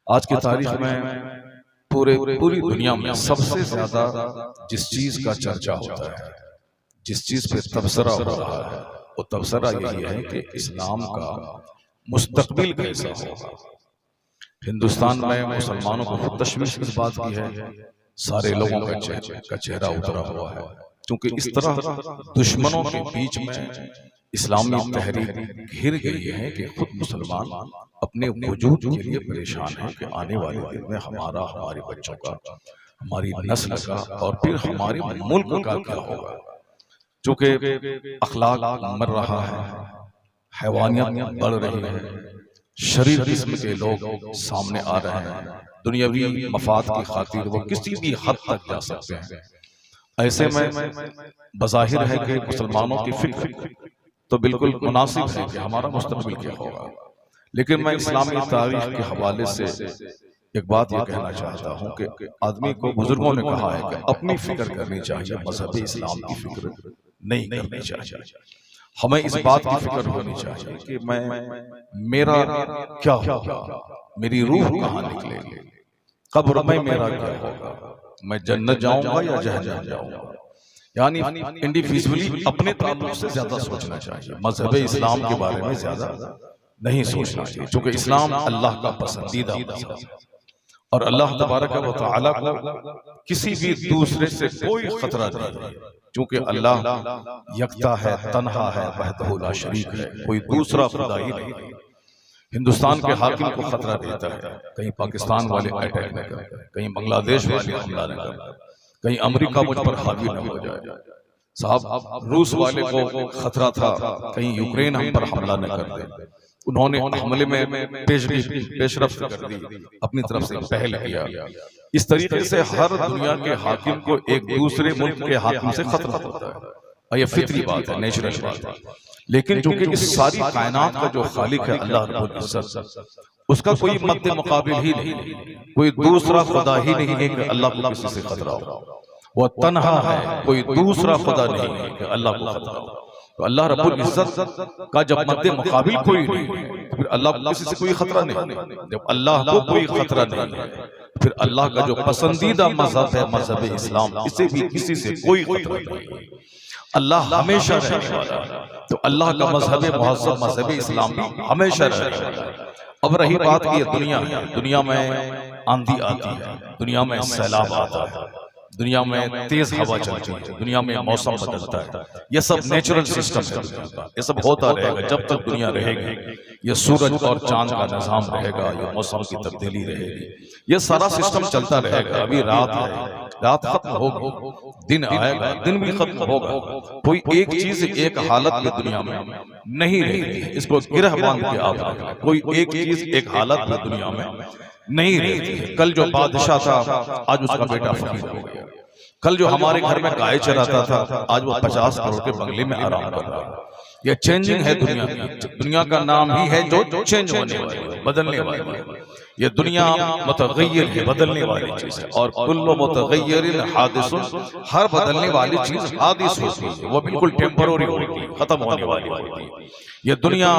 आज की तारीख में पूरी दुनिया में सबसे ज्यादा जिस चीज का चर्चा होता है, जिस चीज पे तबसरा हो रहा है, वो तबसरा यही है कि इस्लाम का मुस्तकबिल कैसा होगा। हिंदुस्तान में मुसलमानों को खुद तशवीश इस बात की है, सारे लोगों का चेहरा उतरा हुआ है, क्योंकि इस तरह दुश्मनों के बीच में इस्लामी तहरीक घिर गई है कि खुद मुसलमान अपने वजूद के लिए परेशान है कि आने वाले दिन में हमारा, हमारे बच्चों का, हमारी नस्ल का और फिर हमारे मुल्क का क्या होगा। चूंकि अखलाक मर रहा है, हैवानियत बढ़ रही है, शरीर किस्म के लोग सामने आ रहे हैं, दुनियावी मफाद की खातिर वो किसी भी हद तक जा सकते हैं। ऐसे में बज़ाहिर है कि मुसलमानों की फिक्र तो बिल्कुल मुनासिब है कि हमारा मुस्तकबिल क्या होगा, लेकिन मैं इस्लामी तारीख के हवाले से एक बात यह कहना चाहता हूँ कि आदमी को, बुजुर्गों ने कहा है कि अपनी फिक्र करनी चाहिए, मजहब इस्लाम की फिक्र नहीं करनी चाहिए। हमें इस बात की फिक्र होनी चाहिए कि मेरा क्या होगा, मेरी रूह कहाँ निकलेगी, कब्र में मेरा क्या होगा, मैं जन्नत जाऊंगा या जहन्नम जाऊंगा। यानी इंडिविजुअली अपने ताल्लुक से ज्यादा सोचना चाहिए, मजहब इस्लाम के बारे में ज्यादा नहीं सोचना चाहिए, क्योंकि इस्लाम अल्लाह का पसंदीदा मजहब है और अल्लाह तबारक व तआला को किसी भी दूसरे से कोई खतरा नहीं है, क्योंकि अल्लाह यकता है, तन्हा है, वहदहू ला शरीक है, कोई दूसरा खुदा ही नहीं है। हिंदुस्तान के हाकिम को खतरा देता है, कहीं पाकिस्तान वाले अटैक न कर, कहीं बांग्लादेश वाले हमला न कर, कहीं अमेरिका मुझ पर हावी न हो जाए। साहब, रूस वाले को खतरा था कहीं यूक्रेन हम पर हमला न कर दे, उन्होंने हमले में पेशरफ्त कर दी, अपनी तरफ से पहल किया। इस तरीके से हर दुनिया के हाकिम को एक दूसरे मुल्क के हाकिम से खतरा होता है, और यह फितरी बात है, नेचुरल बात है। लेकिन चूंकि इस सारी कायनात का जो खालिक है अल्लाह रब्बुल इज्जत, उसका कोई मद्दे मुकाबिल ही नहीं, कोई दूसरा खुदा ही नहीं है कि अल्लाह को किसी से खतरा हो। वो तन्हा है, कोई दूसरा खुदा नहीं है कि अल्लाह को खतरा हो। तो अल्लाह रब्बुल इज्जत का जब मद्दे मुकाबिल कोई नहीं है, फिर अल्लाह को किसी से कोई खतरा नहीं। जब अल्लाह को कोई खतरा नहीं है, फिर अल्लाह का जो पसंदीदा मजहब है, मजहब इस्लाम, इसे भी किसी से कोई खतरा नहीं है। अल्लाह हमेशा रहने वाला है, तो अल्लाह का मजहब मुहज़्ज़म मजहब इस्लाम भी हमेशा रहने वाला है। अब रही बात की दुनिया में आंधी आती है, दुनिया में सैलाब आता है, दुनिया में तेज हवा चलती है, दुनिया में मौसम बदलता है, यह सब नेचुरल सिस्टम है दुनिया का, यह सब होता रहेगा जब तक दुनिया रहेगी। यह सूरज और चांद का निजाम रहेगा, यह मौसम की तब्दीली रहेगी, यह सारा सिस्टम चलता रहेगा। अभी रात है, रात खत्म होगी, दिन आएगा, दिन भी खत्म होगा। कोई एक चीज एक हालत में दुनिया में नहीं रहती है, इसको गिरह बांध के आप रखें। कोई एक चीज एक हालत में दुनिया में नहीं रहती है। कल जो बादशाह था आज उसका बेटा फकीर हो गया, कल जो हमारे घर में गाय चराता था आज वो 50 करोड़ के बंगले में आराम कर रहा है। यह चेंजिंग है दुनिया की, दुनिया का नाम ही है जो चेंज होने वाली है, बदलने वाली है। ये दुनिया मुतगय्यर है, बदलने वाली चीज है, और कुल्लु मुतगय्यरिन हादिसुन, हर बदलने वाली चीज हादिस होती है, वो बिल्कुल टेम्पररी होती है, खत्म होने वाली होती है। ये दुनिया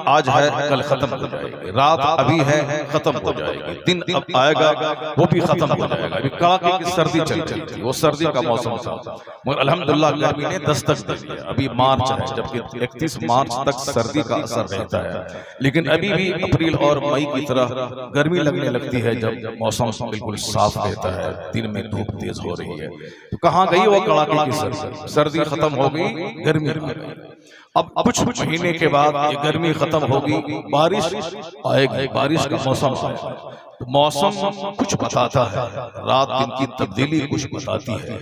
आज है, कल खत्म हो जाएगी, रात अभी है, खत्म हो जाएगी, दिन अब आएगा, वो भी खत्म हो जाएगा। अभी कड़ाके की सर्दी चल रही थी, वो सर्दी का मौसम था, मगर अल्हम्दुलिल्लाह गर्मी ने दस्तक दे दिया। अभी मार्च है, जबकि 31 मार्च तक सर्दी का असर रहता है, लेकिन अभी भी अप्रैल और मई की तरह गर्मी लगने लगती है जब मौसम बिल्कुल साफ रहता है, दिन में धूप तेज हो रही है। तो कहाँ गई वो कड़ाके की सर्दी? सर्दी खत्म हो गई, गर्मी आ गई। अब कुछ महीने के बाद ये गर्मी खत्म होगी, बारिश आएगी, बारिश का मौसम आएगा। तो मौसम कुछ बताता है, रात दिन की तब्दीली कुछ बताती है।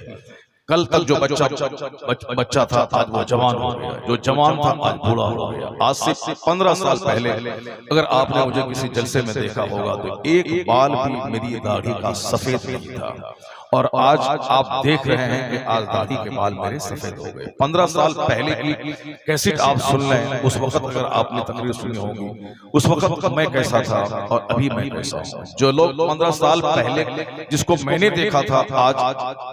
कल तक जो बच्चा था आज वो जवान हो गया, जो जवान था आज बूढ़ा हो गया। आज से 15 साल पहले अगर आपने मुझे किसी जलसे में देखा होगा तो एक बाल भी मेरी दाढ़ी का सफेद नहीं था, और आज आप देख रहे हैं कि आज दाढ़ी के बाल मेरे सफेद हो गए। 15 साल पहले की कैसेट आप सुन लें, उस वक्त अगर आपने तकरीर सुनी होगी, उस वक्त मैं कैसा था और अभी मैं कैसा हूँ। जो लोग 15 साल पहले जिसको मैंने देखा था आज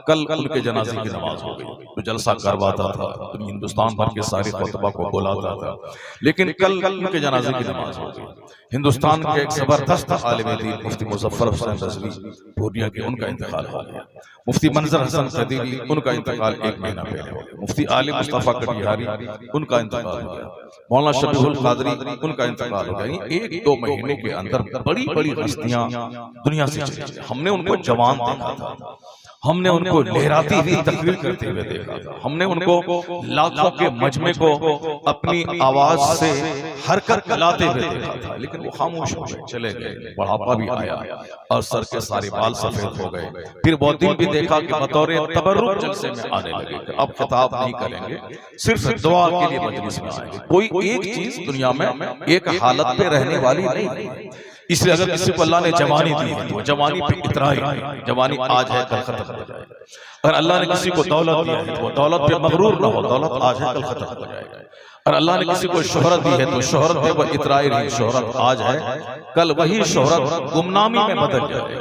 कल उनके जनाजे की नमाज हो गई, तो जलसा करवाता था, तो हिंदुस्तान भर के सारे खुतबा को बुलाता था, लेकिन कल उनके जनाजे की नमाज हो गई। हिंदुस्तान के एक जबरदस्त आलिम दीन मुफ्ती मुजफ्फर हुसैन रज़वी पूर्णिया के, उनका इंतकाल हो गया। मुफ्ती मंजर हसन कदीरी, उनका इंतकाल 1 महीना पहले हो गया। मुफ्ती आलिम मुस्तफ़ा कटिहारी, उनका इंतकाल हो गया। मौलाना शबीहुल कादरी, उनका इंतकाल हो गया। 1-2 महीनों के अंदर बड़ी बड़ी हस्तियां दुनिया से चली गई। हमने उनको जवान देखा था, हमने उनको लहराती हुई तकरीर करते हुए देखा था, हमने उनको लाखों के मजमे को अपनी आवाज से हरकत लाते हुए देखा था, लेकिन वो खामोश हो गए, चले गए। बुढ़ापा भी आया और सर के सारे बाल सफेद हो गए। फिर बहुत दिन भी देखा कि बतौर तबर्रुक जलसे में आने लगे। अब खिताब नहीं करेंगे, सिर्फ दुआ के लिए मजलिस में आएंगे। कोई एक चीज दुनिया में एक हालत पे रहने वाली नहीं है। इसलिए अगर किसी को अल्लाह ने जवानी दी है तो जवानी पे इतराई, जवानी आज है कल खत्म हो जाएगा। अगर अल्लाह ने किसी को दौलत दी है तो वो दौलत पे मगरूर ना हो, दौलत आज है कल खत्म हो जाएगा। और अल्लाह ने किसी को शोहरत दी है तो शोहरत पे वो इतराई नहीं, शोहरत आज है कल वही शोहरत गुमनामी में बदल जाएगी।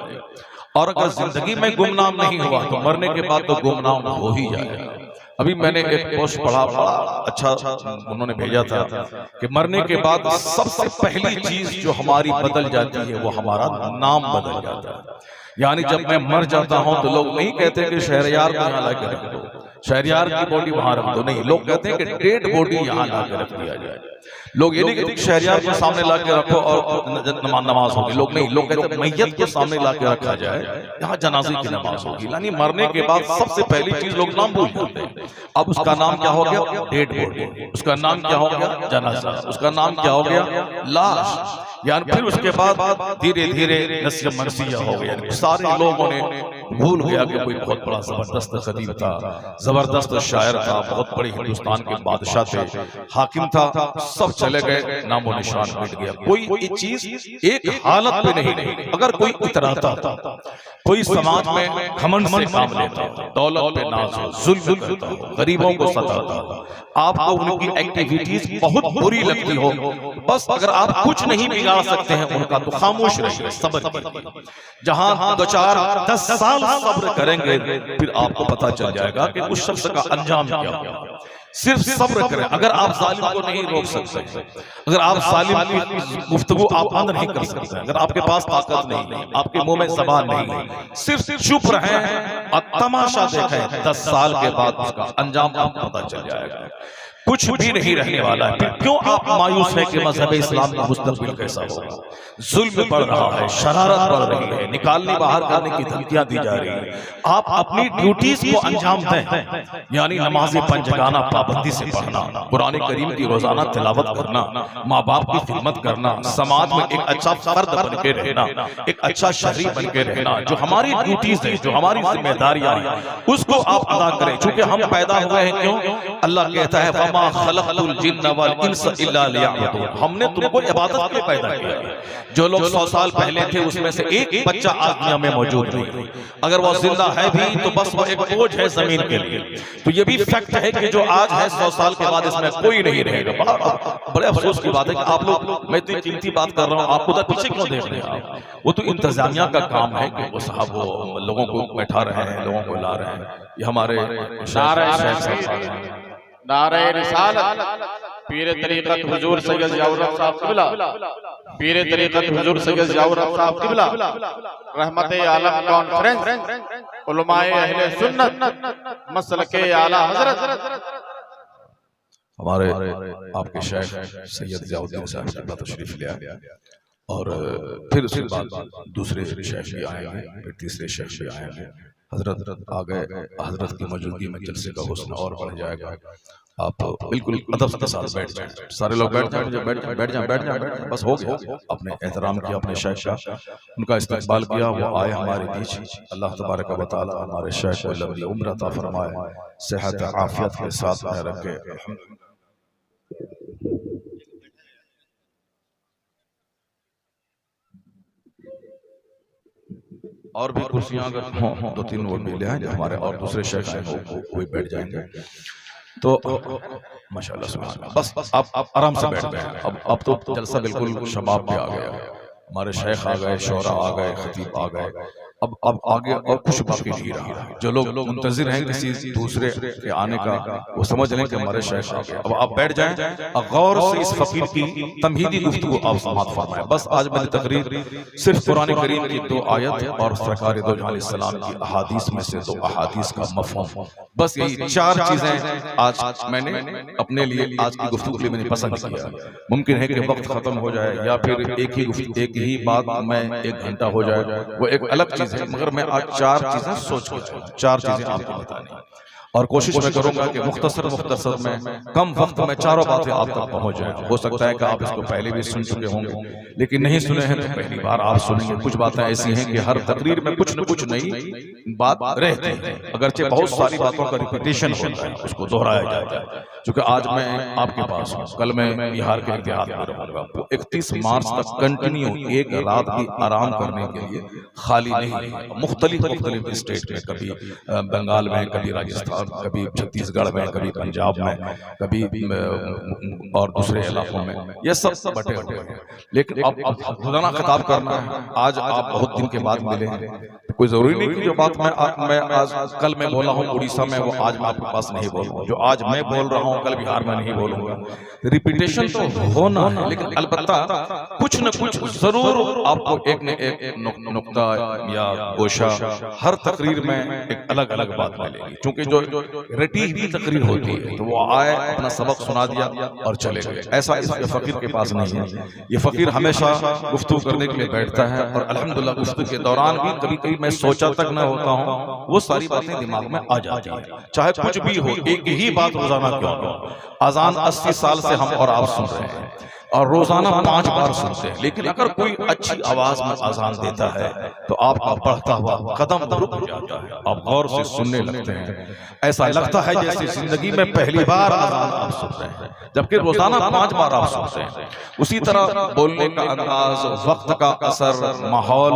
और अगर जिंदगी में गुमनाम नहीं हुआ तो मरने के बाद तो गुमनाम हो ही जाएगा। अभी मैंने एक पोस्ट पढ़ा, बड़ा अच्छा उन्होंने भेजा था कि मरने के बाद सबसे पहली चीज जो हमारी बदल जाती है वो हमारा नाम बदल जाता है। यानी जब मैं मर जाता हूं तो लोग नहीं कहते कि शहरयार को यहाँ लाके रख दो, शहरयार की बॉडी वहां रख दो, नहीं, लोग कहते हैं कि डेड बॉडी यहाँ लाके रख दिया जाए। लोग ये नहीं कहते शहरयार को सामने लाके रखो और नमाज होगी, लोग नहीं, लोग कहते हैं मैयत को सामने लाके रखा जाए, यहाँ जनाजे की नमाज होगी। यानी मरने के बाद सबसे पहली चीज लोग नाम भूल जाते हैं। अब उसका नाम क्या हो गया? Dead body. उसका नाम क्या हो गया? जनाजा। उसका नाम क्या हो गया? लाश। यानी फिर उसके बाद धीरे धीरे नस्य मनसिया हो गया। सारे लोगों ने भूल गया कि कोई बहुत बड़ा जबरदस्त खतीब था, जबरदस्त शायर था, बहुत बड़े हिंदुस्तान के बादशाह थे, हाकिम था, सब चले गए, नामो निशान मिट गया। कोई चीज एक हालत पे नहीं रही। अगर कोई इतराता था, कोई समाज में घमंड से काम लेता, दौलत पे नाज हो, जुल्म करता हो, गरीबों को सताता हो, आपको उनकी एक्टिविटीज बहुत बुरी लगती हो, बस अगर आप कुछ नहीं बिगाड़ सकते हैं उनका तो खामोश रहिए, सब्र कीजिए। जहां 2-4-10 साल सब्र करेंगे फिर आपको पता चल जाएगा कि उस शख्स का अंजाम क्या होगा। सिर्फ सब्र करें। अगर आप जालिम को नहीं रोक सकते, अगर आप जालिम की गुफ्तगू आप बंद नहीं कर सकते, अगर आपके पास ताकत नहीं है, आपके मुंह में जबान नहीं है, सिर्फ चुप रहें और तमाशा देखें, 10 साल के बाद उसका अंजाम आपको पता चल जाएगा। कुछ भी नहीं रहने वाला है। फिर क्यों आप मायूस हैं कि मजहब इस्लाम का मुस्तकबिल कैसा होगा? जुल्म बढ़ रहा है, शरारत बढ़ रही है, निकालने बाहर करने की धमकियां दी जा रही है। आप अपनी ड्यूटीज को अंजाम दें, यानी नमाज़ें पंजगाना पाबंदी से पढ़ना, कुरान करीम की रोजाना तिलावत करना, माँ बाप की खिदमत करना, समाज में एक अच्छा फर्द बन के रहना, एक अच्छा शहरी बन के रहना, जो हमारी ड्यूटीज है, जो हमारी जिम्मेदारियां हैं, उसको आप अदा करें। क्योंकि हम पैदा हुए हैं क्यों? अल्लाह कहता है हमने तुमको इबादत के लिए पैदा किया। जो लोग 100 साल पहले थे उसमें से एक बच्चा आज दुनिया में मौजूद नहीं, अगर वो जिंदा है भी तो बस वो एक बोझ है जमीन के लिए। तो ये भी फैक्ट है कि जो आज है 100 साल के बाद इसमें कोई नहीं रहेगा। बड़े अफसोस की बात है कि आप लोग, मैं इतनी कीमती बात कर रहा हूँ, आप उधर पीछे क्यों देख रहे हैं? वो तो इंतजामिया का काम है कि वो साहब वो लोगों को बैठा रहे हैं, लोगों को ला रहे हैं। ये हमारे नारे रिसालत पीर तरीक़त हुजूर सैयद ज़ियाउर साहब क़िबला, पीर तरीक़त हुजूर सैयद ज़ियाउर साहब क़िबला, रहमत आलम कॉन्फ्रेंस, उलमाए अहले सुन्नत, मसलके आला हज़रत, हमारे आपके शेख सैयद ज़ियाउद्दीन साहब क़िबला तशरीफ ले आए और फिर उसके बाद दूसरे शेख भी आएंगे, फिर तीसरे शेख भी आएंगे। हजरत आ गए, हजरत की मौजूदगी में जलसे का हुस्न और बढ़ जाएगा। आप बिल्कुल अदब के साथ बैठ जाएं, सारे लोग बैठ जाएं, बस हो गया। आपने एहतराम किया अपने शेख का, उनका इस्तकबाल किया, वो आए हमारे बीच। अल्लाह तबारक व तआला हमारे शेख को लंबी उम्र अता फरमाए, सेहत आफियत के साथ रखे। और भी कुर्सियां अगर हों 2-3 और मिले हैं जो हमारे और दूसरे शेख हैं वो बैठ जाएंगे तो माशाल्लाह सुभान अल्लाह। बस आप आराम से बैठ गए। अब तो जलसा बिल्कुल शबाब पे आ गया। हमारे शेख आ गए, शोरा आ गए, खतीब आ गए। अब आगे और कुछ बाकी नहीं रहा। जो लोग मुंतजिर हैं किसी दूसरे के आने का, वो समझ लें कि हमारे शेख आ गए। अब आप बैठ जाएं और गौर से इस फकीर की तमहीदी गुफ्तगू आप समाअत फरमाएं। बस आज मेरी तकरीर सिर्फ कुरान करीम की 2 आयत और सरकार दो जहां अलैहिस्सलाम की अहादीस में से 2 अहादीस का मफ़हूम, बस यही 4 चीजें आज मैंने अपने लिए आज की गुफ्तगू के लिए मैंने पसंद किया। मुमकिन है कि वक्त खत्म हो जाए या फिर एक ही बात में 1 घंटा हो जाए, वो एक अलग चीज है, मगर मैं आज 4 चीजें सोच के 4 चीजें आपको बतानी और कोशिश मैं करूंगा कि मुख्तसर में कम वक्त में 4 बातें आप तक पहुंच जाए। हो सकता है कि आप इसको पहले भी सुन चुके होंगे, लेकिन नहीं सुने हैं तो पहली बार आप सुनेंगे। कुछ बातें ऐसी हैं कि हर तकरीर में कुछ न कुछ नई बात रहती है, अगरचे बहुत सारी बातों का रिपीटेशन होता है, उसको दोहराया जाता है। क्योंकि आज मैं आपके पास हूँ, कल मैं बिहार के इतिहास में रहूंगा, 31 मार्च तक कंटिन्यू 1 रात भी आराम करने के लिए खाली नहीं, मुख्तलिफ स्टेट में, कभी बंगाल में, कभी राजस्थान, कभी छत्तीसगढ़ में, कभी पंजाब में, कभी और दूसरे इलाकों में, ये सब बटे हुए हैं। लेकिन अब रोजाना खिताब करना है। आज आप बहुत दिन के बाद मिले हैं, कोई जरूरी नहीं कि जो बात मैं आज कल मैं बोला हूँ उड़ीसा में, वो आज मैं आपके पास नहीं बोलूँगा। जो आज मैं बोल रहा हूँ कल बिहार में नहीं बोलूंगा। रिपीटेशन तो होना है, लेकिन अलबत्ता कुछ न कुछ जरूर आपको एक न एक नुक्ता या गोशा हर तकरीर में एक अलग अलग बात मिलेगी। क्योंकि जो रटी हुई तकरीर होती है तो वो आए, अपना सबक सुना दिया और चले गए। ऐसा इस फकीर के पास नहीं है। ये फकीर हमेशा गुफ्तगू करने के लिए बैठता है और अल्हम्दुलिल्लाह गुफ्तगू के दौरान भी कभी कभी मैं सोचा तक न होता हूँ, वो सारी बातें दिमाग में आ जाती है। चाहे कुछ भी हो, एक ही बात रोजाना क्यों हो। अजान 80 साल से हम और आप सुन रहे हैं और रोजाना 5 बार सुनते हैं, लेकिन अगर कोई अच्छी आवाज में अजान देता है तो आपका बढ़ता हुआ कदम रुक जाता है, आप गौर से सुनने लगते हैं। ऐसा लगता है जैसे जिंदगी में पहली बार अजान आप सुन रहे हैं, जबकि रोजाना 5 बार आप सुनते हैं। उसी तरह बोलने का अंदाज, वक्त का असर, माहौल,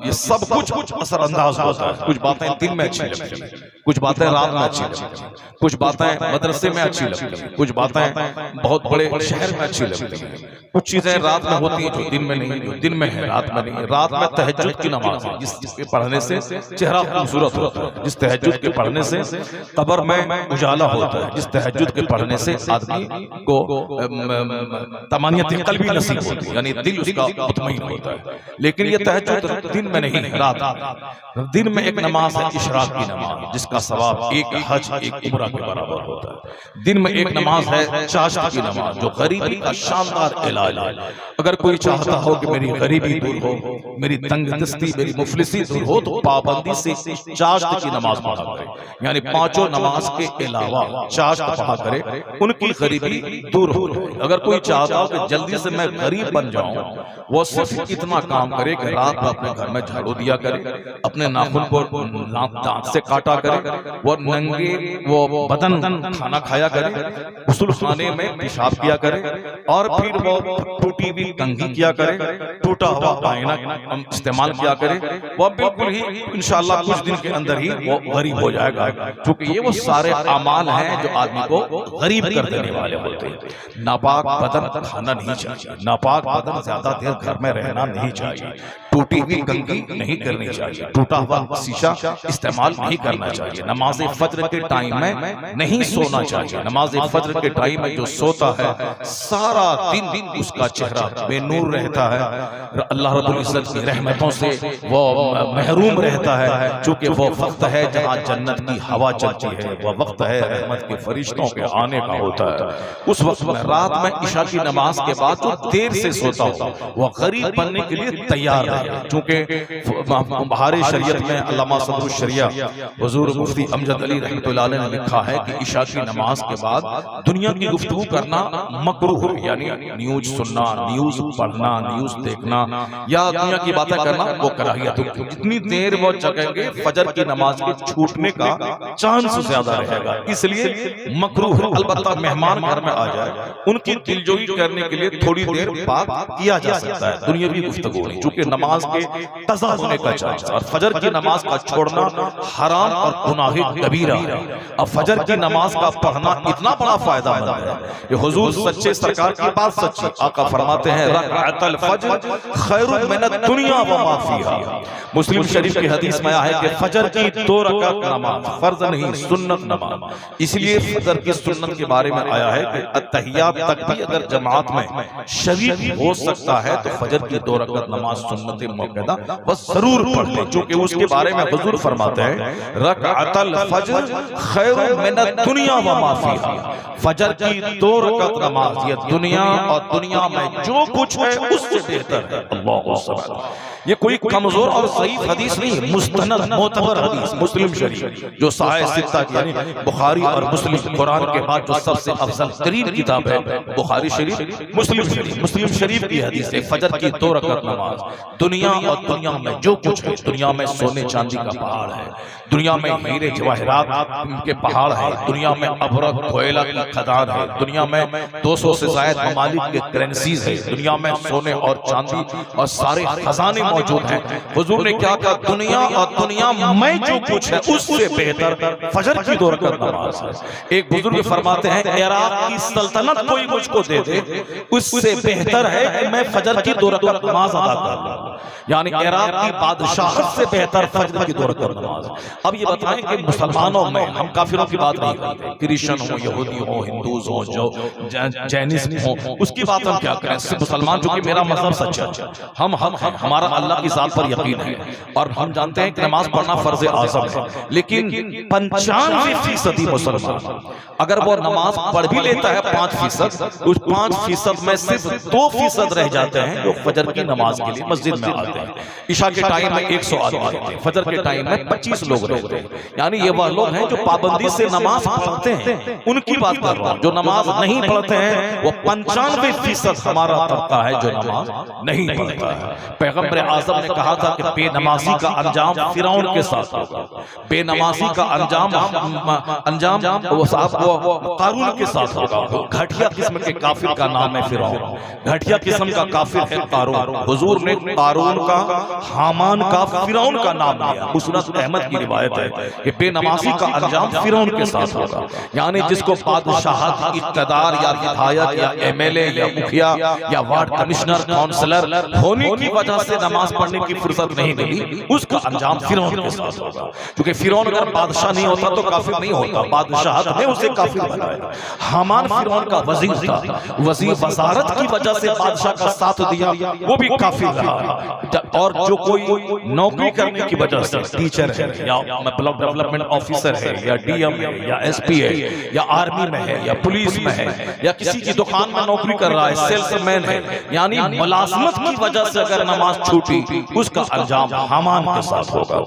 ये सब कुछ असरअंदाज होता है। कुछ बातें दिन में अच्छी लगती हैं, कुछ बातें रात में अच्छी लगती हैं, कुछ बातें मदरसे में अच्छी लगती हैं, कुछ बातें बहुत बड़े शहर में अच्छी लगती हैं, कुछ चीजें रात में होती हैं जो दिन में नहीं, जो दिन में है रात में नहीं। रात में तहज्जुद की नमाज है, जिसके पढ़ने से चेहरा खूबसूरत होता है, जिस तहज्जुद के पढ़ने से कब्र में उजाला होता है, जिस तहज्जुद के पढ़ने से आदमी को तमानियत क़ल्बी नसीब होती है, यानी दिल उसका मुतमईन होता है। लेकिन ये तहज्जुद दिन में नहीं, रात। दिन में एक नमाज है इशराक की नमाज, जिसका सवाब एक हज, एक उम्रा के बराबर होता है। दिन में एक नमाज है चाश्त की नमाज, जो गरीबी का शानदार इलाज है। अगर कोई चाहता हो कि मेरी गरीबी दूर हो, मेरी तंगदस्ती, मेरी मुफलिसी दूर हो, तो पाबंदी से चाश्त की नमाज पढ़ा करे, यानी 5 नमाज के अलावा चाश्त पढ़ा करे, उनकी गरीबी दूर हो। अगर कोई चाहता हो कि जल्दी से मैं गरीब बन जाऊं, वो सिर्फ इतना काम करे कि रात में अपने घर में झाड़ू दिया करे, अपने नाखून को दांत से काटा करे, वो नंगे वो बदन खाना खाया करे, गुस्ल खाने में पेशाब किया करे, और फिर वो टूटी हुई कंघी किया करे, टूटा हुआ आईना इस्तेमाल किया करे। वो बिल्कुल ही इंशाअल्लाह कुछ दिन के अंदर ही वो गरीब हो जाएगा। क्योंकि ये वो सारे अमाल हैं जो आदमी को गरीब कर देने वाले होते हैं। नापाक बदन खाना नहीं चाहिए, नापाक बदन ज्यादा देर घर में रहना नहीं चाहिए, टूटी हुई कंघी नहीं करनी चाहिए, टूटा हुआ शीशा इस्तेमाल नहीं करना चाहिए, नमाज फज्र के टाइम में नहीं सोना चाहिए। नमाज फज्र के टाइम में जो सोता है सारा दिन उसका चेहरा बेनूर रहता है, अल्लाह रब्बुल इज्जत की रहमतों से वो महरूम रहता है। चूंकि वो वक्त है जहाँ जन्नत की हवा चलती है, वो वक्त है रहमत के फरिश्तों के आने का होता है। उस वक्त में रात में इशा की नमाज के बाद जो देर से सोता हो, वो गरीब बनने के लिए तैयार है। चूंकि बहारे शरीयत में अल्लामा सदरुल शरिया हुजूर मुफ्ती अमजद अली रहमतुल्लाह अलैह ने लिखा है कि इशा की नमाज के बाद दुनिया की गुफ्तगू करना मकरूह है, यानी न्यूज सुनना, न्यूज पढ़ना, न्यूज देखना या दुनिया की बातें करना वो कराहियत है। जितनी देर वो जगेंगे फजर की नमाज के छूटने का चांस ज्यादा रहेगा, इसलिए मकरूह है। अलबत्ता मेहमान घर में आ जाए, उनकी दिलजोई करने के लिए थोड़ी देर बात किया जा सकता है, दुनियावी गुफ्तगू नहीं। चूंकि नमाज नमाज के कज़ा होने का चांस, और फजर की नमाज का छोड़ना हराम और गुनाह कबीरा है। अब फजर की नमाज का पढ़ना इतना बड़ा फायदा मंद है कि हुजूर सच्चे सरकार की बात सच्ची, आका फरमाते हैं रकअतल फज्र खैरुम मिनद दुनिया व मा फीहा। मुस्लिम शरीफ की हदीस में आया है कि फजर की 2 रकात नमाज, फर्ज नहीं सुन्नत नमाज, इसलिए फजर की सुन्नत के बारे में आया है कि अत्तहियात तक भी अगर जमात में शरीक हो सकता है तो फजर की 2 रकात नमाज सुन्नत मुअक्कदा बस जरूर पढ़ ले, क्योंकि उसके बारे में हुजूर फरमाते हैं रकअतल फज्र खैरुम मिनद दुनिया व मा फीहा। फजर की 2 रकात नमाज ये दुनिया और दुनिया में जो कुछ है उससे बेहतर है। अल्लाहु सुब्हान, ये कोई कमजोर और सही हदीस नहीं, मुस्तनद मोतबर हदीस मुस्लिम शरीफ जो साहिह सित्ता की यानी बुखारी और मुस्लिम, कुरान के बाद जो सबसे अफजल तरीन किताब है बुखारी शरीफ, मुस्लिम शरीफ की हदीस है फजर की 2 रकात नमाज दुनिया और दुनिया में जो कुछ है, दुनिया में सोने चांदी का पहाड़ है, दुनिया में हीरे जवाहरात के पहाड़ है, दुनिया में अभरक कोयला की खदान है, दुनिया में 200 से ज्यादा ममालिक के करेंसीज है, दुनिया में सोने और चांदी और सारे खजाने मौजूद हैं। हुजूर ने क्या कहा, दुनिया और दुनिया में जो कुछ है उससे बेहतर फजर की 2 रकात नमाज है। एक बुजुर्ग फरमाते हैं इराक की सल्तनत कोई मुझको दे दे उससे बेहतर है कि मैं फजर की 2 रकात नमाज अदा करूं, यानी इराक की बादशाहत से बेहतर फजर की 2 रकात नमाज। अब ये बताएं कि मुसलमानों में, हम काफिरों की बात नहीं करते, क्रिश्चियन हो, यहूदी हो, हिंदूज हो, जो जैनिज्म हो, उसकी बात हम क्या करें। मुसलमान जो कि मेरा मजहब सच्चा है, हम हमारा अल्लाह की जात पर यकीन है और हम जानते हैं कि नमाज पढ़ना फर्ज आज़म है, लेकिन 95% मुसलमान अगर वो नमाज पढ़ भी लेता है 5%, उस 5% में सिर्फ 2% रह जाते हैं जो फजर की नमाज के लिए मस्जिद में आते हैं। इशा के टाइम में 100 आदमी रहते हैं, फजर के टाइम में 25 लोग रहते हैं, यानी ये वह लोग हैं जो पाबंदी से नमाज पढ़ते हैं, उनकी बात कर रहा हूं। जो नमाज नहीं पढ़ते हैं वो 95% हमारा तबका है जो नमाज नहीं पढ़ता है। पैगंबर आज़म ने कहा था कि बेनमाजी का अंजाम फिरौन के साथ होगा, बेनमाजी का अंजाम वो साहब वो कारून के साथ होगा। घटिया किस्म के काफिर का नाम है फिरौन, घटिया किस्म का काफिर है कारून। हुजूर ने कारून का, हामान का, फिरौन का नाम लिया। मुस्नद अहमद की रिवायत है कि बेनमाजी का अंजाम फिरौन के साथ होगा, यानी जिसको बादशाहत, इक़्तिदार या विधायक या एमएलए या मुखिया या वार्ड कमिश्नर, काउंसलर होने की वजह से नमाज पढ़ने की फुर्सत नहीं मिली, उसका अंजाम फिरौन के साथ होगा। क्योंकि फिरौन अगर बादशाह नहीं होता तो काफिर नहीं होता, बादशाहत ने उसे काफिर बनाया। हामान फिरौन का वजीर था, वजीर वजारत की वजह से बादशाह का साथ दिया, वो भी काफिर रहा। और जो कोई नौकरी करने की वजह से, टीचर है या ब्लॉक डेवलपमेंट ऑफिसर है या डीएम है या एसपी है या आर्मी में है या पुलिस में है या किसी की दुकान में नौकरी कर रहा है, सेल्समैन है, यानी मुलाजमत की वजह से अगर नमाज छूटी उसका अंजाम हामान के साथ होगा।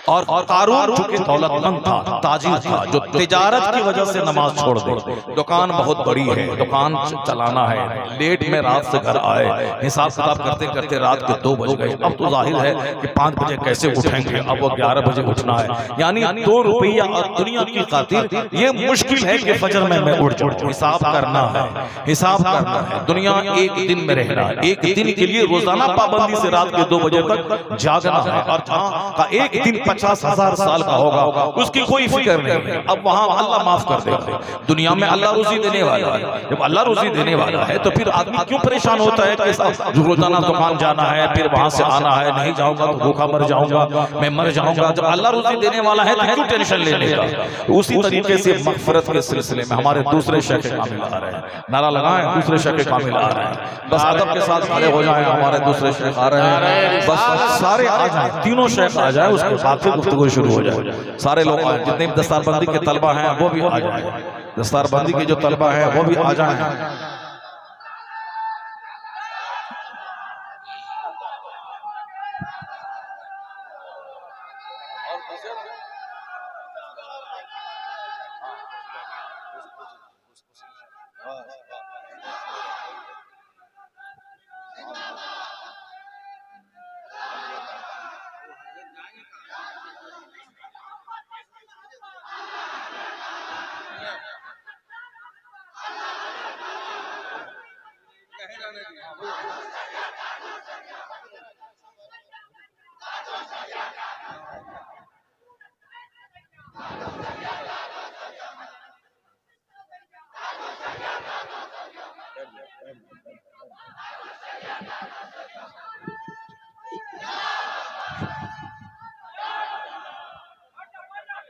और कारून जो कि दौलतमंद था, ताजिर था, जो तिजारत की वजह से नमाज छोड़ दे, दुकान बहुत बड़ी है, दुकान चलाना है, लेट में रात से घर आए, हिसाब किताब करते करते रात के 2 बज गए, अब तो जाहिर है कि 5 बजे कैसे उठेंगे, अब वो 11 बजे उठना है, यानी 2 रुपया और दुनिया की खातिर ये मुश्किल है कि फजर में मैं उठ जाऊं। हिसाब करना है, हिसाब करना है। दुनिया एक दिन में रहना है, एक दिन के लिए रोजाना पाबंदी से रात के 2 बजे तक जागना है, और जहां का एक दिन 50,000 साल का होगा उसकी कोई फिक्र नहीं है। अब वहां अल्लाह माफ कर देगा। दुनिया में अल्लाह रोजी देने वाला है, जब अल्लाह रोजी देने वाला है तो फिर आदमी क्यों परेशान होता है कि रोजाना दुकान जाना है, फिर वहां से आना है, नहीं जाऊंगा तो भूखा मर जाऊंगा, मैं मर जाऊंगा। जब अल्लाह रोजी देने वाला है तो क्यों टेंशन लेने का। उसी तरीके से मगफिरत के सिलसिले में हमारे दूसरे शेख कामिल आ रहे हैं, नारा लगाएं, दूसरे शेख कामिल आ रहे हैं, बस अदब के साथ खड़े हो जाएं। हमारे दूसरे शेख आ रहे हैं, बस सारे आ जाएं, तीनों शेख आ जाएं, उसके बाद फिर गुफ्तगू शुरू हो जाए। सारे लोग आए, जितने दस्तारबंदी के तलबा हैं वो भी आ जाएं, दस्तारबंदी के जो तलबा हैं वो भी आ जाएं।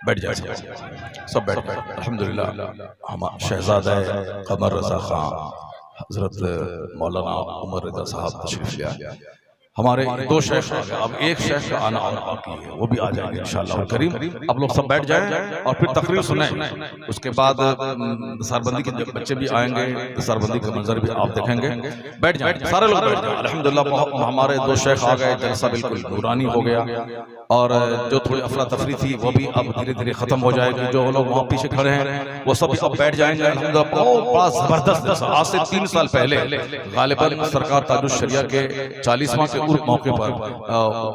बैठ जाए, सब बैठ गए। अल्हम्दुलिल्लाह हम शहजादा कमर रजा खान हजरत मौलाना उमर रजा साहब तशरीफ ले आए। हमारे दो शेख आ गए, अब एक शेख का आना और बाकी है, वो भी आ जाएंगे इंशाअल्लाह करीम। अब लोग सब बैठ जाएं और फिर तकरीर सुनें। उसके बाद दस्तरबंदी के बच्चे भी आएंगे, दस्तरबंदी का मंजर भी आप देखेंगे। बैठ जाएं, सारे लोग बैठ जाएं। अल्हम्दुलिल्लाह हमारे दो शेख आ गए, जलसा बिल्कुल नूरानी हो गया और जो थोड़ी अफरा तफरी थी वो भी अब धीरे धीरे खत्म हो जाएगी। जो लोग वहाँ पीछे खड़े हैं वो सब अब बैठ जाएंगे। अल्हम्दुलिल्लाह बहुत बड़ा जबरदस्त जलसा। आज से 3 साल पहले गालिबन सरकार ताजुल शरिया के 40वां के उर्स मौके पर,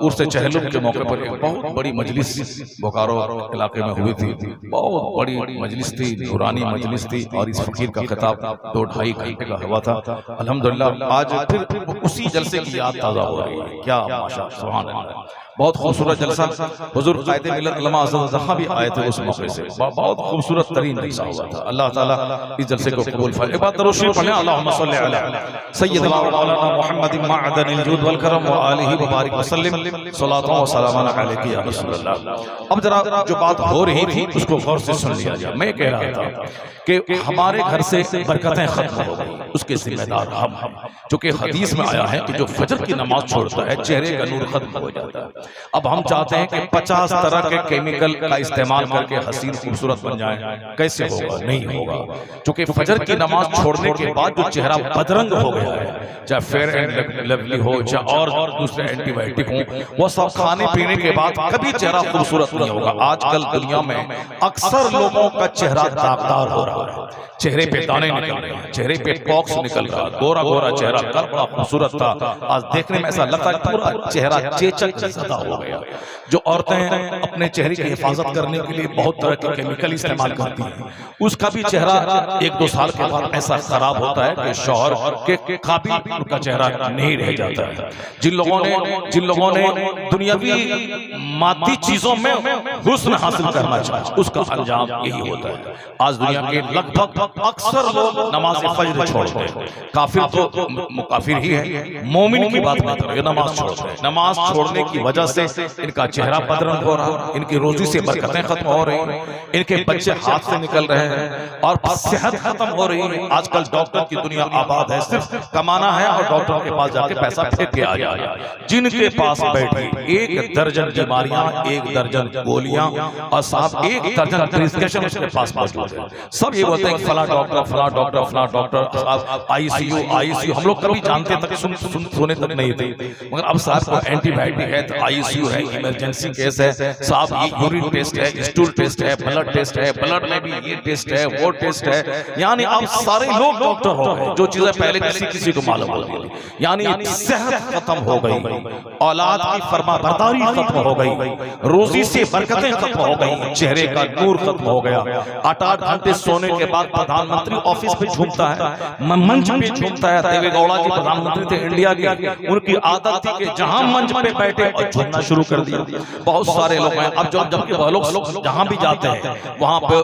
उर्स चहलुम के मौके पर एक बहुत बड़ी मजलिस बोकारो इलाके में हुई थी। बहुत बड़ी मजलिस थी, नूरानी मजलिस थी और इस फकीर का खिताब 2-2.5 घंटे का हुआ था। अल्हम्दुलिल्लाह आज फिर उसी जलसे की याद ताज़ा हो रही है। क्या माशा सुभान अल्लाह, बहुत खूबसूरत जलसा। हुजूर कायदे मिल्लत अल्लामा अज़्ज़ल ज़ख़ा भी आए थे उस मौके से, बहुत खूबसूरत तरीन जलसा हुआ था। अल्लाह ताला इस जलसे को कबूल फरमाए। एक बार दरूद शरीफ पढ़ें, अल्लाहुम्मा सल्लि अला सय्यिदना व मौलाना मुहम्मदिन मअदनिल जूद वल करम व आलिहि व बारिक वसल्लम सलातु व सलामान अलैका या रसूलल्लाह। अब जरा जो बात हो रही थी उसको गौर से सुन लिया जाए। मैं कह रहा था कि हमारे घर से बरकतें खत्म हो गई, उसके जिम्मेदार हम। चूंकि हदीस में आया है कि जो फजर की नमाज छोड़ता है चेहरे का नूर खत्म हो जाता है। अब हम चाहते हैं कि 50 तरह के केमिकल का इस्तेमाल करके हसीन खूबसूरत बन जाए, कैसे होगा? नहीं होगा। चूंकि फजर की नमाज छोड़ने के बाद जो चेहरा बदरंग हो गया है, चाहे फेयर एंड लवली हो चाहे और दूसरे एंटीबायोटिक हो, वो सब खाने पीने के बाद कभी चेहरा खूबसूरत नहीं होगा। आजकल दुनिया में अक्सर लोगों का चेहरा दागदार हो रहा है, चेहरे पे दाने निकल रहे हैं, चेहरे पे पॉक्स निकल रहा है। गोरा गोरा चेहरा कल बड़ा खूबसूरत था, आज देखने में ऐसा लगता है पूरा चेहरा चेचक जैसा हो गया। जो औरतें अपने चेहरे की हिफाजत करने के लिए बहुत तरह के केमिकल इस्तेमाल करती हैं, उसका भी चेहरा 1-2 साल के बाद ऐसा खराब होता है कि शौहर के काबिल उनका चेहरा नहीं रह जाता है। जिन लोगों ने दुनियावी मादी चीजों में हुस्न हासिल करना चाहा, उसका अंजाम यही होता है। आज दुनिया के लगभग अक्सर लोग नमाज फज्र छोड़ते हैं। काफिर तो मुकाफिर ही है, मोमिन की बात नहीं कर रहे, नमाज छोड़ते हैं। नमाज छोड़ने की वजह से इनका चेहरा बदरंग हो रहा है, इनकी रोजी से बरकतें खत्म हो रही हैं, इनके बच्चे हाथ से निकल रहे हैं और सेहत खत्म हो रही है। आजकल डॉक्टर की दुनिया आबाद है, सिर्फ कमाना है और डॉक्टर के पास जाके पैसा फेंक के आ जाए। जिनके पास बैठी 1 दर्जन बीमारियां, 1 दर्जन गोलियां और साहब 1 दर्जन प्रिस्क्रिप्शन उसके पास मौजूद है। सब ये बोलते हैं कि फला डॉक्टर फला डॉक्टर फला डॉक्टर, आईसीयू। हम लोग कभी जानते तक सुने तक नहीं थे, मगर अब साहब को एंटीबायोटिक है तो आईसीयू है, इमरजेंसी केस है साहब, ये यूरिन टेस्ट है, स्टूल टेस्ट है, ब्लड टेस्ट है, ब्लड में भी ये टेस्ट है, वो टेस्ट है। यानी अब सारे लोग डॉक्टर हो गए, जो चीजें पहले किसी को मालूम होती थी। यानी सेहत खत्म हो गई, औलाद की फरमाबरदारी खत्म हो गई, रोजी से बरकतें खत्म हो गई, चेहरे का नूर खत्म हो गया। 8-8 घंटे सोने के बाद प्रधानमंत्री ऑफिस पे झूमता है, मंच पे झूमता है। देवेगौड़ा जी प्रधानमंत्री थे इंडिया के, उनकी आदत थी कि जहां मंच पे बैठे और झूमना शुरू कर दिया। बहुत सारे लोग हैं अब जबकि वह लोग जहां भी जाते हैं वहां पे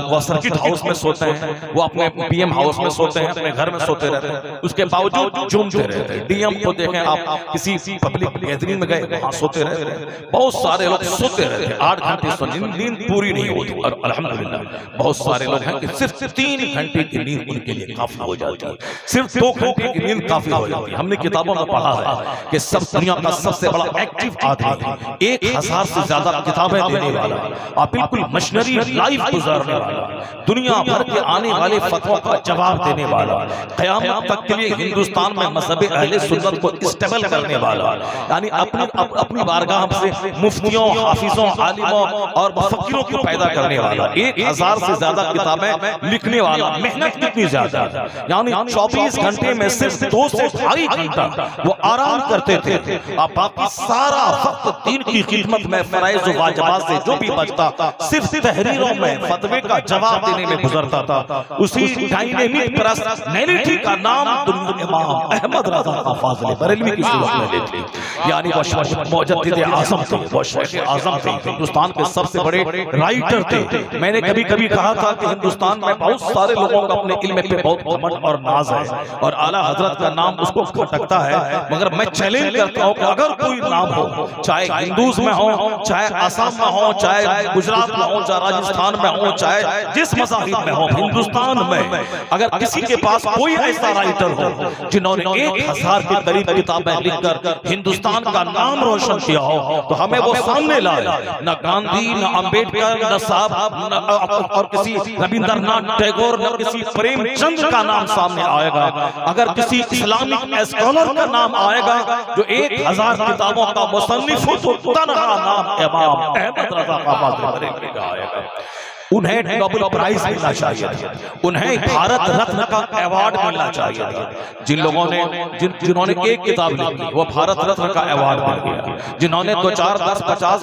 वो सर्किट हाउस में सोते हैं, वो अपने पीएम हाउस में सोते हैं, अपने घर में सोते रहते हैं, उसके बावजूद झूमते रहते हैं। डीएम को देखें आप, किसी पब्लिक गैदरिंग में गए वहां सोते रहते हैं। बहुत सारे लोग सोते रहते हैं, 8 घंटे सोते, नींद पूरी नहीं होती। और अल्हम्दुलिल्लाह बहुत सारे लोग हैं कि सिर्फ 3 घंटे की नींद उनके लिए काफी हो जाती है, सिर्फ 2 घंटे की नींद काफी हो जाती है। हमने किताबों में पढ़ा है कि सब दुनिया का सबसे बड़ा एक्टिव आदमी, 1000 से ज्यादा किताबें देने वाला और बिल्कुल मशीनरी लाइफ गुजारने वाला, दुनिया भर के आने वाले फतवा का जवाब देने वाला, क़यामत तक के लिए हिंदुस्तान में मज़हब अहले सुन्नत को स्टेबल करने वाला, यानी अपनी बारगाह से मुफ्तियों, हाफिजों, आलिमों और मुफक्किरों को पैदा करने वाला, 1000 से ज्यादा किताबें लिखने वाला। मेहनत कितनी ज्यादा, यानी 24 घंटे में सिर्फ 2 से 2.5 घंटा वो आराम करते थे और बाकी सारा वक्त दीन की खिदमत में फराइज व वाजिबात से जो भी बचता सिर्फ तहरीरों में फतवे का जवाब देने में गुजरता था। उसी डायनेमिक प्रेस नैरेटिव का नाम दुनिया इमाम अहमद रजा का फाज़िल बरेली बरेलवी की सूरत में लेते, यानी वो मुजद्दिद आज़म थे, वो शेख आज़म थे, हिंदुस्तान के सबसे बड़े राइटर थे। मैंने कभी कभी कहा था कि हिंदुस्तान में बहुत सारे लोगों का अपने इल्म पे बहुत घमंड और नाज है और आला हजरत का नाम उसको खटकता है, मगर मैं चैलेंज करता हूं कि अगर कोई नाम हो, चाहे हिंदूज में हो, चाहे आसाम में हो, चाहे गुजरात में हो, चाहे राजस्थान में हो, चाहे जिस मज़ाहिब में हो, हिंदुस्तान में अगर किसी के पास कोई ऐसा राइटर हो जिन्होंने 1000 के करीब किताबें लिखकर हिंदुस्तान का नाम रोशन किया हो, तो हमें वो सामने लाए। न गांधी, न अंबेडकर, न साहब और किसी रविंद्रनाथ टैगोर, न किसी प्रेमचंद का नाम सामने आएगा। अगर किसी इस्लामिक स्कॉलर का नाम आएगा जो 1000 किताबों का मुसन्निफ हो, तो तनहा नाम इमाम अहमद रज़ा ख़ान बरेलवी का आएगा। उन्हें नोबेल प्राइज मिलना चाहिए था, उन्हें भारत रत्न का अवार्ड मिलना चाहिए था। जिन लोगों ने जिन्होंने एक किताब लिखी वो भारत रत्न का अवार्ड मिल गया, जिन्होंने 2, 4, 10, 50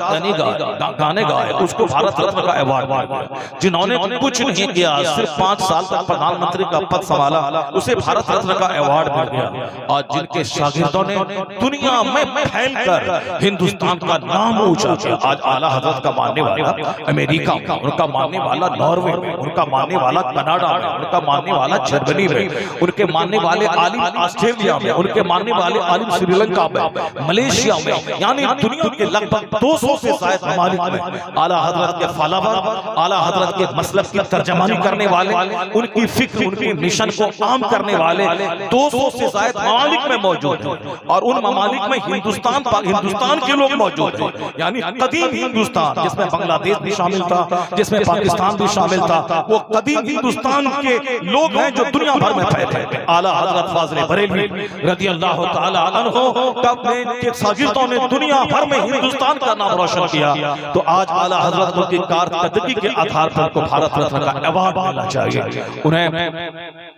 गाने गाए उसको भारत रत्न का अवार्ड मिल गया, जिन्होंने कुछ नहीं किया सिर्फ 5 साल तक प्रधानमंत्री का पद संभाला उसे भारत रत्न का अवार्ड मिल गया। और जिनके शागिर्दों ने दुनिया में फैलकर हिंदुस्तान का नाम ऊंचा किया, आज आला हजरत का मानने वाला अमेरिका में, उनका मानने वाला नॉर्वे में, उनका मानने वाला कनाडा में, उनका मानने वाला जर्मनी में, उनके मानने वाले आलिम ऑस्ट्रेलिया में, उनके मानने वाले आलिम श्रीलंका में, मलेशिया में, यानी दुनिया के लगभग 200 से ज्यादा ममालिक में आला हजरत के फॉलोवर, आला हजरत के मसलब की तर्जमानी करने वाले, उनकी फिक्र, उनके मिशन को आम करने वाले 200 से ज्यादा ममालिक में मौजूद हैं। और उन ममालिक में हिंदुस्तान के लोग मौजूद हैं, यानी कदीम हिंदुस्तान जिसमें बांग्लादेश भी शामिल था, जिसमें पाकिस्तान भी शामिल था, वो कदीम हिंदुस्तान के लोग हैं जो दुनिया भर में फैले हैं। आला हजरत फाज़िल बरेलवी रज़ी अल्लाह तआला अन्हु के शागिर्दों ने दुनिया भर में हिंदुस्तान का नाम रोशन किया, तो आज आला हजरत की कारकर्दगी के आधार पर को भारत रत्न का अवार्ड मिलना चाहिए उन्हें।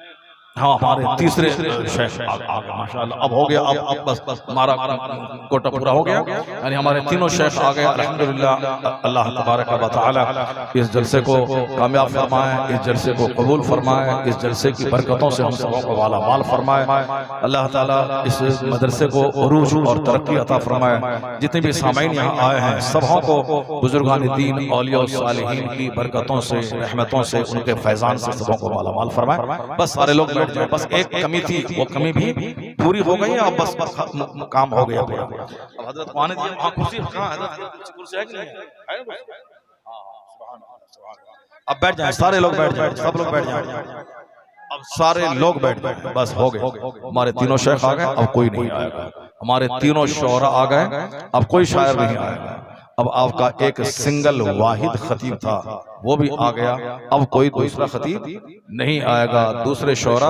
हाँ, हमारे तीसरे शेख माशाअल्लाह अब हो गया, अब बस हमारा कोटा पूरा हो गया, यानी हमारे तीनों शेख आ गए अल्हम्दुलिल्लाह। अल्लाह तबारक व तआला इस जलसे को कामयाब फरमाए, इस जलसे को कबूल फरमाए, इस जलसे की बरकतों से हम सबों को वाला माल फरमाए। अल्लाह ताला इस मदरसे को उरूज और तरक्की अता फरमाए। जितने भी सामीन यहाँ आए हैं सबों को बुजुर्गान दीन, औलिया और सालिहीन की बरकतों से, रहमतों से, उनके फैजान से सबों को वाला माल फरमाए। बस सारे लोग बस एक कमी थी, वो कमी भी पूरी हो गई और बस काम हो गया पूरा। अब हजरत को आने दिया, वहां कुर्सी कहां है? कुर्सी है कि नहीं है? अब बैठ जाएं, सारे लोग बैठ जाएं, सब लोग बैठ जाएं, अब सारे लोग बैठ जाएं, बस हो गए। हमारे तीनों शेख आ गए, अब कोई नहीं आएगा। हमारे तीनों शोरा आ गए, अब कोई शायर नहीं आएगा। अब आपका एक सिंगल वाहिद खतीब था वो भी आ गया, अब कोई दूसरा खतीब नहीं आएगा, दूसरे शोरा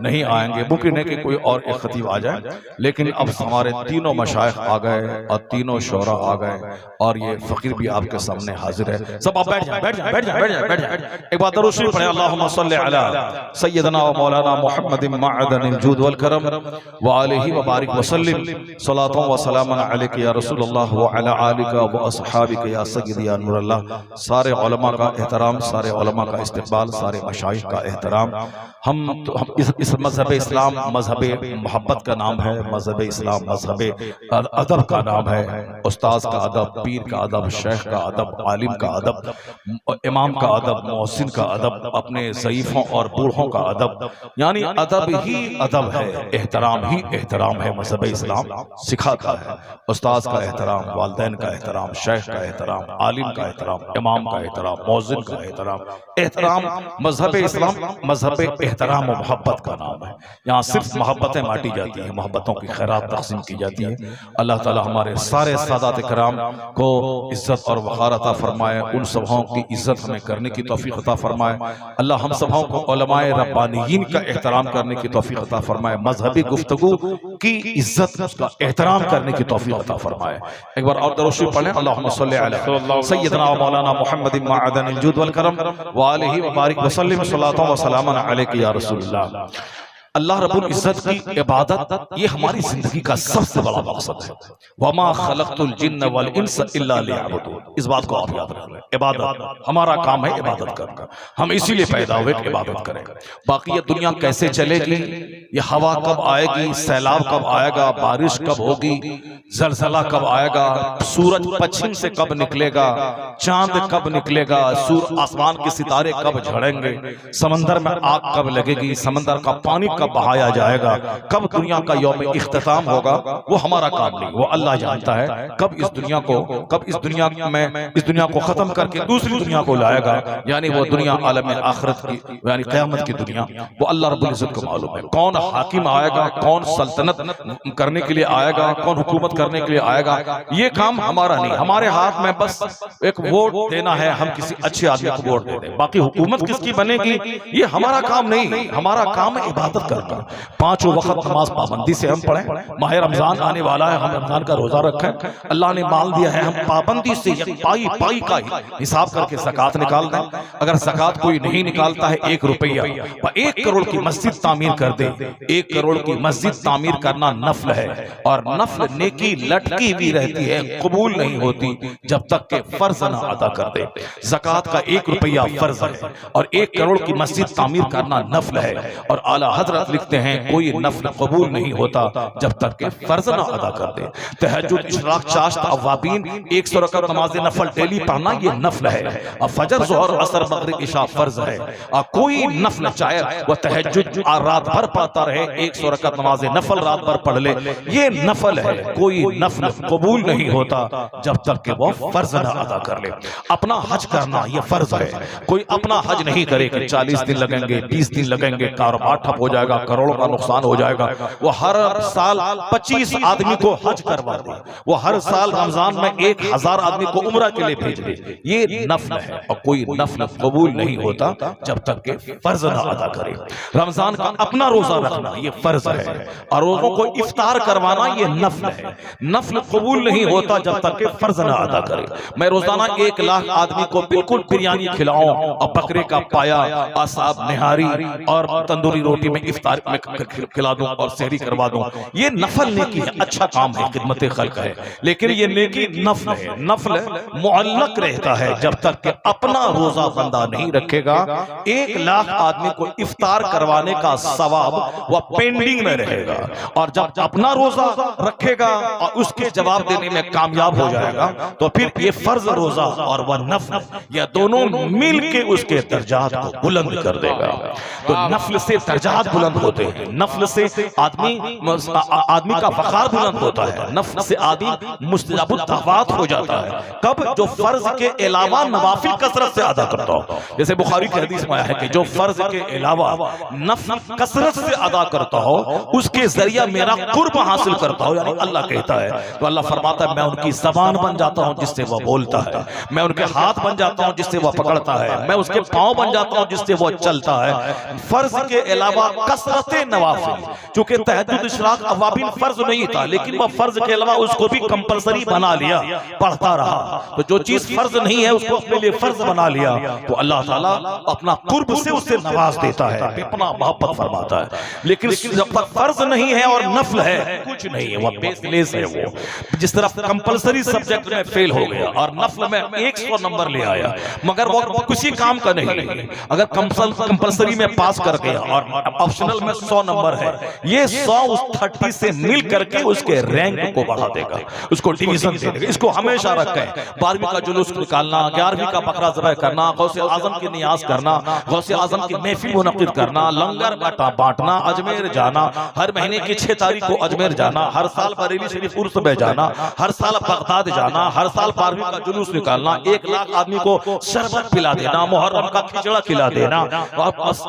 नहीं आएंगे। मुमकिन है कि कोई और एक खतीब आ जाए, लेकिन अब हमारे तीनों मशाइख आ गए और तीनों शोरा आ गए और ये फकीर भी आपके सामने हाजिर है। सब आप बैठ जाए, बैठ जाए, बैठ जाए, बैठ जाए, बैठ जाए। एक बार दरूद शरीफ पढ़े, अल्लाहुम्मा सल्ली अला सय्यदना व मौलाना मुहम्मदिन मअदनिल जूद वल करम व आलिहि व बारिक व सल्लिम सलातु व सलामुन अलैका या रसूलल्लाह व अला आलिका व अस्हाबिका या सय्यदी या नूरल्लाह। सारे उलमा का एहतराम, सारे उलमा का इस्तिक़बाल, सारे मशाइख का एहतराम। हम इस मजहब इस्लाम मजहब मोहब्बत का नाम है, मजहब इस्लाम मजहब अदब का नाम है। उस्ताद का अदब, पीर का अदब, शेख का अदब, आलिम का अदब, इमाम का अदब, मोहसिन का अदब, अपने ज़ईफ़ों और बूढ़ों का अदब, यानी अदब ही अदब है, एहतराम ही एहतराम है। मजहब इस्लाम सिखाता है उस्ताद का एहतराम, वालिदैन का एहतराम, शेख का एहतराम, आलिम का एहतराम, इमाम का एहतराम, मौज़िन का एहतराम। एहतराम मजहब इस्लाम मजहब एहतराम और मोहब्बत का नाम है। यहाँ सिर्फ मोहब्बतें बांटी जाती हैं, मोहब्बतों की खैरात तक़सीम की जाती है। अल्लाह ताला हमारे सारे सादात किराम को इज्जत और वक़ार अता फरमाए, उन सबों की इज्जत हमें करने की तौफीक अता फरमाए। अल्लाह हम सबों को उलमाए रब्बानियीन का एहतराम करने की तौफीक अता फरमाए, मजहबी गुफ्तगू की इज्जत, उसका एहतराम करने की तौफीक अता फरमाए। एक बार और दरूद शरीफ पढ़ें, अल्लाहुम्मा सल्ली अला सय्यदना व मौलाना मुहम्मदिन मअदनिल जूद वल करम व आलिहि व बारिक व सल्लिम सलातु व सलामुन अलैका या रसूलल्लाह। अल्लाह रब्बुल इज्जत की इबादत ये हमारी जिंदगी का सबसे बड़ा मकसद है। वमा खलक़तुल जिन्न वल इंसा इल्ला लियअबुदून। इस बात को आप याद रख लें। इबादत हमारा काम है, इबादत करना। हम इसीलिए पैदा हुए कि इबादत करें। बाकी ये दुनिया कैसे चलेगी, ये हवा कब आएगी, सैलाब कब आएगा, बारिश कब होगी, जलजला कब आएगा, सूरज पश्चिम से कब निकलेगा, चांद कब निकलेगा, आसमान के सितारे कब झड़ेंगे, समंदर में आग कब लगेगी, समंदर का पानी कब बहाया जाएगा, कब दुनिया का यौम इख्तिताम होगा, वो हमारा काम नहीं, वो अल्लाह जानता है। कब इस दुनिया को खत्म करके दूसरी दुनिया को लाएगा, यानी वो दुनिया आलम आखिरत की यानी क़यामत की दुनिया, वो अल्लाह रब्बुल इज्जत को मालूम है। कौन हाकिम आएगा, कौन सल्तनत करने के लिए आएगा, कौन हुकूमत करने के लिए आएगा, ये काम हमारा नहीं। हमारे हाथ में बस एक वोट देना है, हम किसी अच्छे आदमी को वोट दे दें। बाकी हुकूमत किसकी बनेगी ये हमारा काम नहीं। हमारा काम है इबादत करना। 5 वक्त नमाज पाबंदी से हम पढ़ें। माह रमजान आने वाला है, हम रमजान का रोजा रखें। अल्लाह ने माल दिया है, हम पाबंदी से पाई पाई का हिसाब करके ज़कात निकाल दें। अगर ज़कात कोई नहीं निकालता है, 1 रुपया 1 करोड़ की मस्जिद तामीर कर दे। 1 करोड़ की मस्जिद तामीर करना नफल है, और नफल नेकी लटकी भी रहती है, कबूल नहीं होती जब तक के फर्ज ना अदा कर दे। ज़कात का 1 रुपया फर्ज है, और 1 करोड़ की मस्जिद तामीर करना नफल है। और आला हजरत लिखते हैं कोई नफल कबूल नहीं होता जब तक के फर्ज ना अदा कर दे। तहज्जुद, इशराक, चाश्त, अवाबीन 100 रकात नमाज नफल डेली पढ़ना ये नफल है। और फजर, ज़ोहर, असर, मगरिब, इशा फर्ज है। और कोई नफल चाहे वह तहज्जुद रात भर पढ़ता रहे, 100 रकात नमाज नफल रात भर पढ़ ले, ये नफल है। कोई नफल कबूल नहीं होता जब तक के वो फर्ज ना अदा कर ले। अपना हज करना ये फर्ज है। कोई अपना हज नहीं करे कि 40 दिन लगेंगे, 20 दिन लगेंगे, कारोबार ठप हो जाएगा, करोड़ों का नुकसान हो जाएगा। वो हर साल 25 आदमी को हज करवा दे, वो हर साल रमजान में 1000 आदमी को उम्रा के लिए भेज दे, ये नफल है। और कोई नफल कबूल नहीं होता जब तक के फर्ज ना अदा करे। रमजान का अपना रोजा रखना ये फर्ज है, और रोजों को इफ्तार करवाना ये नफल है। नफल कबूल नहीं होता जब तक के फर्ज ना अदा करे। मैं रोजाना 1 लाख आदमी को बिल्कुल बिरयानी खिलाऊं, और बकरे का पाया, आसाब, निहारी और तंदूरी रोटी में इफ्तार में खिला दूं और सहरी करवा दूं, ये नफल नेकी है, अच्छा काम है, खिदमत खल्क है। लेकिन ये नेकी नफल है। नफल मुअल्लक रहता है जब तक कि अपना रोजा बंदा नहीं रखेगा। 1 लाख आदमी को इफ्तार करवाने का सवाब वह पेंडिंग में रहेगा, और जब अपना रोजा रखेगा और उसके जवाब देने में कामयाब हो जाएगा, तो फिर ये फर्ज रोजा और वह नफल, यह दोनों मिल के उसके दर्जात को बुलंद कर देगा। तो नफल से दर्जात बुलंद होते हैं, नफल से आदमी का वक़ार बुलंद होता है, नफल से आदमी मुस्तजाबुद दावत हो जाता है। कब? जो फर्ज के अलावा नवाफिल कसरत से अदा करता हो। जैसे बुखारी की हदीस में आया है कि जो फर्ज के अलावा नफल कसरत से अदा करता हो, उसके जरिया मेरा कुर्ब हासिल करता हो, यानी अल्लाह कहता है, तो अल्लाह फरमाता है मैं उनकी ज़बान बन जाता हूं जिससे वह बोलता है, मैं उनके हाथ बन जाता हूं जिससे वह पकड़ता है, मैं उसके पांव बन जाता हूं जिससे वह चलता है। फर्ज के अलावा कसरत नवाफिल, चूंकि तहज्जुद, इशराक, अवाबीन फर्ज नहीं था, लेकिन वह फर्ज के अलावा उसको भी कंपलसरी बना लिया, पढ़ता रहा। तो जो चीज फर्ज नहीं है उसको अपने लिए फर्ज बना लिया, तो अल्लाह ताला अपना कुर्ब से उससे नवाज देता है, अपना मोहब्बत फरमाता है। लेकिन जब तक फर्ज नहीं है और नफल है, कुछ नहीं है, वह बेसलेस है। वो जिस तरह कंपलसरी सब्जेक्ट में फेल हो गया और नफल में 100 नंबर ले आया, मगर वो किसी काम का नहीं है। अगर कंपलसरी में पास कर गया और ऑप्शनल में 100 नंबर है, ये 100 उस 30 से मिल करके उसके रैंक को बढ़ा देगा, उसको डिवीजन दे देगा। इसको हमेशा रखें। 12वीं का जुलूस निकालना, 11वीं का बकरा ज़बह करना, गौसे आजम की नियाज करना, गौसे आजम की महफिल मुनक़िद करना, लंगर बांटना, अजमेर जाना, हर महीने की 6 तारीख को अजमेर जाना, हर साल बरेली शरीफ उर्स में जाना, हर साल बगदाद जाना, हर साल 12वीं का जुलूस निकालना, 1 लाख आदमी को शरबत पिला देना, मुहर्रम का खिचड़ा खिला देना,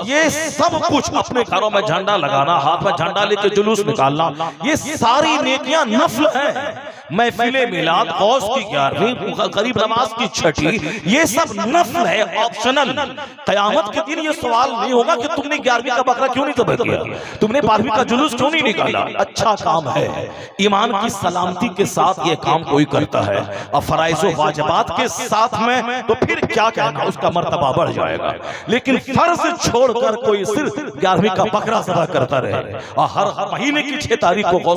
ये सब कुछ अपने घरों में झंडा लगाना, हाथ में झंडा लेके जुलूस निकालना, ये सारी नेकियां नफल हैं। महफिले मिलाद, गौस की 11वीं, गरीब नवाज की 6ठी, ये सब नफल है, ऑप्शनल। कयामत के दिन ये सवाल नहीं होगा कि तुमने 11वीं का बकरा क्यों नहीं ज़िबह किया, तुमने 12वीं का जुलूस क्यों नहीं निकाला। अच्छा काम है, ईमान की सलामती के साथ ये काम कोई करता है, और फराइज़ व वाजिबात के साथ में तो फिर क्या कहना, उसका मर्तबा बढ़ जाएगा। लेकिन फर्ज छोड़कर कोई सिर्फ 11वीं का बकरा ज़िबह करता रहे और हर महीने की 6 तारीख को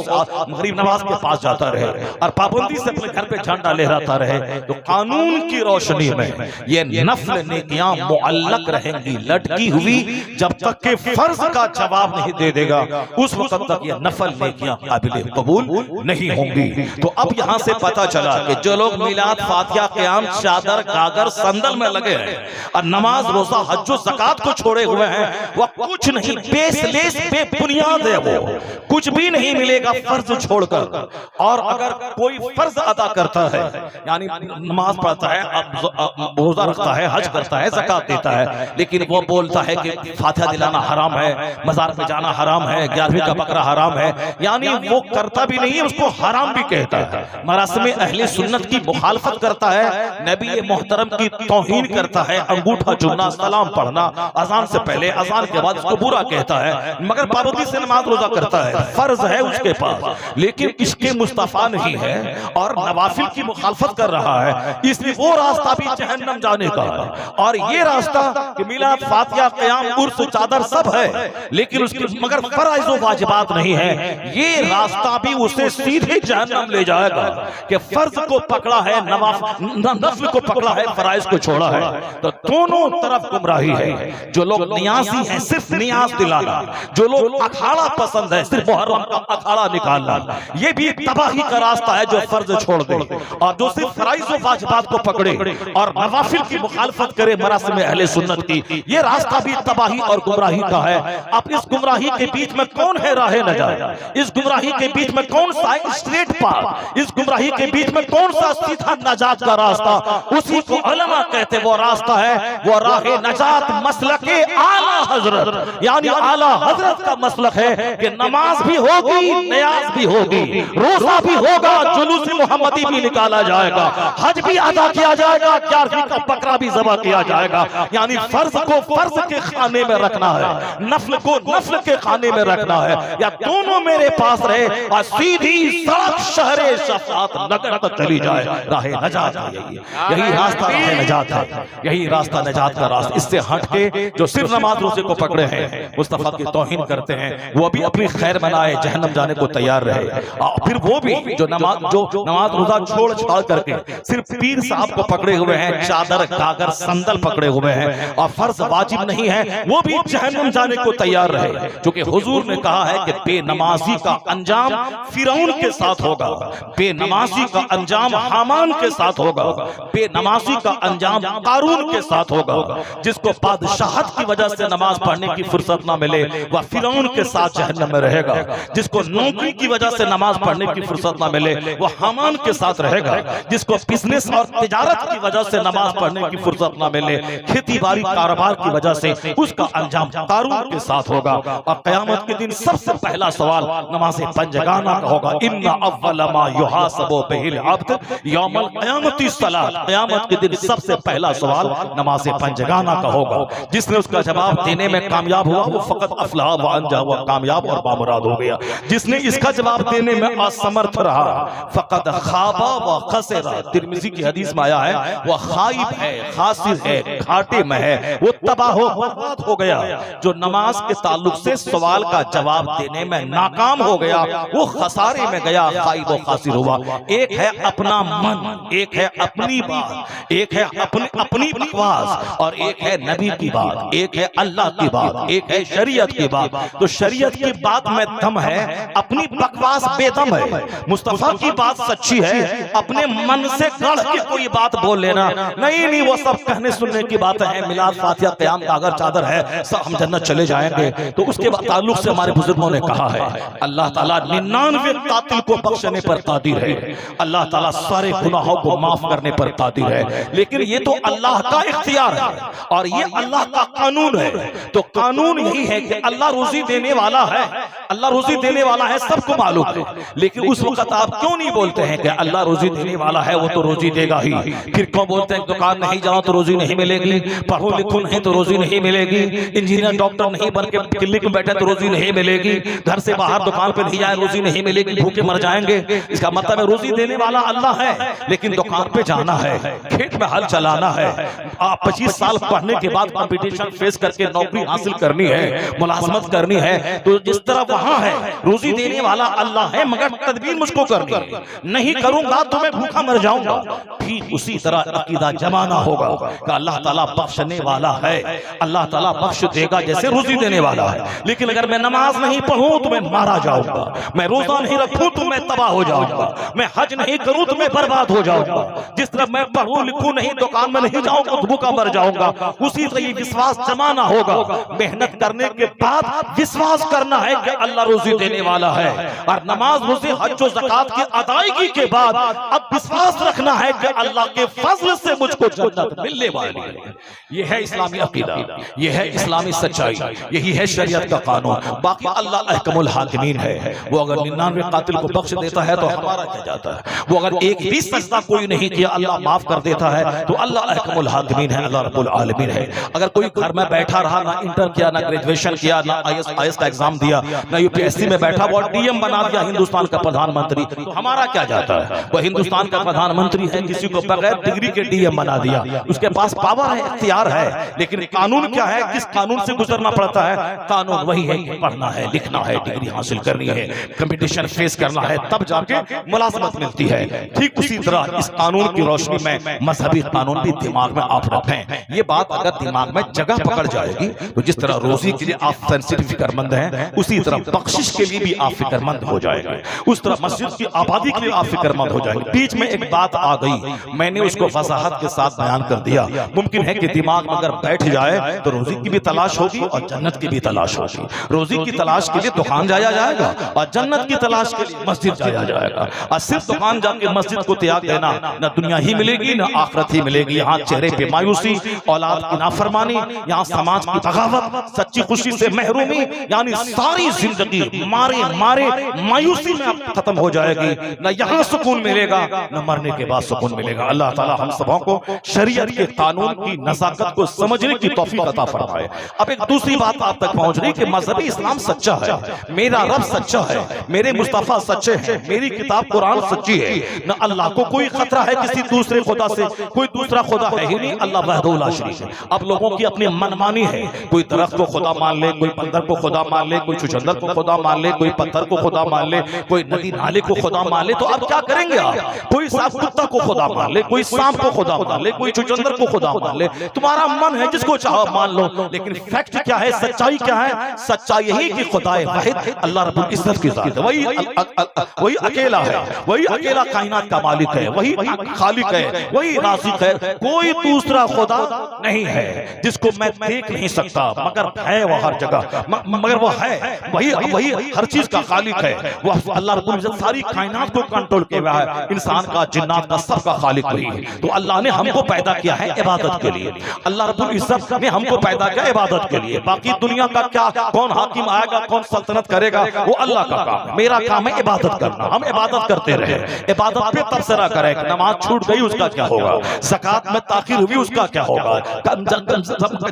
गरीब नवाज के पास जाता रहे और पाबंदी से अपने घर पे झंडा लहराता रहे, तो कानून की रोशनी में ये नफल नेकियां मुअल्लक रहेंगी, लटकी हुई, जब तक के फर्ज का जवाब नहीं दे देगा उस वक्त तक ये नफल नेकियां काबिल कबूल नहीं होंगी। तो अब यहां से पता चला कि जो लोग मिलाद, फातिहा, क़याम, चादर, गागर, संदल में लगे हैं और नमाज, रोजा, हज और ज़कात को छोड़े हुए हैं, वह कुछ नहीं, बेसलेस, बेबुनियाद है, वो कुछ भी नहीं मिलेगा फर्ज छोड़कर। और अगर कोई फर्ज अदा करता है, यानी नमाज पढ़ता है, रोजा रखता है, हज करता है, ज़कात देता है, लेकिन वो बोलता है कि फातिहा दिलाना हराम है, मज़ार पे जाना हराम है, 11वीं का बकरा हराम है, यानी वो करता भी नहीं है, उसको हराम भी कहता है, मरासिम अहले सुन्नत की मुखालफत करता है, नबी मोहतरम की तौहीन करता है, अंगूठा चूमना, सलाम पढ़ना, अजान से पहले, अजान के बाद इसको बुरा कहता है, मगर पाबंदी से नमाज रोजा करता है, फर्ज है उसके पास, लेकिन इसके मुस्तफा नहीं है और नवाफिल की मुखालफत कर रहा है, इसलिए वो रास्ता भी जहन्नम जाने का। और ये रास्ता कि मिलाद, फातिहा, क़याम, उर्स, चादर सब है, लेकिन उसकी मगर फराइज़ व वाजिबात नहीं है, ये रास्ता भी उसे सीधे जहन्नम ले जाएगा कि फर्ज को पकड़ा है, नफल को पकड़ा है, फराइज़ को छोड़ा है, तो दोनों तरफ गुमराही है। जो लोग नियाज़ी हैं, सिर्फ नियाज दिलाना, जो लोग अखाड़ा पसंद है, सिर्फ मुहर्रम का अखाड़ा निकालना, ये भी तबाही का रास्ता है जो फर्ज छोड़ दे, और जो सिर्फ फराइज़ व वाजिबात को पकड़े और नवाफिल की मुखालफत करे मरासिम अहले सुन्नत की, ये रास्ता भी तबाही और गुमराही का है। अब इस गुमराही के बीच में कौन है राह नजात, इस गुमराही के बीच में कौन सा स्ट्रेट पाथ, इस गुमराही के बीच में कौन सा सीधा नजात का रास्ता, उसी को उलमा कहते वो रास्ता है, वो राह नजात मसलके आला हजरत, यानी आला हजरत का मसलक है कि नमाज भी होगी, नियाज भी होगी, रोजा भी होगा, जुलूस मोहम्मदी भी निकाला जाएगा, हज भी अदा किया जाएगा, 11वीं का बकरा भी ज़िबह किया जाएगा, यानी फर्ज को फर्ज के खाने में रखना है, नफल को नफल के खाने में रखना है, या दोनों मेरे पास रहे और सीधी सड़क शहरे शफात नगर तक चली जाए, राह नजात है, यही रास्ता राह नजात है, यही रास्ता नजात का रास्ता। इससे हट के जो सिर्फ नमाज रोजे को पकड़े हैं, मुस्तफा की तौहीन करते हैं, वो भी अपनी खैर बनाए, जहन्नम जाने को तैयार रहे, और फिर वो भी जो नमाज रोजा छोड़ छाड़ करके सिर्फ पीर साहब को पकड़े हुए हैं, चादर, गागर, संदल पकड़े हुए हैं और फर्ज वाजिब नहीं है, वो भी जहन्नम जाने को तैयार रहे, क्योंकि हुजूर ने कहा है कि बेनमाजी का अंजाम फिरौन के साथ होगा, बेनमाजी का अंजाम हामान के साथ होगा, बेनमाजी का अंजाम कारून के साथ होगा। जिसको बादशाहत की वजह से नमाज पढ़ने की फुर्सत ना मिले वह फिरौन के साथ जहन्नम में रहेगा, जिसको नौकरी की वजह से नमाज पढ़ने की फुर्सत ना मिले वह हामान के साथ रहेगा, जिसको बिजनेस और तिजारत की वजह से नमाज पढ़ने की फुर्सत ना मिले, खेती बाड़ी कारोबार की वजह से उसका अंजाम कारून के साथ होगा। और क़यामत के दिन सबसे पहला सवाल नमाज पंजगाना का होगा, इन्ना अव्वल मा युहासबु बिहिल अब्द यौमल क़यामती सलात, क़यामत के दिन सबसे पहला सवाल नमाज पंजगाना का होगा। जिसने उसका जवाब देने में कामयाब हुआ वो फकत अफलाह व अंजा, हुआ कामयाब और बामुराद हो गया। जिसने इसका जवाब देने में असमर्थ रहा फकत खाबा व खसरा, तिरमिज़ी की हदीस में आया है वह खाइब है, खासिर है, घाटे में है, वो तबाह हो बर्बाद हो गया। जो नमाज के ताल्लुक से सवाल का जवाब देने में नाकाम हो गया वो खसारे में गया, खाइब व खासिर हुआ। एक है अपना मन, एक है अपनी बात, एक है अपनी बकवास, और एक है नबी की बात, एक है अल्लाह की बात, एक है शरीयत की बात। तो शरीयत की बात में दम है, अपनी बकवास बेदम है। मुस्तफा की बात सच्ची है, अपने मन से गढ़ के कोई बात बोल लेना नहीं, वो सब कहने सुनने की बात है। मिलाद, फातिहा, क़याम, गागर, चादर है, सब हम जन्नत चले जाएंगे। तो उसके बाद ताल्लुक से हमारे बुजुर्गों ने कहा है अल्लाह ताला 99 कातिल को बख्शने पर कादिर है, अल्लाह ताला सारे गुनाहों को माफ करने पर कादिर है। लेकिन ये तो अल्लाह का इख्तियार है और ये अल्लाह का कानून है तो कानून यही है कि अल्लाह रोजी देने वाला है, अल्लाह रोजी देने वाला है, सबको मालूम है। लेकिन उस वक्त आप क्यों नहीं बोलते हैं कि अल्लाह रोजी देने वाला है, वो तो रोजी देगा ही। फिर क्यों बोलते हैं दुकान नहीं जाओ तो रोजी नहीं मिलेगी, पढ़ो लिखो नहीं तो रोजी नहीं मिलेगी, इंजीनियर डॉक्टर नहीं बन के क्लिनिक में बैठे तो रोजी नहीं मिलेगी, घर से बाहर दुकान पे नहीं जाए रोजी नहीं मिलेगी, भूखे मर जाएंगे। इसका मतलब है रोजी देने वाला अल्लाह है, लेकिन दुकान पे जाना है, खेत में हल चलाना है, 25 साल पढ़ने के बाद कंपटीशन फेस करके नौकरी हासिल करनी है, मुलाजमत करनी है। तो जिस तरह वहां है रोजी देने वाला अल्लाह है, मगर तदबीर मुझको करनी है, नहीं करूंगा तो मैं भूखा मर जाऊंगा। ठीक उसी तरह अकीदा जमाना होगा कि अल्लाह ताला बख्शने वाला है, अल्लाह ताला बख्श देगा जैसे रोजी देने वाला है। लेकिन अगर मैं नमाज नहीं पढ़ूं तो मैं मारा जाऊंगा, मैं रोजा नहीं रखूं तो मैं तबाह हो जाऊंगा, मैं हज नहीं करूं तो मैं बर्बाद हो जाऊंगा। जिस तरह मैं पढ़ूं लिखूं नहीं, दुकान में नहीं जाऊंगा तो भूखा मर जाऊंगा, उसी तरह विश्वास जमाना होगा। मेहनत करने के बाद विश्वास करना है कि अल्लाह रोजी देने वाला है, और नमाज रोजे हज और ज़कात की अदायगी के बाद अब विश्वास रखना है कि अल्लाह के फजल से मुझको जन्नत मिलने वाली है। यह है इस्लामी अकीदा, यह है इस्लामी सच्चाई, यही है शरीयत का कानून। बाकी अल्लाह अहकमुल हाकिमीन है, वो अगर 99 कातिल को बख्श देता है तो हमारा क्या जाता है, वो अगर एक भी सजदा कोई नहीं किया अल्लाह माफ कर देता है तो अल्लाह अहकमुल हाकिमीन है, अल्लाह रब्बुल आलमीन है। अगर कोई घर में बैठा रहा, ना इंटर किया, ना ग्रेजुएशन किया, ना IAS का एग्जाम दिया, ना UPSC में बैठा वो DM बना दिया हिंदुस्तान का प्रधानमंत्री, तो हमारा क्या जाता है। वो हिंदुस्तान का प्रधानमंत्री है, किसी को बगैर डिग्री के DM बना दिया, उसके पास पावर है, इख्तियार है, लेकिन कानून क्या है, किस कानून से गुजरना पड़ता है। कानून वही है कि पढ़ना है, लिखना है, डिग्री हासिल करनी है, कंपटीशन फेस करना है, तब जाके मुलाजमत मिलती है। ठीक उसी तरह इस कानून की रोशनी में मजहबी कानून भी दिमाग में आप रखें। ये बात अगर दिमाग में जगह पकड़ जाएगी तो जिस तरह रोजी के लिए आप सेंसिटिव फिक्रमंद हैं, उसी तरह बख्शिश के लिए भी आप फिक्रमंद हो जाएंगे, उस तरह मस्जिद की आबादी के लिए आप फिक्रमंद हो जाएंगे। बीच में एक बात आ गई, मैंने उसको वजाहत के साथ बयान कर दिया। मुमकिन है कि दिमाग में अगर बैठ जाए तो रोजी की भी तलाश होगी और जन्नत की भी तलाश होगी। रोजी की तलाश के लिए दुकान जाया जाएगा और जन्नत की तलाश के लिए मस्जिद जाया जाएगा। और सिर्फ दुकान जाके मस्जिद को त्याग देना, न दुनिया ही मिलेगी न आखिरत ही मिलेगी। यहाँ चेहरे पे मायूसी, औलाद की नाफरमानी, यहाँ समाज की बगावत, सच्ची खुशी से महरूमी, यानी सारी जिंदगी मारे मारे मायूसी में खत्म हो जाएगी। न यहाँ सुकून मिलेगा न मरने के बाद सुकून मिलेगा। अल्लाह ताला हम सबों को शरीयत के कानून की नज़ाकत को समझने की तौफीक अता फरमाए। अब एक दूसरी बात आप तक पहुंच रही कि मजहबी इस्लाम सच्चा है, मेरा रब सच्चा है, मेरे मुस्तफा सच्चे हैं, मेरी किताब कुरान सच्ची है, न अल्लाह को कोई खतरा है किसी दूसरे खुदा से, कोई दूसरा खुदा है ही नहीं, अल्लाह वहदहु ला शरीक है। अब लोगों की अपनी मनमानी है, कोई दरख्त को खुदा मान ले, कोई बंदर को खुदा मान ले, कोई चुचंदर को खुदा मान ले, कोई पत्थर को खुदा मान ले, कोई नदी नाले को खुदा मान ले। तो अब क्या करेंगे आप? कोई सांप कुत्ता को खुदा मान ले, कोई सांप को खुदा मान ले, कोई चुचंदर को खुदा मान ले, तुम्हारा मन है जिसको चाहो मान लो। लेकिन फैक्ट क्या है, सच्चाई क्या है? सच्चाई यही कि खुदाए वाहिद अल्लाह रब्बुल इज्जत की जात है, वही अकेला है, वही अकेला कायनात का मालिक है, वही खालिक है, वही राज़िक है, कोई दूसरा खुदा नहीं है जिसको मैं देख नहीं सकता, मगर है वो हर जगह, मगर वो है, वही हर चीज का खालिक है। वो अल्लाह रब्बुल इज्जत सारी कायनात को कंट्रोल किया हुआ है, इंसान का, जिन्नात का, सबका खालिक वही है। तो अल्लाह ने हमको पैदा किया है इबादत के लिए, अल्लाह रब्बुल इज्जत ने हमको पैदा किया इबादत के लिए। बाकी दुनिया का क्या, कौन हाकिम आएगा, कौन सल्तनत करेगा, वो अल्लाह का काम है। मेरा काम है इबादत करना, हम इबादत करते रहे, इबादत पे तबसरा करें। नमाज छूट गई उसका क्या होगा, ज़कात में ताखीर हुई उसका क्या होगा,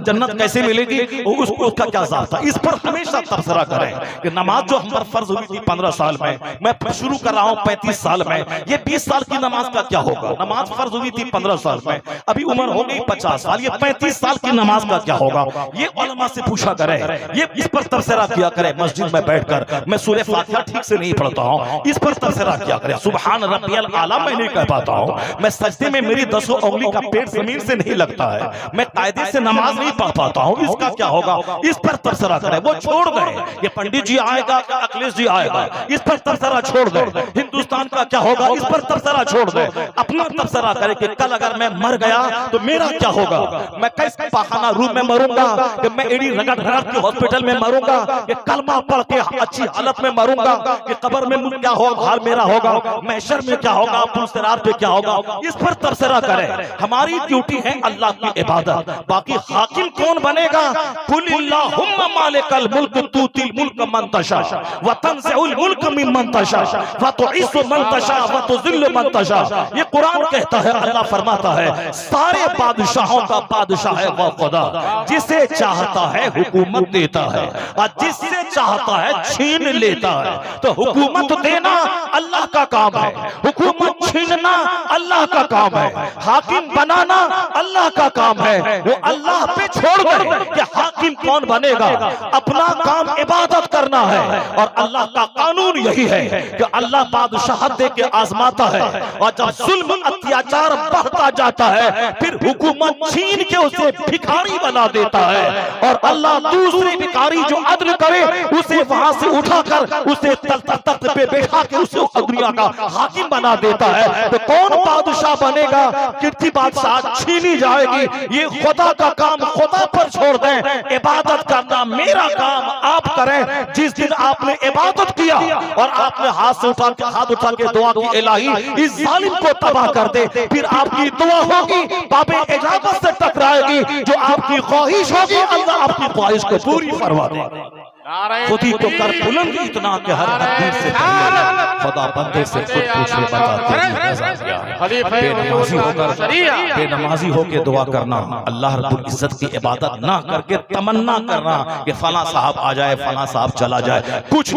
जन्नत कैसे मिलेगी उसका क्या ज़ाब्ता, इस पर हमेशा तबसरा करें कि नमाज जो हम पर फर्ज हुई थी 15 साल में, मैं शुरू कर रहा हूँ 35 साल में, ये 20 साल की नमाज का क्या होगा। नमाज फर्ज हुई थी 15 साल में, अभी उम्र हो गई 50 साल, ये 35 साल की नमाज का क्या होगा, ये उलमा से पूछा करें, ये इस पर तबसरा किया करें। मस्जिद में बैठकर मैं सूरह फातिहा ठीक से नहीं पढ़ता हूँ, इस पर तबसरा किया करें। सुभान रब्बियल आला मैं नहीं कह पाता हूँ, मैं सजदे में मेरी 10 उंगली का पेट जमीन से नहीं लगता है, मैं कायदे से नमाज नहीं पढ़ पाता हूँ, इसका क्या होगा, इस पर तबसरा करें। वो छोड़ गए, ये पंडित जी आएगा, अखिलेश जी आएगा, इस पर तबसरा छोड़ गए। हिंदुस्तान का क्या होगा, इस पर तबसरा छोड़ गए। अपना तबसरा करें कि कल अगर मैं मर गया तो मेरा क्या होगा, मैं कैसे पाखाना रूम में मरूंगा, कि मैं एड़ी रगड़ रगड़ के हॉस्पिटल में मरूंगा, कि कलमा पढ़ के अच्छी हालत में मरूंगा, कि कब्र में क्या होगा, हाल मेरा होगा, महशर में क्या होगा, पुलसिरात पे क्या होगा, इस पर तबसरा करें। हमारी ड्यूटी है अल्लाह की इबादत, बाकी हाकिम कौन बनेगा? कुलिल्लाहुम्मा मालिकल मुल्क तूतिल मुल्क मन तशा व तंज़िउल मुल्क मिम्मन तशा व तुइस्सु मन तशा व तुज़िल्लु मन तशा। ये कुरान कहता है, अल्लाह फरमाता है सारे बादशाहों का बादशाह है वो खुदा, जिसे चाहता है हुकूमत देता है और जिससे चाहता है छीन लेता है। तो हुकूमत देना अल्लाह का काम है, हुकूमत छीनना अल्लाह का काम है, हाकिम बनाना अल्लाह का काम है। वो अल्लाह पे छोड़ गए कि हाकिम कौन बनेगा। अपना काम इबादत करना है और अल्लाह का कानून यही है कि अल्लाह बादशाहत दे के आजमाता है और जब जुल्म अत्याचार बढ़ता जाता है फिर हुकूमत छीन के उसे भिखारी बना देता है और अल्लाह दूसरे भिखारी जो अदल करे उसे वहां से उठाकर उसे तख्त पे बैठा के उसे दुनिया का हाकिम बना देता है। तो कौन बादशाह बनेगा? कितनी बादशाह छीनी जाएगी। ये खुदा का काम खुदा पर छोड़ दें, इबादत करना मेरा काम आप करें। जिस दिन आपने इबादत किया और आपने हाथ उठा के दुआ की इलाही इस जालिम को तबाह कर दे, फिर आपकी दुआ होगी बाबे इजाजत से टकराएगी। जो आपकी ख्वाहिश होगी अल्लाह आपकी ख्वाहिश को पूरी फरमा देगा। खुद ही तो कर बुलंद इतना कि हर तकदीर से खुदा बंदे से खुद पूछे बेनमाजी होकर दुआ करना, अल्लाह रब्बुल इज्जत की इबादत ना करके तमन्ना करना कि फला साहब आ जाए फला साहब चला जाए। कुछ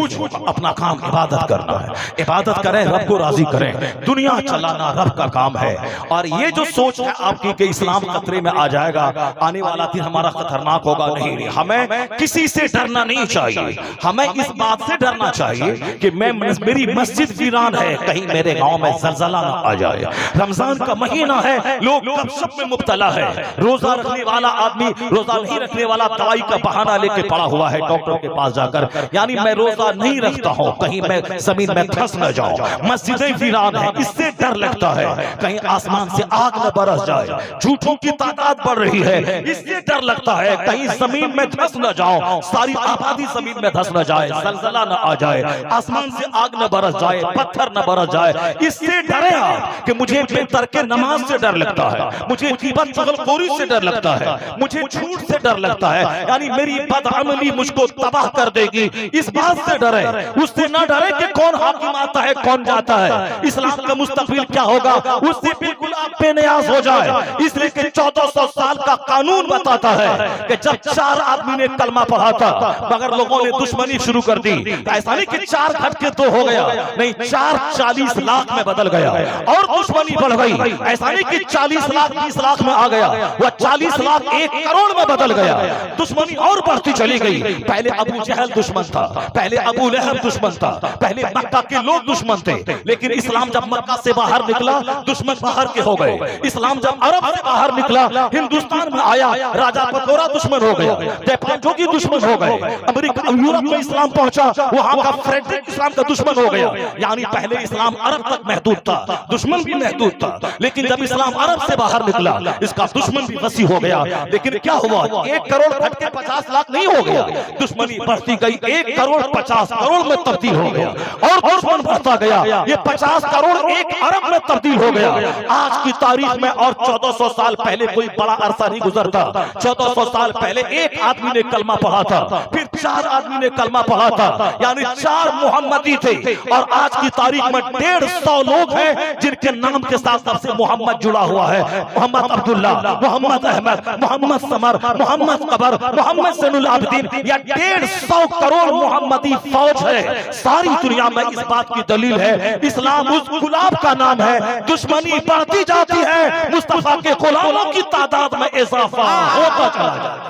अपना काम इबादत करना है, इबादत करें रब को राजी करें। दुनिया चलाना रब का काम है। और ये जो सोच है आपकी कि इस्लाम खतरे में आ जाएगा, आने वाला दिन हमारा खतरनाक होगा, नहीं। हमें किसी से डरना नहीं चाहिए, हमें इस बात से डरना चाहिए कि मेरी मस्जिद वीरान है, कहीं मेरे गांव में जलजला ना आ जाए। रमजान का महीना है, लोग गपशप में मुब्तला है। रोजा रखने वाला आदमी रोजा नहीं रखने वाला दवाई का बहाना लेके पड़ा हुआ है डॉक्टर के पास जाकर, यानी मैं रोजा नहीं रखता हूं कहीं मैं जमीन में धंस न जाऊं। मस्जिदें वीरान है, इससे डर लगता है कहीं आसमान से आग न बरस जाए। झूठों की तादाद बढ़ रही है, इससे डर लगता है कहीं जमीन में धंस न जाऊं, सारी आबादी जमीन में धंस न जाए, जलजला न आ जाए, आसमान से आग न बरस जाए, पत्थर न बरस जाए। इससे डरे आप कि मुझे बेतरके नमाज से डर लगता है, मुझे गीबत चुगलखोरी से डर लगता है, मुझे झूठ से डर लगता है, यानी मेरी बदअमली मुझको तबाह कर देगी। इस बात से डरे, उससे न डरे कि कौन हाकिम आता है कौन जाता है, इस्लाम का मुस्तकबिल क्या होगा, उससे बिल्कुल आप बेनियाज हो जाए। इसलिए कि 1400 साल का कानून बताता है कि जब 4 आदमी ने कलमा पढ़ा था मगर लोगों ने दुश्मनी शुरू कर दी, ऐसा नहीं कि 4 घट के 2 हो गया, नहीं 4 40 लाख में बदल गया और दुश्मनी बढ़ गई। ऐसा नहीं कि 40 लाख 20 लाख में आ गया, वह 40 लाख 1 करोड़ में बदल गया, दुश्मनी और बढ़ती चली गई। पहले अबू जहल दुश्मन था, पहले अबू लहब दुश्मन था, पहले मक्का के लोग दुश्मन थे, लेकिन इस्लाम जब मक्का से बाहर निकला दुश्मन बाहर के हो गए। इस्लाम जब अरब से बाहर निकला हिंदुस्तान में आया, राजा पतोरा दुश्मन हो गया, जयपाल जोगी दुश्मन हो गए, अमेरिका यूरोप में इस्लाम पहुंचा, वहां का फ्रेडरिक इस्लाम का दुश्मन हो गया। यानी पहले इस्लाम अरब तक महदूद था, दुश्मन भी महदूद था, लेकिन जब इस्लाम अरब से बाहर निकला इसका दुश्मन भी वसी हो गया। लेकिन क्या हुआ, 1 करोड़ घट के 50 लाख नहीं हो गया, दुश्मनी बढ़ती गई, 1 करोड़ 50 करोड़ में तब्दील हो गया और दुश्मन बढ़ता गया, ये 50 करोड़ 1 अरब में तब्दील हो गया। आज की तारीख में और 1400 साल पहले कोई बड़ा अरसा नहीं गुजरता। 1400 साल पहले एक आदमी ने कलमा पढ़ा था, फिर 4 आदमी ने कलमा पढ़ा था, यानी 4 मोहम्मदी थे। और आज की तारीख में 150 लोग हैं जिनके नाम के साथ सबसे मोहम्मद जुड़ा हुआ है। मोहम्मद अब्दुल्ला, मोहम्मद अहमद, मोहम्मद समर, मोहम्मद कबर, मोहम्मद सैनुल आबिदीन, या 150 करोड़ मोहम्मदी फौज है। सारी दुनिया में इस बात की दलील है, इस्लाम उस गुलाब का नाम है। दुश्मनी बढ़ती जाती है, मुस्तफा के गुलामों की तादाद में इजाफा होता चला जाता है।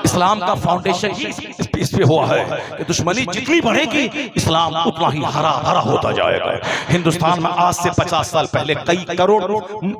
इस्लाम का फाउंडेशन ही इस पे हुआ है कि दुश्मनी जितनी बढ़ेगी इस्लाम उतना ही हरा भरा होता जाएगा। हिंदुस्तान में आज से 50 साल पहले कई करोड़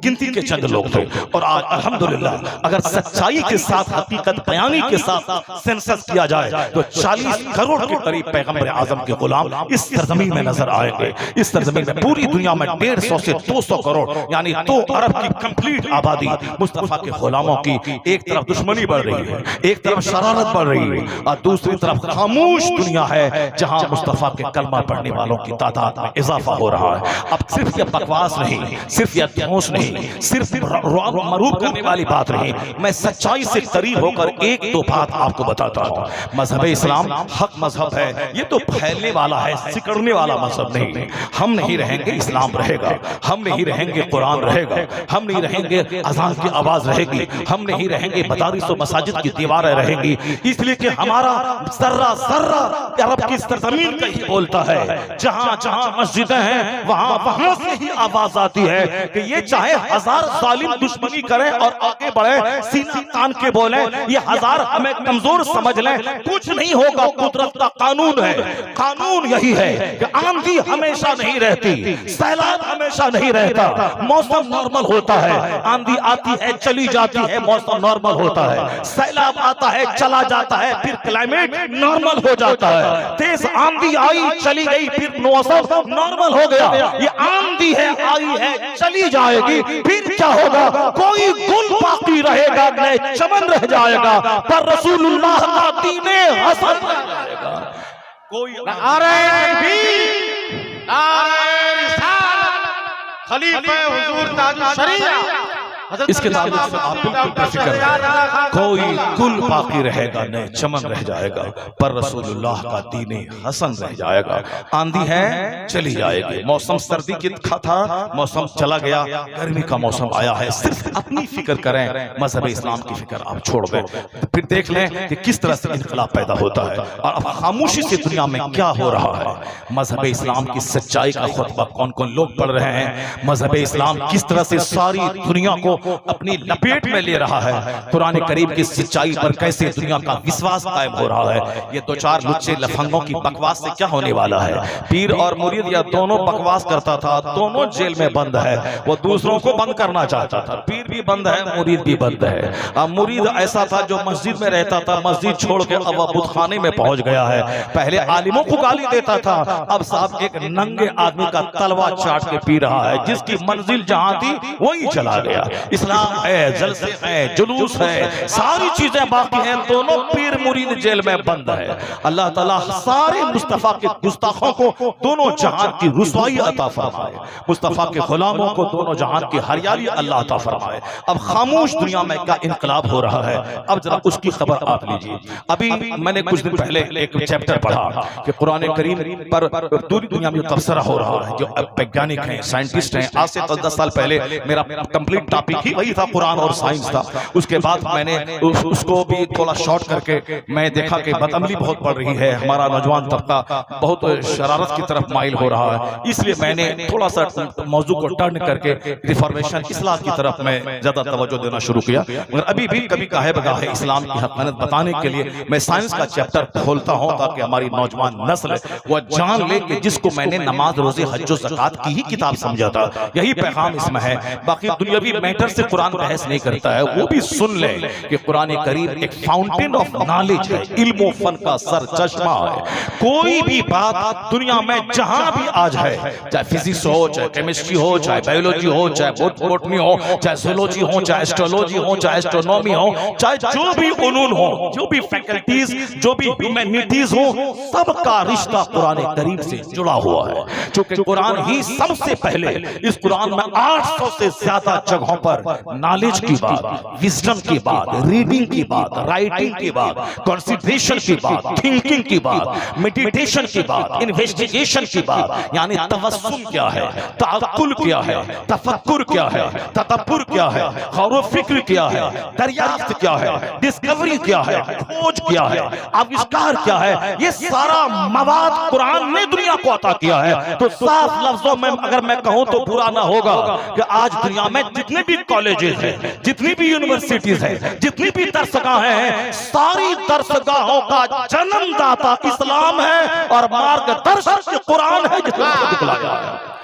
गिनती के चंद लोग थे, और आज अल्हम्दुलिल्लाह अगर सच्चाई के साथ हकीकत बयानी के साथ सेंसस किया जाए तो 40 करोड़ के करीब पैगंबर आजम के गुलाम इस सरजमीन में नजर आएंगे। इस सरजमीन में पूरी दुनिया में 150 से 200 करोड़ यानी 2 अरब की कंप्लीट आबादी मुस्तफा के गुलामों की एक तरफ दुश्मनी बढ़ रही है, है, एक तरफ शरारत बढ़ रही है और दूसरी तरफ खामोश दुनिया है जहां मुस्तफा के कलमा पढ़ने वालों की तादाद में इजाफा हो रहा है। अब सिर्फ ये बकवास नहीं, सिर्फ ये ध्वंस नहीं, सिर्फ मरूब करने वाली बात नहीं, मैं सच्चाई से करीब होकर एक दो बात आपको बताता हूँ। मजहब इस्लाम हक मजहब है, ये तो फैलने वाला है, सिकड़ने वाला मजहब नहीं। हम नहीं रहेंगे इस्लाम रहेगा, हम नहीं रहेंगे कुरान रहेगा, हम नहीं रहेंगे अजान की आवाज रहेगी, हम नहीं रहेंगे मदारिस और मसाजिद की दीवारें रहेंगी, इसलिए कि हमारा जर्रा जर्रा अरब की सरजमीन का ही बोलता है। जहां जहां मस्जिदें हैं वहां वहां से ही आवाज आती है कि ये चाहे हजार जालिम दुश्मनी करें और आगे बढ़े, सीना तान के बोले, ये हजार हमें कमजोर समझ लें, कुछ नहीं होगा, कुदरत का कानून है। कानून यही है कि आंधी हमेशा नहीं रहती, सैलाब हमेशा नहीं रहता, मौसम नॉर्मल होता है। आंधी आती है चली जाती है, मौसम नॉर्मल होता है, सैलाब आता है चला जाता है, फिर क्लाइमेट नॉर्मल हो जाता है। तेज आंधी आई चली गई, फिर मौसम नॉर्मल हो गया। ये आंधी है आई है चली जाएगी, फिर क्या होगा? कोई गुल बाकी रहेगा, नए चमन रह जाएगा, पर रसूलुल्लाह का दीने हसन रह जाएगा। कोई खलीफे हुजूर ताजुल शरीयत इसके ताल्लुक से आप बिल्कुल बेफिक्र रहें, कोई कुल बाकी रहेगा, नए चमन रह जाएगा, पर रसूलुल्लाह का दीने हसन रह जाएगा। आंधी है चली जाएगी, मौसम सर्दी की था, मौसम चला गया, गर्मी का मौसम आया है। सिर्फ अपनी फिक्र करें, मजहब इस्लाम की फिक्र आप छोड़ दें, फिर देख लें कि किस तरह से इनकलाब पैदा होता है। और अब खामोशी से दुनिया में क्या हो रहा है, मजहब इस्लाम की सच्चाई का खुतबा कौन कौन लोग पढ़ रहे हैं, मजहब इस्लाम किस तरह से सारी दुनिया को अपनी लपेट में ले रहा है, कुरान करीम की सच्चाई पर कैसे दुनिया का विश्वास कायम हो रहा है। ये दो चार लुच्चे लफंगों की बकवास से क्या होने वाला है? पीर और मुरीद या दोनों बकवास करता था, दोनों जेल में बंद है, वो दूसरों को बंद करना चाहता था। पीर भी बंद है, मुरीद भी बंद है। अब मुरीद ऐसा था जो मस्जिद में रहता था, मस्जिद छोड़ के अब बुतखाने में पहुंच गया है। पहले आलिमों को गाली देता था, अब साहब एक नंगे आदमी का तलवा चाट के पी रहा है, जिसकी मंजिल जहां थी वही चला गया। इस्लाम है, जलसे है, जुलूस है, सारी चीजें बाकी हैं, दोनों पीर मुरीद जेल में बंद है। अल्लाह ताला सारे मुस्तफा के गुस्ताखों को दोनों जहां की रुसवाई अता फरमाए, मुस्तफा के गुलामों को दोनों जहां की हरियाली अल्लाह अता फरमाए। अब खामोश दुनिया में क्या इनकलाब हो रहा है, अब जरा उसकी खबर आप लीजिए। अभी मैंने कुछ दिन पहले एक चैप्टर पढ़ा कि कुरान करीम पर पूरी दुनिया में तबसरा हो रहा है। जो वैज्ञानिक हैं, साइंटिस्ट हैं, आज से 10 साल पहले मेरा कंप्लीट टॉपिक ही वही था, कुरान और साइंस था। उसके बाद मैंने उसको भी थोड़ा शॉर्ट करके मैं देखा कि बदअमली बहुत बढ़ रही है, हमारा नौजवान तबका बहुत शरारत की तरफ माइल हो रहा है, इसलिए मैंने थोड़ा सा मौजू को टर्न करके रिफॉर्मेशन इस्लाह की तरफ मैं ज्यादा तवज्जो देना शुरू किया। मगर अभी भी कभी काहे बगाहे इस्लाम की हक़ानियत बताने के लिए मैं साइंस का चैप्टर खोलता हूँ, ताकि हमारी नौजवान नस्ल वह जान ले कि जिसको मैंने नमाज रोजे हज और ज़कात की ही किताब समझा था, यही पैगाम इसमें है। बाकी दुनियावी मैटर से कुरान बहस नहीं करता है, वो भी सुन ले कि कुरान करीम एक फाउंटेन ऑफ नॉलेज है, इल्म फन का सर चश्मा है। कोई भी बात दुनिया में जहां भी आ जाए, चाहे फिजिक्स हो, चाहे केमिस्ट्री हो, चाहे बायोलॉजी हो, चाहे बॉटनी हो, चाहे ज़ूलॉजी हो, चाहे एस्ट्रोलॉजी हो, चाहे एस्ट्रोनॉमी हो, चाहे जो भी उनून हो, जो भी फैकल्टीज, जो भी ह्यूमैनिटीज हो, सबका रिश्ता कुरान करीम से जुड़ा हुआ है। क्योंकि कुरान ही सबसे पहले, इस कुरान में 800 से ज्यादा जगहों पर नॉलेज की बात, विजडम की बात, रीडिंग की बात, राइटिंग की बात, कंसिडरेशन की बात, थिंकिंग की बात, मेडिटेशन की बात, इन्वेस्टिगेशन की बात, यानी तवस्सुल क्या है, तअक्कुल क्या है, तफक्कुर क्या है, तदब्बुर क्या है, गौर व फिक्र क्या है, दरियाफ्त क्या है, डिस्कवरी क्या है, खोज क्या है, आविष्कार क्या है, ये सारा मवाद कुरान ने दुनिया को अता किया है। तो साफ लफ्जों में अगर मैं कहूं तो बुरा ना होगा कि आज दुनिया में जितने भी कॉलेजेस हैं, जितनी भी यूनिवर्सिटीज हैं, जितनी भी दरसगाहें हैं, सारी दरसगाहों का जन्मदाता इस्लाम है और मार्गदर्शक कुरान है, जिसको दिखलाया है।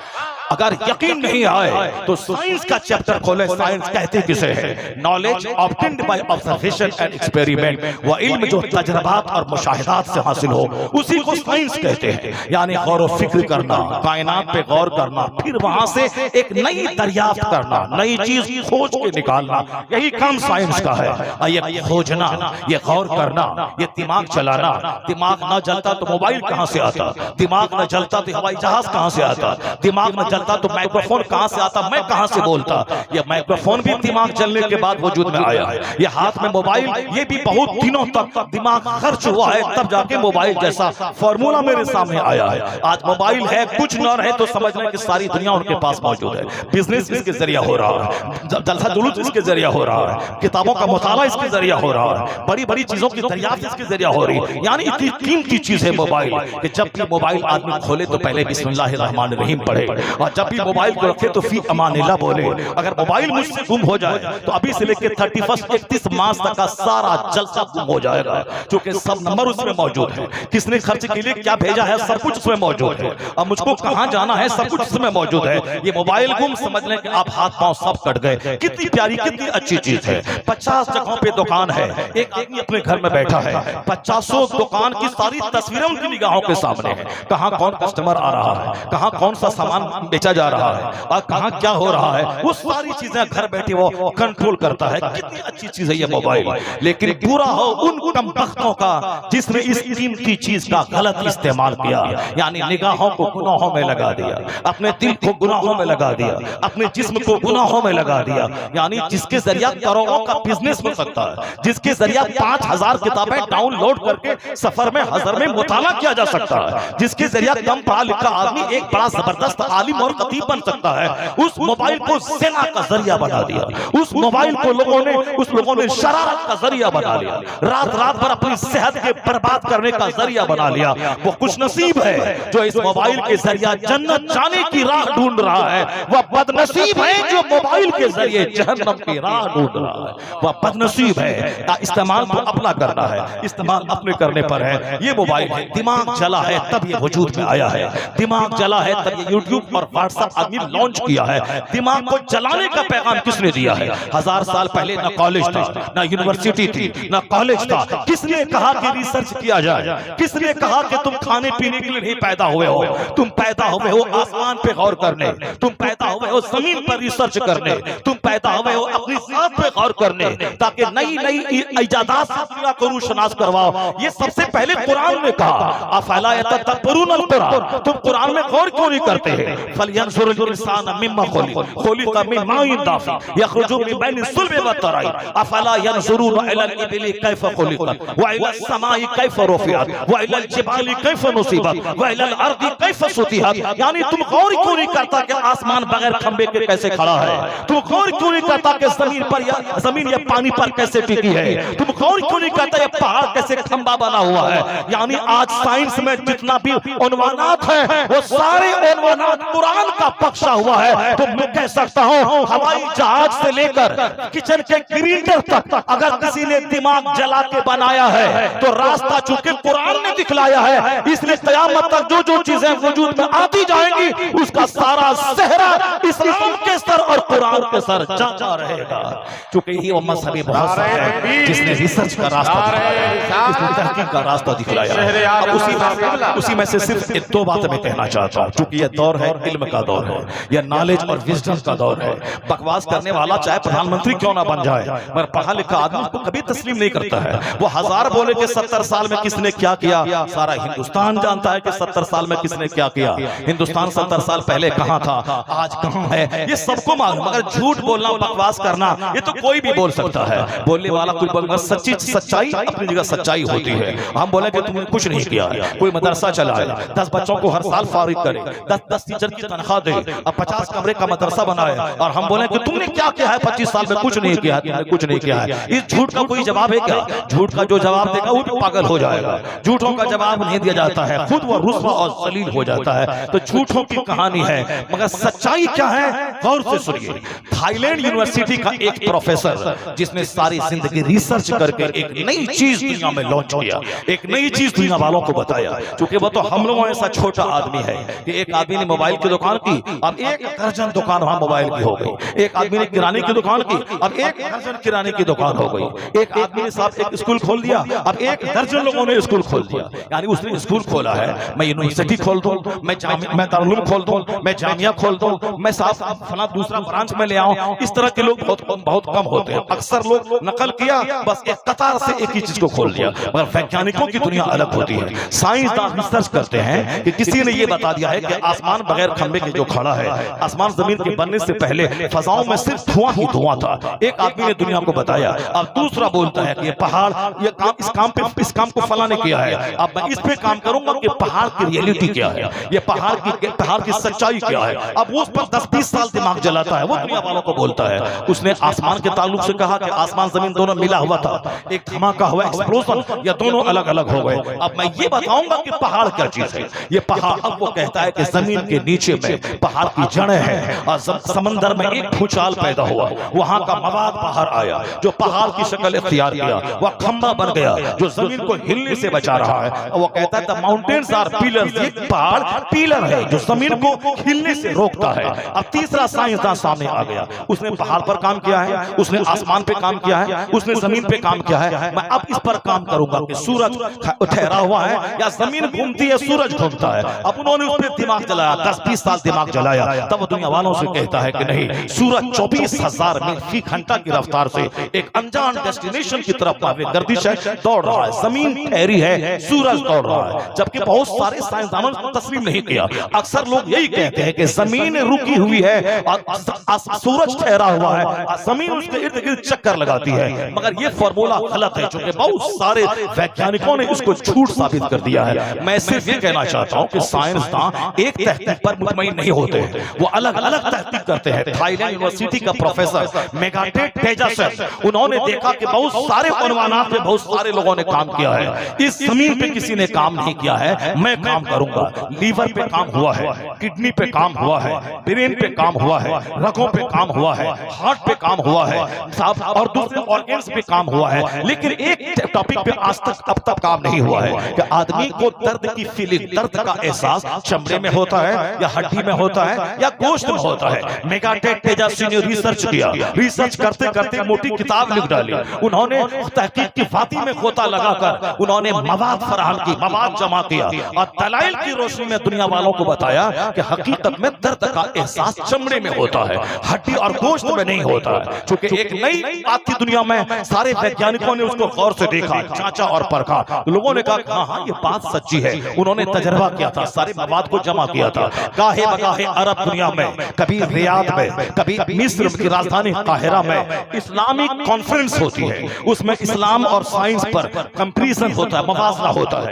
अगर यकीन नहीं आए तो साइंस का चैप्टर खोले। साइंस कहते किसे है? Knowledge obtained by observation and experiment. वो इल्म जो तजर्बात और मुशाहिदात से हासिल हो उसी को साइंस कहते हैं। यानी गौर व फिक्र करना, कायनात पे गौर करना, फिर वहां से एक नई दरियाफ्त करना, नई चीज खोज के निकालना, यही काम साइंस का है। ये खोजना, ये गौर करना, ये दिमाग चलाना। दिमाग ना जलता तो मोबाइल कहां से आता? दिमाग न जलता तो हवाई जहाज कहां से आता? दिमाग न जलता तो माइक्रोफोन कहां से आता? मैं कहां से बोलता? ये माइक्रोफोन भी दिमाग जलने के बाद वजूद में आया है। ये हाथ में मोबाइल, ये भी बहुत दिनों तक दिमाग खर्च हुआ है, तब जाके मोबाइल जैसा फॉर्मूला मेरे सामने आया है। आज मोबाइल है, कुछ न रहे तो समझ लें कि सारी दुनिया उनके पास मौजूद है। बिजनेस इसके जरिए हो रहा है, जलसा जुलूस इसके जरिए हो रहा है, किताबों का मुताला इसके जरिए हो रहा है, बड़ी बड़ी चीजों की दरियाफ्त इसके जरिए हो रही है। यानी इतनी कीमती चीज है मोबाइल कि जब भी मोबाइल आदमी खोले तो पहले बिस्मिल्लाहिर्रहमानिर्रहीम पढ़े, और जब भी मोबाइल को रखे तो फी अमानिल्लाह बोले। अगर मोबाइल मुझसे गुम हो जाए तो अभी से लेकर 31 मार्च तक का सारा जलसा गुम हो जाएगा, क्योंकि सब नंबर उसमें मौजूद है। किसने खर्च के लिए क्या भेजा है सब कुछ उसमें मौजूद है। अब मुझको कहां जाना है सब कुछ उसमें मौजूद है। ये मोबाइल गुम, समझ लें कि आप हाथ पांव सब कट गए। कितनी प्यारी, कितनी अच्छी चीज है। 50 जगहों पे दुकान है, एक आदमी अपने घर में बैठा है, 50 दुकान की सारी तस्वीरें उनकी निगाहों के सामने है। कहां कौन कस्टमर आ रहा है, कहां कौन सा सामान बेचा जा रहा है और कहां क्या हो रहा है, वो सारी चीजें घर बैठे वो कंट्रोल करता है। कितनी अच्छी चीज है ये मोबाइल। लेकिन पूरा हो उन कमबख्तों का जिसने इस कीमती चीज का गलत इस्तेमाल किया, यानी निगाहों को गुनाहों में लगा दिया, अपने दिल को गुनाहों में लगा दिया, अपने जिस्म को गुनाहों में लगा दिया। यानी जिसके जरिए करोड़ों का बिजनेस हो सकता है, जिसके जरिए 5000 किताबें डाउनलोड करके सफर में हजर में मुताला किया जा सकता है, जिसके जरिए कम पढ़ा लिखा आदमी एक बड़ा जबरदस्त आलिम और खतीब बन सकता है, उस मोबाइल को ज़िना का जरिया बना दिया। उस मोबाइल को लोगों ने शरारत का जरिया बना लिया, रात रात भर अपनी सेहत के बर्बाद करने का जरिया बना लिया। वो खुश नसीब है जो इस मोबाइल के जरिए जन्नत जाने की राह ढूंढ रहा है, वह बदनसीब है जो मोबाइल के जरिए जहन्नम की राह ढूंढ रहा है। वह बदनसीब है। इस्तेमाल तो अपना करना है, इस्तेमाल अपने करने पर है। ये मोबाइल है, दिमाग चला है तब ये वजूद में आया है, दिमाग चला है तब ये यूट्यूब और व्हाट्सएप आदमी लॉन्च किया है। दिमाग को चलाने का पैगाम किसने दिया है? 1000 साल पहले ना कॉलेज था, ना यूनिवर्सिटी थी, ना कॉलेज था। किसने कहा कि रिसर्च किया जाए? किसने कहा कि तुम खाने पीने के लिए नहीं पैदा हुए हो? तुम पैदा हुए हो आसमान पे गौर करने, तुम पैदा हुए हो जमीन पर रिसर्च करने, तुम पैदा हुए हो अपनी जात पे गौर करने, ताकि नई नई इजादात से दुनिया को रोशनास करवाओ। ये सबसे पहले कुरान ने कहा, अफला यतदब्बरून कुरान, तुम कुरान में गौर क्यों नहीं करते हैं? फलयंजुरुल इंसान मिम्मा खुलिका मिन माइन दाफी यखरुजु मिन बैनि सुल्बि व तराई अफला यंजुरून इलल इबिली कैफ खुलिकत व इलस समाई कैफ रुफिअत व इलल जिबाली कैफ नुसिबत व इलल अर्दी कैफ सुतिहत। यानी तुम गौर क्यों नहीं करता कि आसमान बगैर खंबे के कैसे खड़ा है? तुम गौर क्यों नहीं करता कि जमीन या पानी पर कैसे टिकी है? तुम गौर क्यों नहीं करता ये पहाड़ कैसे खंबा बना हुआ है? यानी आज साइंस में जितना भी उन्वानात है वो सारे उन्वानात कुरान का बख्शा हुआ है। तो मैं कह सकता हूँ हवाई जहाज से लेकर किचन के ग्रिंडर तक अगर किसी ने दिमाग जला के बनाया है तो रास्ता चूंकि कुरान ने दिखलाया है, इसलिए क़यामत तक जो जो चीजें वजूद में आती जाएंगी उसका सारा सेहरा इस्लाम के सर और कुरान के सर जा रहेगा। क्योंकि ये वो मजहबी बहुत है जिसने रिसर्च का रास्ता दिखाया, जिसने तहकीक का रास्ता दिखलाया। अब उसी में से सिर्फ एक दो बातें मैं कहना चाहता हूँ, क्योंकि यह दौर है इल्म का दौर है, यह नॉलेज और विजडम का दौर है। बकवास करने वाला चाहे प्रधानमंत्री क्यों ना बन जाए, मगर पढ़ा लिखा आदमी उसको कभी तस्लीम नहीं करता है। वो 1000 बोले कि 70 साल में किसने क्या किया, सारा हिंदुस्तान जानता है कि 70 साल में किसने क्या किया। हिंदुस्तान 70 साल पहले कहां था, आज कहां है, ये सबको मालूम। मगर झूठ बोलना, बकवास करना, ये तो कोई भी बोल सकता है। बोलने वाला कोई बोल, सच्चाई अपनी जगह सच्चाई होती है। हम बोले कि तुमने कुछ नहीं किया है, कोई मदरसा चलाए, 10 बच्चों को हर साल फारिग करे, 10 टीचर की तनख्वाह दे, अब 50 कमरे का मदरसा बनाए, और हम बोले कि तुमने क्या किया है 25 साल में? कुछ नहीं किया है, तुमने कुछ नहीं किया है। इस झूठ का कोई जवाब है क्या? झूठ का जो जवाब देगा वो भी पागल हो जाएगा। झूठों का जवाब नहीं दिया जाता है, खुद वो रुस्वा और जलील हो जाता है। तो झूठों की कहानी है, मगर सच्चाई क्या है गौर से सुनिए। थाईलैंड यूनिवर्सिटी का एक प्रोफेसर जिसने सारी जिंदगी रिसर्च करके एक नई चीज दुनिया में लॉन्च किया, एक नई चीज दुनिया वालों को बताया। क्योंकि वो तो हम लोगों ऐसा छोटा आदमी है कि एक आदमी ने मोबाइल की दुकान की, अब 1 दर्जन दुकान वहां मोबाइल की हो गई। एक आदमी ने किराने की दुकान की, अब 1 दर्जन किराने की दुकान हो गई। एक आदमी ने साहब एक स्कूल खोल दिया, अब 1 दर्जन लोगों ने स्कूल खोल दिया। यानी उसने स्कूल खोला है, मैं यूनिवर्सिटी खोल दूं, मैं दारुल उलूम खोल दूं, मैं जामिया खोल दूं, मैं साहब फला दूसरा ब्रांच में ले आऊं। इस तरह के लोग बहुत कम होते हैं। अक्सर लोग नकल किया, बस एक कतार से एक ही चीज को खोल दिया। मगर वैज्ञानिकों की दुनिया अलग होती है। साइंसदान रिसर्च करते हैं कि किसी ने ये बता दिया है कि आसमान बगैर खंबे के जो खड़ा है, आसमान जमीन के बनने से पहले फजाओं में सिर्फ धुआं ही धुआं था। एक आदमी ने दुनिया को बताया। अब दूसरा बोलता है कि ये पहाड़, ये काम, इस काम को फला ने किया है, अब मैं इस पे काम करूंगा कि पहाड़ की रियलिटी क्या है, ये पहाड़ की सच्चाई क्या है। अब वो उस पर 10-20 साल दिमाग जलाता है, वो दुनिया वालों को बोलता है। उसने आसमान के ताल्लुक से कहा कि आसमान जमीन दोनों मिला हुआ था, एक धमाका हुआ, एक्सप्लोजन, या दोनों अलग अलग हो गए। अब मैं ये बताऊंगा कि पहाड़ क्या चीज है। ये पहाड़, अब वो कहता है कि जमीन के नीचे में पहाड़ की जड़ें हैं और समंदर में एक भूचाल पैदा हुआ, वहां का मवाद बाहर आया जो पहाड़ की शक्ल इख्तियार किया, वह खंबा बन गया जो जमीन को हिलने से बचा रहा है। वो कहता है द माउंटेन्स आर पिलर्स, ये पहाड़ पिलर है जो जमीन को हिलने से रोकता है। अब तीसरा साइंसदान सामने आ गया, उसने पहाड़ पर काम किया है, उसने आसमान पे काम किया है, उसने जमीन पे काम किया है। मैं अब इस पर काम करूंगा कि सूरज ठहरा हुआ है या जमीन घूमती है, सूरज घूमता है। अब उन्होंने उस पर दिमाग जलाया, 10-20 साल दिमाग जलाया। तब दुनिया वालों से कहता है कि नहीं, सूरज 24,000 मील फी घंटा की रफ्तार से एक अनजान डेस्टिनेशन की तरफ गर्दिश है, दौड़ रहा है। जमीन ठहरी है, सूरज दौड़ रहा है। जबकि बहुत सारे साइंसदानों ने तस्लीम नहीं किया। अक्सर लोग यही कहते हैं कि जमीन रुकी हुई है और सूरज ठहरा हुआ है, जमीन उसके इर्द गिर्द चक्कर लगाती है। मगर यह फॉर्मूला गलत है, क्योंकि बहुत सारे वैज्ञानिकों ने इसको झूठ साबित कर दिया है। मैं सिर्फ ये कहना चाहता हूं कि साइंसदान एक तहकीक पर मुतमईन नहीं होते, वो अलग अलग तहकीक करते हैं। थाईलैंड यूनिवर्सिटी का प्रोफेसर मेगाटेट तेजासन, उन्होंने देखा कि बहुत सारे अनुमानात में बहुत सारे लोगों ने काम किया है, इस जमीन पे किसी ने काम नहीं किया है। मैं काम करूंगा। लीवर पे काम हुआ है, किडनी पे काम हुआ है, ब्रेन पे काम हुआ है, रगों पे काम हुआ है, हार्ट पे काम हुआ है और दूसरे ऑर्गन्स पे काम हुआ है। लेकिन एक टॉपिक पे आज तक अब तक काम नहीं हुआ है कि आदमी को दर्द की फीलिंग, दर्द का एहसास चमड़े में होता है या हड्डी में होता है या गोश्त में होता है। मेगाटेट तेजासी ने रिसर्च किया, रिसर्च करते करते मोटी किताब लिख डाली। उन्होंने तहकीक की वादी में गोता लगाकर उन्होंने मवाद फराहम की, मवाद जमा किया और दलाइल की रोशनी में दुनिया वालों को बताया कि हकीकत में दर्द का एहसास चमड़े में होता है, हड्डी और गोश्त में नहीं होता है। क्योंकि एक नई बात थी दुनिया में, सारे वैज्ञानिकों ने उसको गौर से देखा, जांचा और परखा। लोगों ने कहा हाँ ये बात सच्ची है। उन्होंने तजर्बा किया था, सारे मवाद को जमा किया था। गाहे बगाहे अरब दुनिया में, कभी रियाद में, कभी मिस्र की राजधानी काहिरा में इस्लामिक कॉन्फ्रेंस होती है। उसमें इस्लाम और साइंस पर कंपैरिजन होता है, मवाजना होता है।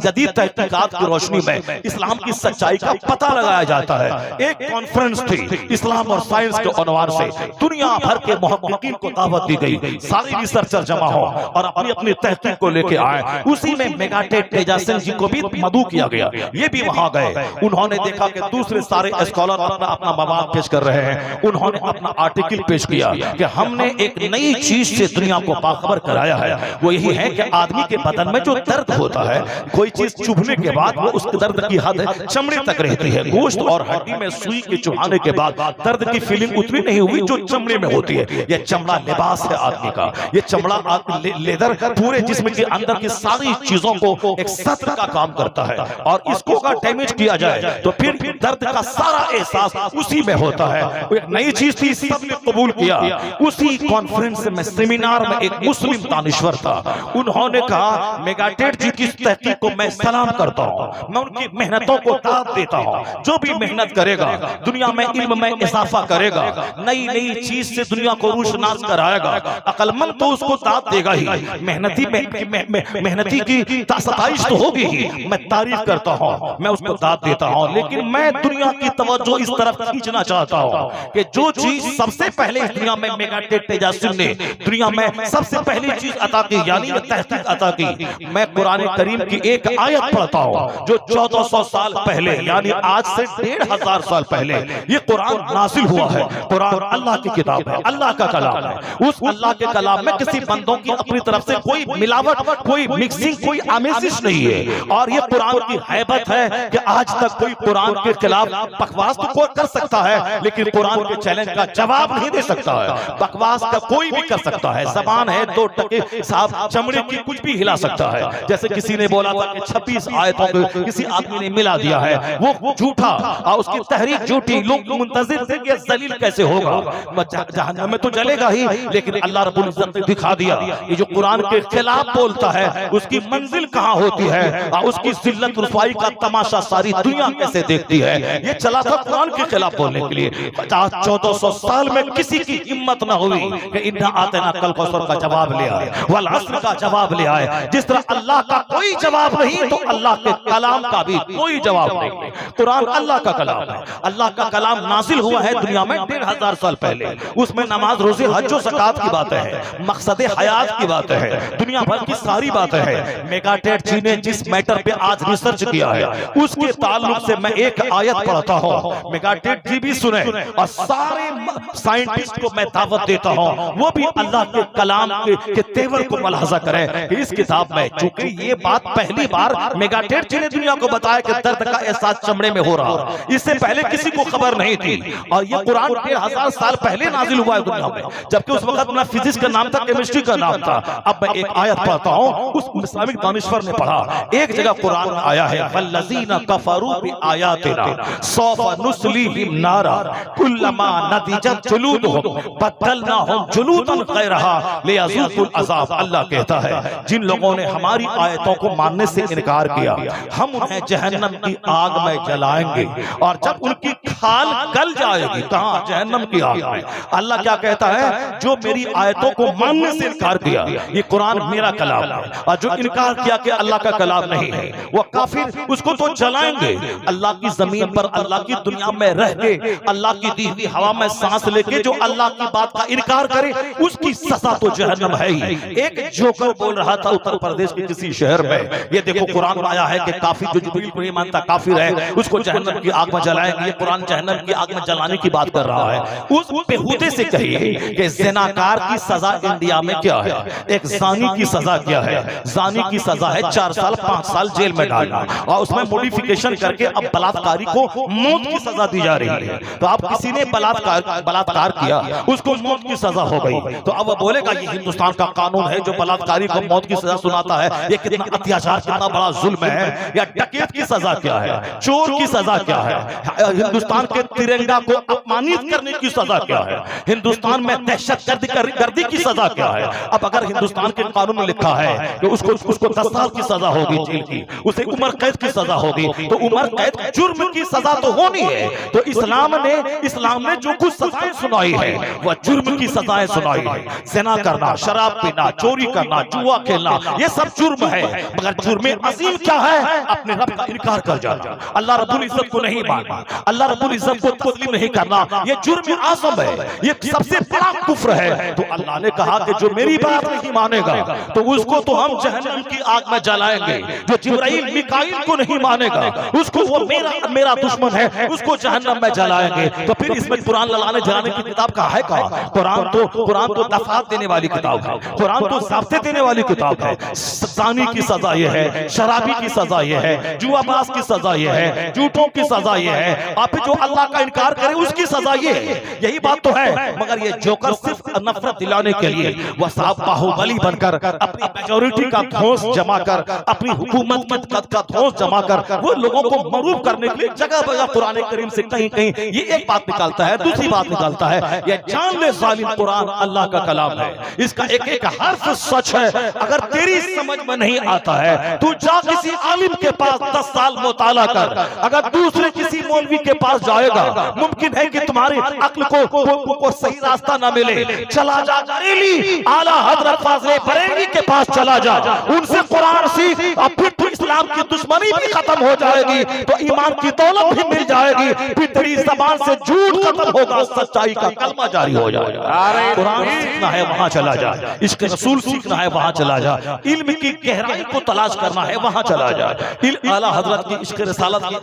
जदीद तहकीकात की रोशनी में इस्लाम की सच्चाई का पता लगाया जाता है। एक कॉन्फ्रेंस थी इस्लाम और साइंस के उन्वान से, दुनिया भर के मुहक्किकीन को दावत दी गई, सारे रिसर्चर जमा हो और अपनी अपनी तहकीक को लेके आए। उसी में मेगाटेट तेजासन जी को भी मदऊ किया गया, ये भी वहां गए। उन्होंने देखा कि दूसरे सारे स्कॉलर अपना अपना मवाद पेश कर रहे हैं। उन्होंने अपना आर्टिकल पेश किया कि हमने एक नई चीज से दुनिया को बाखबर कराया है। वो यही है कि आदमी के बदन में जो दर्द होता है, कोई चीज चुभने के बाद वो उस दर्द की हद चमड़े तक रहती है। गोश्त और हड्डी में सुई के चुभाने के बाद दर्द की फीलिंग उतनी नहीं हुई जो चमड़े में होती है। ये चमड़ा लिबास है आदमी का, ये चमड़ा लेदर पूरे जिस्म के अंदर की सारी चीजों को एक सत्र का काम करता है। और इसको अगर डैमेज किया जाए तो फिर दर्द का सारा एहसास उसी में होता है। वो एक नई चीज थी, सबने कबूल किया। उसी कॉन्फ्रेंस में, सेमिनार में एक मुस्लिम दानिश्वर था। उन्होंने कहा मेगाटेट जी की तहकीक को मैं सलाम करता हूं, मैं उनकी मेहनतों को दाद देता हूं। जो भी मेहनत करेगा, दुनिया में इल्म में इजाफा करेगा, नई नई चीज से दुनिया को रोशनास कराएगा, अकलमंद तो उसको दाद देगा ही। मेहनती की सताइश तो होगी ही, मैं तारीफ करता हूं, मैं उसको दाद देता हूं। लेकिन मैं दुनिया की तवज्जो इस तरफ खींचना चाहता हूं कि जो चीज सबसे पहले इस दुनिया में मेगाटेट तेजासन ने दुनिया में सबसे पहली चीज अता की, यानी तहकीक अता की। मैं कुरान करीम की एक आयत पढ़ता हूं जो 1400 साल पहले, यानी आज से 1500 साल पहले ये कुरान नाजिल हुआ है। कुरान अल्लाह की किताब है, अल्लाह का कलाम है। उस अल्लाह के कलाम में किसी बंदों की अपनी तरफ से कोई मिलावट, कोई मिक्सिंग, कोई आमेजिश नहीं है। और ये कुरान की हैबत है कि आज तक कोई कुरान के खिलाफ बकवास तो कोई कर सकता है, लेकिन कुरान के चैलेंज का जवाब नहीं दे सकता है। बकवास का कोई भी कर सकता है, जबान है दो टके साहब, चमड़े की कुछ भी हिला सकता है। जैसे किसी ने बोला था कि 26 आयतों को किसी आदमी ने मिला दिया है, वो झूठा और उसकी तहरीक झूठी। लोग मुंतजिर थे कि जलील कैसे होगा, जहन्नम में तो जलेगा ही, लेकिन अल्लाह रब्बुल इज्जत ने दिखा दिया ये जो कुरान के खिलाफ बोलता है उसकी मंजिल कहां होती है और उसकी जिल्लत रुसवाई का तमाशा सारी दुनिया कैसे देखती है। ये चला था कुरान के खिलाफ बोलने के लिए। 1400 साल में किसी की हिम्मत न हुई कि इन्ना आतेना कल कौसर का जवाब ले आए, वल अस्र का जवाब ले आए। जिस तरह अल्लाह का कोई जवाब नहीं तो अल्लाह के कलाम का भी कोई जवाब नहीं। कुरान अल्लाह का कलाम है, अल्लाह का कलाम नाजिल हुआ है दुनिया में 1500 साल पहले। उसमें नमाज, रोजे, हज और ज़कात की बातें हैं, मकसद हयात की बातें हैं, दुनिया भर की सारी बातें हैं। मेगाटेट जी ने जिस मैटर पे आज रिसर्च किया है उसके ताल्लुक से मैं एक आयत पढ़ता हूँ, मेगाटेट जी भी सुने और सारे साइंटिस्ट को मैं दावत देता हूँ वो भी अल्लाह के कलाम के तेवर को मुलाहजा करें कि इस किताब में, चूंकि ये बात पहली बार मेगाटेट जी ने दुनिया को बताया कि दर्द का एहसास चमड़े में हो रहा है, इससे पहले किसी को खबर नहीं थी। और ये कुरान 1500 साल पहले नाजिल हुआ है दुनिया में, जबकि उस वक्त ना फिजिक्स का नाम था, केमिस्ट्री का नाम था। अब मैं एक आयत पढ़ता हूँ, उस इस्लामिक दानिश्वर ने पढ़ा। एक जगह कुरान में आया है, वल्लज़ीना कफरू बिआयातिना सौफा नुस्लीहिम नारा कुल्लमा नदिजत जुलूदुहुम बदलनाहुम जुलूदन गैरहा लियज़ूकुल अज़ाब। अल्लाह कहता है जिन लोगों ने हमारी आयतों को मानने से इनकार किया हम उन्हें जहन्नम की आग में जलाएंगे, और जब उनकी खाल गल जाएगी, कहाँ? जहन्नम की आग में। अल्लाह क्या कहता है? जो मेरी आयतों को मानने से इनकार किया, ये कुरान मेरा कलाम है, और जो इनकार किया कि अल्लाह का कलाम नहीं है वो काफिर, उसको तो जलाएंगे। अल्लाह की जमीन पर, अल्लाह की दुनिया में रह के, अल्लाह की दी हुई हवा में सांस लेके जो अल्लाह की बात का इनकार करे उसकी सजा तो जहन्नम है ही। एक जोकर बोल रहा था उत्तर प्रदेश के किसी शहर में, ये देखो कुरान में आया है कि काफिर जो जिब्रील को नहीं मानता काफिर है, उसको जहन्नम की आग में जलाएंगे। ये कुरान जहन्नम की आग में जलाने की बात कर रहा है। उस बेहुदे से कहिए कि ज़िनाकार की सजा इंडिया में क्या है, एक जानी की सजा क्या है? जानी की सजा है 4 साल 5 साल जेल में डालना, और उसमें मॉडिफिकेशन करके अब बलात्कारी को मौत की सजा दी जा रही है। तो अब किसी ने बलात्कार किया, उसको मौत की सजा हो गई, तो अब वो बोलेगा ये हिंदुस्तान का कानून है जो बलात्कारी को मौत की सजा सुनाता है। ये कितना अत्याचार, कितना बड़ा जुल्म है। या डकैत की सजा क्या है? चोर की सजा क्या है? हिंदुस्तान के तिरंगा को अपमानित करने की सजा क्या है? हिंदुस्तान में दहशतगर्दी की सजा क्या है? अब अगर हिंदुस्तान के कानून में लिखा है कि उसको 10 साल की सजा होगी जेल की, उसे उम्र कैद की सजा होगी, तो उम्र कैद जुर्म की सजा तो होनी है। तो इस्लाम ने जो कुछ सजाएं सुनाई है वह जुर्म की सजाएं सुनाई है। ज़िना करना, शराब पीना, चोरी करना, जुआ खेलना, ये सब जुर्म है। मगर जुर्म अजीम क्या है? अपने रब का इनकार कर जाना, अल्लाह रब्बुल इज्जत को नहीं मानना, अल्लाह रब्बुल इज्जत को तस्लीम नहीं करना, ये जुर्म आज़म है, ये सबसे बड़ा कुफ्र है। तो अल्लाह ने कहा कि जो मेरी बात नहीं मानेगा तो उसको तो हम जहन्नम की आग में जलाएंगे। जो जिब्राइल मिकाईल को नहीं मानेगा उसको, वो मेरा दुश्मन है, उसको जहन्नम में जलाएंगे। तो फिर इसमें कुरान ललाने जलाने की किताब कहाँ है? कहाँ? कुरान तो दफात देने वाली किताब है, कुरान तो ज़ाब्ते देने वाली किताब है। ज़ानी की सजा ये है, शराबी की सजा ये है, जुआबाज की सजा ये है, झूठों की सजा ये है, और फिर जो अल्लाह का इनकार करे उसकी सजा ये है। यही बात तो है। मगर ये जोकर सिर्फ नफरत दिलाने के लिए वह साहब बाहुबली बनकर अपनी मेजोरिटी का धौंस जमा कर, अपनी हुकूमत का धौंस जमा कर, वो लोगों को मरूब करने के लिए जगह जगह कुरान करीम से कहीं कहीं ये एक बात निकालता है, दूसरी बात निकालता है। ये जान ले जालिम, कुरान अल्लाह का कलाम है, इसका एक एक हर्फ सच है। अगर तेरी समझ में नहीं आता है तू जा किसी आलिम के पास 10 साल मुताला कर। अगर दूसरे किसी मौलवी के पास जाएगा, मुमकिन है कि तुम्हारी अक्ल को सही रास्ता ना मिले। चला जा बरेली, आला हजरत फाज़िल बरेली के पास चला जा, उनसे कुरान सीख, और फिर तो इस्लाम की दुश्मनी भी खत्म हो जाएगी, तो ईमान की दौलत भी मिल जाएगी, फिर तेरी ज़बान से झूठ खत्म होगा, सच्चाई का कलमा जारी हो जाएगा। कुरान सीखना है वहां चला जा, इश्क़ रसूल सीखना है वहां चला जा, इल्म की गहराई को तलाश करना है वहां चला जा। आला हजरत की इश्क़ रिसालत की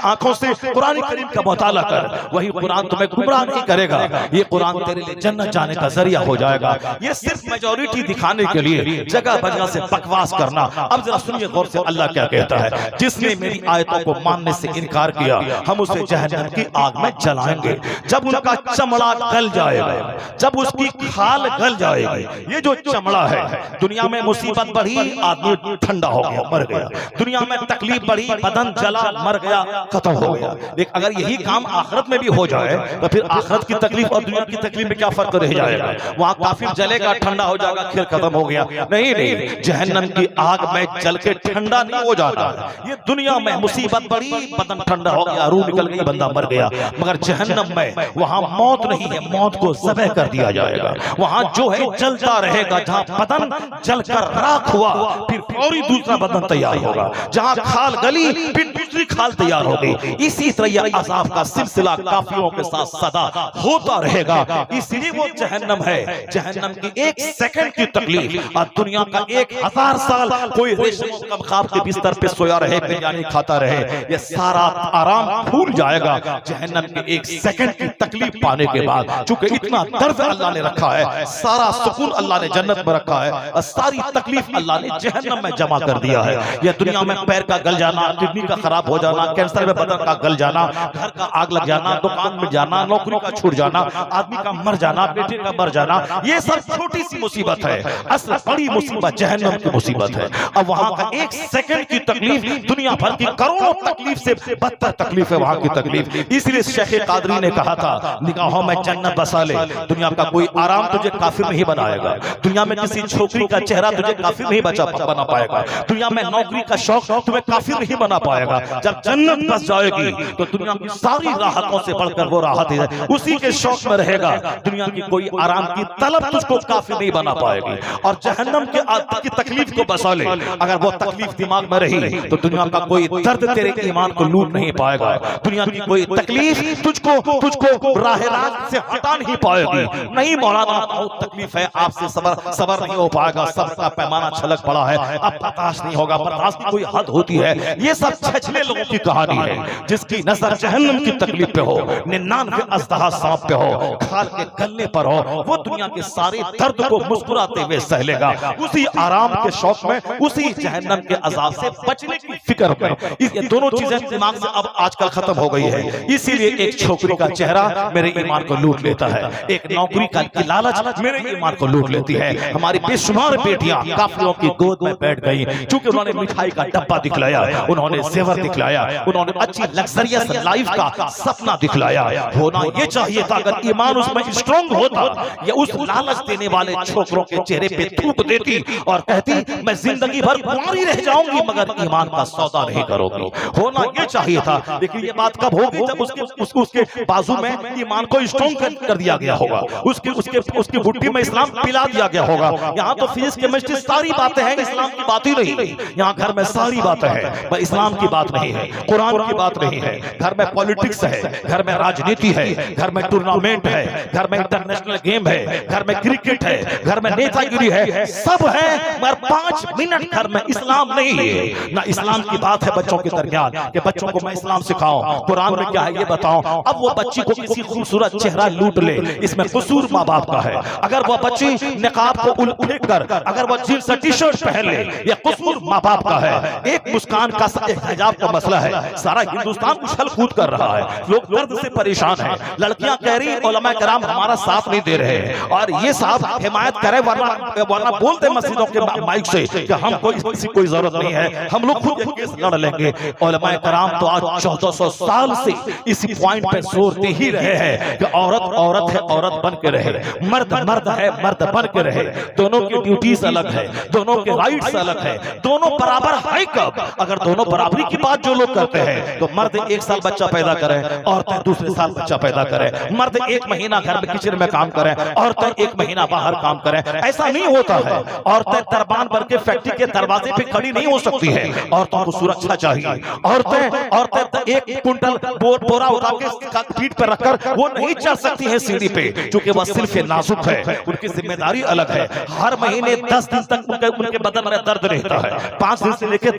आंखों से कुरान करीम का मुताला कर, वही कुरान तुम्हें गुमराह नहीं करेगा। ये कुरान तेरे लिए जन्नत जाने का जरिया हो जाएगा। ये सिर्फ मेजॉरिटी दिखाने के लिए जगह जगह से बकवास करना। अब जरा सुनिए गौर से, फिर अल्लाह क्या कहता है, जिसने मेरी आयतों को मानने से इनकार किया हम उसे जहन्नम की आग में जलाएंगे। जब उनका चमड़ा गल जाएगा, जब उसकी खाल गल जाएगी, ये जो चमड़ा है, दुनिया में मुसीबत बढ़ी, आदमी ठंडा हो गया, मर गया। दुनिया में तकलीफ बढ़ी, बदन जला, मर गया, खत्म हो गया। लेकिन अगर यही काम आखिरत में भी हो जाए तो फिर आखिरत की तकलीफ और दुनिया की तकलीफ में क्या फर्क रह जाएगा? वहां काफिर जलेगा, ठंडा हो जाएगा, फिर खत्म हो गया। नहीं नहीं, जहन्नम की आग में जल के ठंडा नहीं हो जाता। ये दुनिया में मुसीबत बढ़ी, बदन ठंडा हो गया, रूह निकल गई, बंदा मर गया। मगर जहन्नम में वहां मौत नहीं है, मौत को ज़बह कर दिया जाएगा। वहां जो है जलता रहेगा। जहां बदन जलकर राख हुआ, फिर फौरी दूसरा बदन तैयार होगा। जहां खाल गली, फिर दूसरी खाल तैयार होगी। इसी तरह यह अज़ाब का सिलसिला काफिरों के साथ सदा होता रहेगा। इसलिए वो जहन्नम है। जहन्नम की एक सेकंड की तकलीफ और दुनिया का 1000 साल कोई रेशम कमखाब के बिस्तर पे सोया रहे, बिरयानी खाता रहे, ये सारा आराम भूल जाएगा। जहन्नम के एक सेकंड की तकलीफ पाने के बाद, चूंकि इतना दर्द अल्लाह ने रखा है, सारा सुकून अल्लाह ने जन्नत में रखा है और सारी तकलीफ अल्लाह ने जहन्नम में जमा कर दिया है। यह दुनिया में पैर का गल जाना, किडनी का खराब हो जाना, कैंसर में बदन का गल जाना, घर का आग लग जाना, दुकान में जाना, नौकरी का छूट जाना, आदमी का मर जाना, बेटे का मर जाना, ये सब छोटी सी मुसीबत है। असल बड़ी मुसीबत जहन्नम की मुसीबत है। अब वहां का एक सेकंड की तकलीफ दुनिया भर की करोड़ों तकलीफ से बदतर तकलीफ है वहां की तकलीफ। इसलिए शेख कादरी ने कहा था, निगाहों में जन्नत बसा ले, दुनिया का कोई आराम तुझे काफिर नहीं बनाएगा। दुनिया में किसी छोकरी का चेहरा तुझे काफिर नहीं बना पाएगा। दुनिया में नौकरी का शौक तुम्हें काफिर नहीं बना पाएगा। जब जन्नत बस जाएगी तो दुनिया की सारी राहतों से बढ़कर वो राहत है, उसी के शौक में रहेगा। दुनिया की कोई आराम की तलब तुझको काफिर नहीं बना पाएगी। और जहन्नम की तकलीफ को बसा ले, अगर वो तकलीफ दिमाग में रही तो दुनिया का कोई दर्द तेरे ईमान को लूट नहीं पाएगा। दुनिया की कोई तकलीफ तुझको राह रात से हटा नहीं पाएगी। नहीं मौलाना, बहुत तकलीफ है, आपसे सबर नहीं हो पाएगा, सब्र का पैमाना छलक पड़ा है, अब बर्दाश्त नहीं होगा, बर्दाश्त की कोई हद होती है। ये सब छछले लोगों की कहानी है। जिसकी नजर जहन्नम की तकलीफ पे हो, 99 अज़दहा सांप पे हो, खाल के गलने पर हो, वो दुनिया के सारे दर्द को मुस्कुराते हुए सह लेगा। उसी आराम के शौक में, उसी जहन्नम के अजाब से बचने की फिक्र में। ये दोनों चीजें दिमाग से अब आजकल खत्म हो गई है। इसीलिए एक छोकरी का चेहरा मेरे ईमान को लूट लेता है, एक नौकरी का लालच मेरे ईमान को लूट लेती है। हमारी बेशुमार बेटियां काफिरों की गोद में बैठ गई, क्योंकि उन्होंने मिठाई का डब्बा दिखलाया, उन्होंने जेवर दिखलाया, उन्होंने अच्छी लग्जरियस लाइफ का सपना दिखलाया। होना ये चाहिए था, अगर ईमान उसमें स्ट्रांग होता, या उस लालच देने वाले छोकरों के चेहरे पे थूक देती और कहती मैं जिंदगी भर कुंवारी रह जाऊंगी मगर ईमान का सौदा नहीं करोगी। होना ये चाहिए था। लेकिन ये बात कब होगी? जब उसके बाजू में ईमान को स्ट्रांग कर दिया गया होगा, उसकी बुट्टी में इस्लाम पिला दिया गया होगा। यहाँ तो फिजिक्स केमिस्ट्री सारी बातें हैं, इस्लाम की बात ही नहीं। यहाँ घर में सारी बातें हैं, पर इस्लाम की बात नहीं है, कुरान की बात नहीं है। घर में पॉलिटिक्स है, घर में राजनीति है, घर में टूर्नामेंट है, घर में इंटरनेशनल गेम है, घर में क्रिकेट है, घर में नेतागिरी है, सब है, मगर 5 मिनट घर में इस्लाम नहीं है। ना इस्लाम की बात है बच्चों के दरमियान कि बच्चों को मैं इस्लाम सिखाऊं, कुरान में क्या है ये बताऊं। अब वो बच्ची को किसी खूबसूरत चेहरा लूट ले, इसमें कसूर माँ बाप का है। अगर वो बच्ची निकाब को उल्ट कर अगर वो जींस टी शर्ट पहन ले, ये कसूर माँ बाप का है। एक मुस्कान का, एक हिजाब का मसला है, सारा हिंदुस्तान उछल कूद कर रहा है, लोग दर्द से परेशान हैं। लड़कियां कह रही उलमा कराम हमारा साथ नहीं दे रहे हैं, और ये साहब हिमायत करे, वरना बोलते मस्जिदों के माइक से कि हमको इसकी कोई जरूरत नहीं है, हम लोग खुद केस लड़ लेंगे। उलमा कराम तो आज 1400 साल से इसी पॉइंट पे जोर दे ही रहे हैं कि औरत औरत है, औरत बन के रहे, मर्द मर्द है, मर्द बन के रहे। दोनों की ड्यूटीज अलग है, दोनों के राइट्स अलग है, दोनों बराबर है। कब? अगर दोनों बराबरी की बात जो लोग करते हैं तो मर्द 1 साल बच्चा पैदा करें, औरतें दूसरे साल बच्चा पैदा करें, मर्द 1 महीना घर में किचन में काम करें, औरतें 1 महीना बाहर काम करें। ऐसा नहीं होता है। औरतें दरबान बन के फैक्ट्री के दरवाजे पे खड़ी नहीं हो सकती है, औरतों को सुरक्षा चाहिए। औरतें 1 कुंटल बोरा उठा के पीठ पर रखकर वो नहीं चढ़ सकती है सीढ़ी पे, क्योंकि वह सिर्फ नाजुक है, उनकी जिम्मेदारी अलग है। हर महीने 10 दिन तक उनके बदन में दर्द रहता है, 5 दिन से लेकर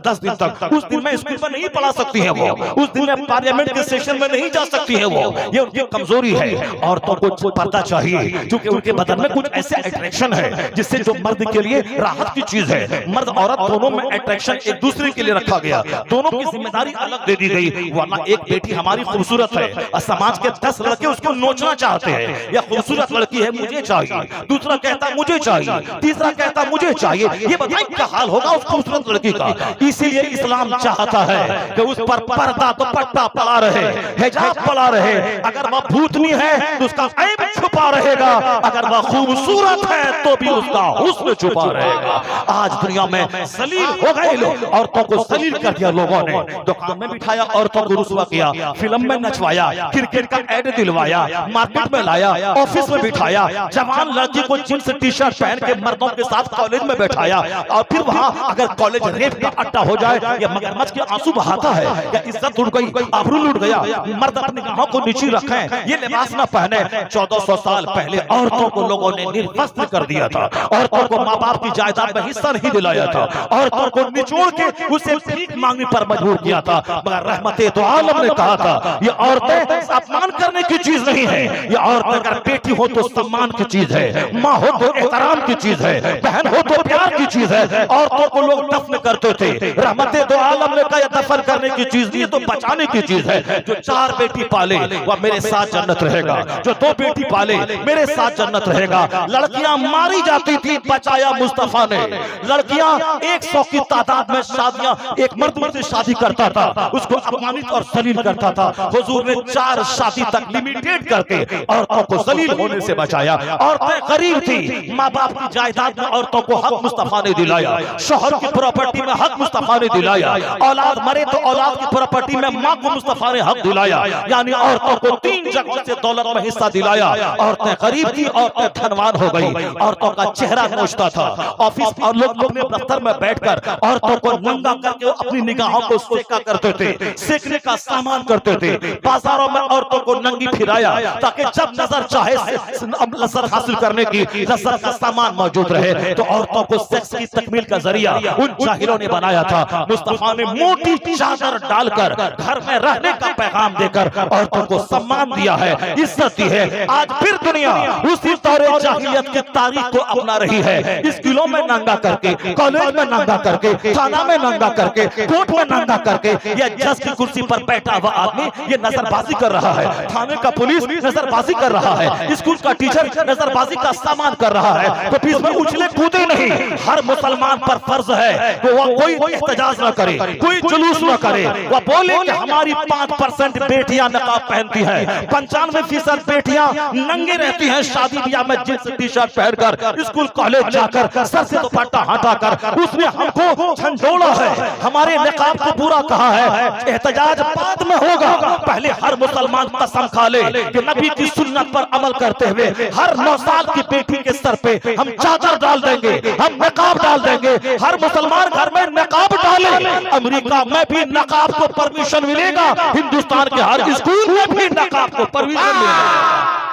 10 दिन तक। उस दिन में स्कूल में नहीं पढ़ा सकती है वो, उस दिन में पार्लियामेंट के सेशन में नहीं जा सकती है वो, ये उनकी कमजोरी है। औरतों को पर्दा चाहिए, क्योंकि उनके बदन में कुछ ऐसे अट्रैक्शन है जिससे जो मर्द के लिए राहत की चीज है। मर्द औरत दोनों में अट्रैक्शन एक दूसरे के लिए रखा गया, दोनों की जिम्मेदारी अलग दे दी गई। वरना एक बेटी हमारी खूबसूरत है और समाज के 10 लड़के उसको नोचना चाहते हैं, या खूबसूरत लड़की है मुझे चाहिए, दूसरा कहता मुझे चाहिए, तीसरा कहता मुझे चाहिए। ये बताइए क्या हाल होगा उस खूबसूरत लड़की का। इसीलिए इस्लाम चाहता है कि उस पर पर्दा दुपट्टा पड़ा रहे, हिजाब पड़ा रहे। अगर वह भूतनी है तो उसका ऐब छुपा रहेगा, अगर वह खूबसूरत है तो भी उसका हुस्न छुपा रहेगा। आज दुनिया में जलील हो गए लोग, औरतों को जलील कर दिया लोगों ने। दुकान में बिठाया, औरतों को रुसवा किया, फिल्म में नचवाया, क्रिकेट का ऐड दिलवाया, मार्केट में लाया, ऑफिस में बिठाया, जवान लड़की को जींस टी शर्ट पहन के मर्दों के साथ कॉलेज में बैठाया, और फिर वहां अगर कॉलेज रेप का अड्डा हो जाए या मगरमच्छ के आंसू बहाता है या इज्जत उड़ गई, आबरू लूट गया, मर्द अपनी निगाहों को नीची रखें, ये लिबास न पहने। 1400 साल पहले औरतों को लोगों ने निर्वस्त्र कर दिया था, औरतों को माँ बाप की जायदाद में हिस्सा नहीं दिलाया था, औरतों को निचोड़ के उसे भीख मांगने पर मजबूर किया था। मगर रहमते तो आलम ने कहा था ये औरतें अपमान करने की चीज नहीं है, ये औरतें अगर बेटी हो तो सम्मान की चीज है, माँ हो तो एहतराम की चीज है, बहन हो तो प्यार की चीज है। औरतों को लोग दफन करते थे, रहमते तो आलम ने कहा दफन करने की चीज नहीं, तो बचाने की चीज है। जो 4 बेटी पाले वह मेरे साथ जन्नत रहेगा, जो 2 बेटी पाले मेरे साथ जन्नत रहेगा। लड़कियां मारी जाती थी, बचाया मुस्तफा ने। लड़कियां 100 की तादाद में शादियां, एक मर्द मुझसे शादी करता था उसको अपमानित और जलील करता था। हुजूर ने 4 शादी तक लिमिटेड करके औरतों को जलील होने से बचाया। औरतें गरीब थी, माँ बाप की जायदाद में औरतों को हक मुस्तफा ने दिलाया, शोहर की प्रॉपर्टी में हक मुस्तफा ने दिलाया, औलाद मरे तो औलाद की प्रॉपर्टी में माँ को मुस्तफा ने हक दिलाया। यानी औरतों को 3 जगहों से दौलत में हिस्सा दिलाया। औरतें गरीब थी, औरतें धनवान हो गई। औरतों का चेहरा नोचता था, ऑफिस और लोग अपने दफ्तर में बैठकर औरतों को नंगा करके अपनी निगाहों को सेका करते थे, सेकने का सामान करते थे। बाजारों में औरतों को नंगी फिराया ताकि जब नजर चाहे लज्जत हासिल करने की लज्जत का सामान मौजूद रहे। तो औरतों को सेक्स की तकमील का जरिया उन जाहिलों ने बनाया था। मुस्तफा ने मोटी चादर डालकर घर में रहने का पैगाम देकर औरतों को सम्मान दिया है, इज्जत दी है। आज फिर दुनिया उसी दौरे जाहिलियत की तारीख को अपना रही है। स्कूलों में नंगा करके, कॉलेज में नंगा करके, थाना में नंगा करके, कोर्ट में नंगा करके, या जज की कुर्सी पर बैठा हुआ आदमी ये नजरबाजी कर रहा है, थाने का पुलिस नजरबाजी कर रहा है, स्कूल का टीचर नजरबाजी का सामान कर रहा है। तो इसमें उछले कूदे नहीं। हर मुसलमान पर फर्ज है कि वह कोई एहतजाज न करे, कोई जुलूस न करे, वह बोले कि हमारी 5% बेटियां नकाब पहनती हैं, 95% बेटियां नंगे रहती हैं शादी ब्याह में जींस टी शर्ट पहनकर, स्कूल कॉलेज जाकर सर से दुपट्टा हटाकर। उसने हमको झंझोड़ा है, हमारे निकाब को पूरा कहा है। एहतजाज बाद में होगा, पहले हर मुसलमान कसम खा ले कि नबी की सुन्नत पर अमल करते हुए हर 9 साल की बेटी के सर पे हम चादर डाल देंगे, हम नकाब डाल देंगे। हर मुसलमान घर में नकाब डाले। अमेरिका में भी नकाब को परमिशन मिलेगा, हिंदुस्तान के हर स्कूल में भी नकाब को परमिशन मिलेगा।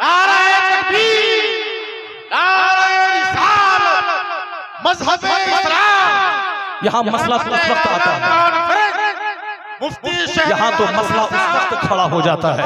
नाराए तकबीर, नाराए रिसालत, मज़हब-ए इस्लाम। यहाँ मसला उस वक्त आता है, यहाँ तो मसला उस वक्त खड़ा हो जाता है,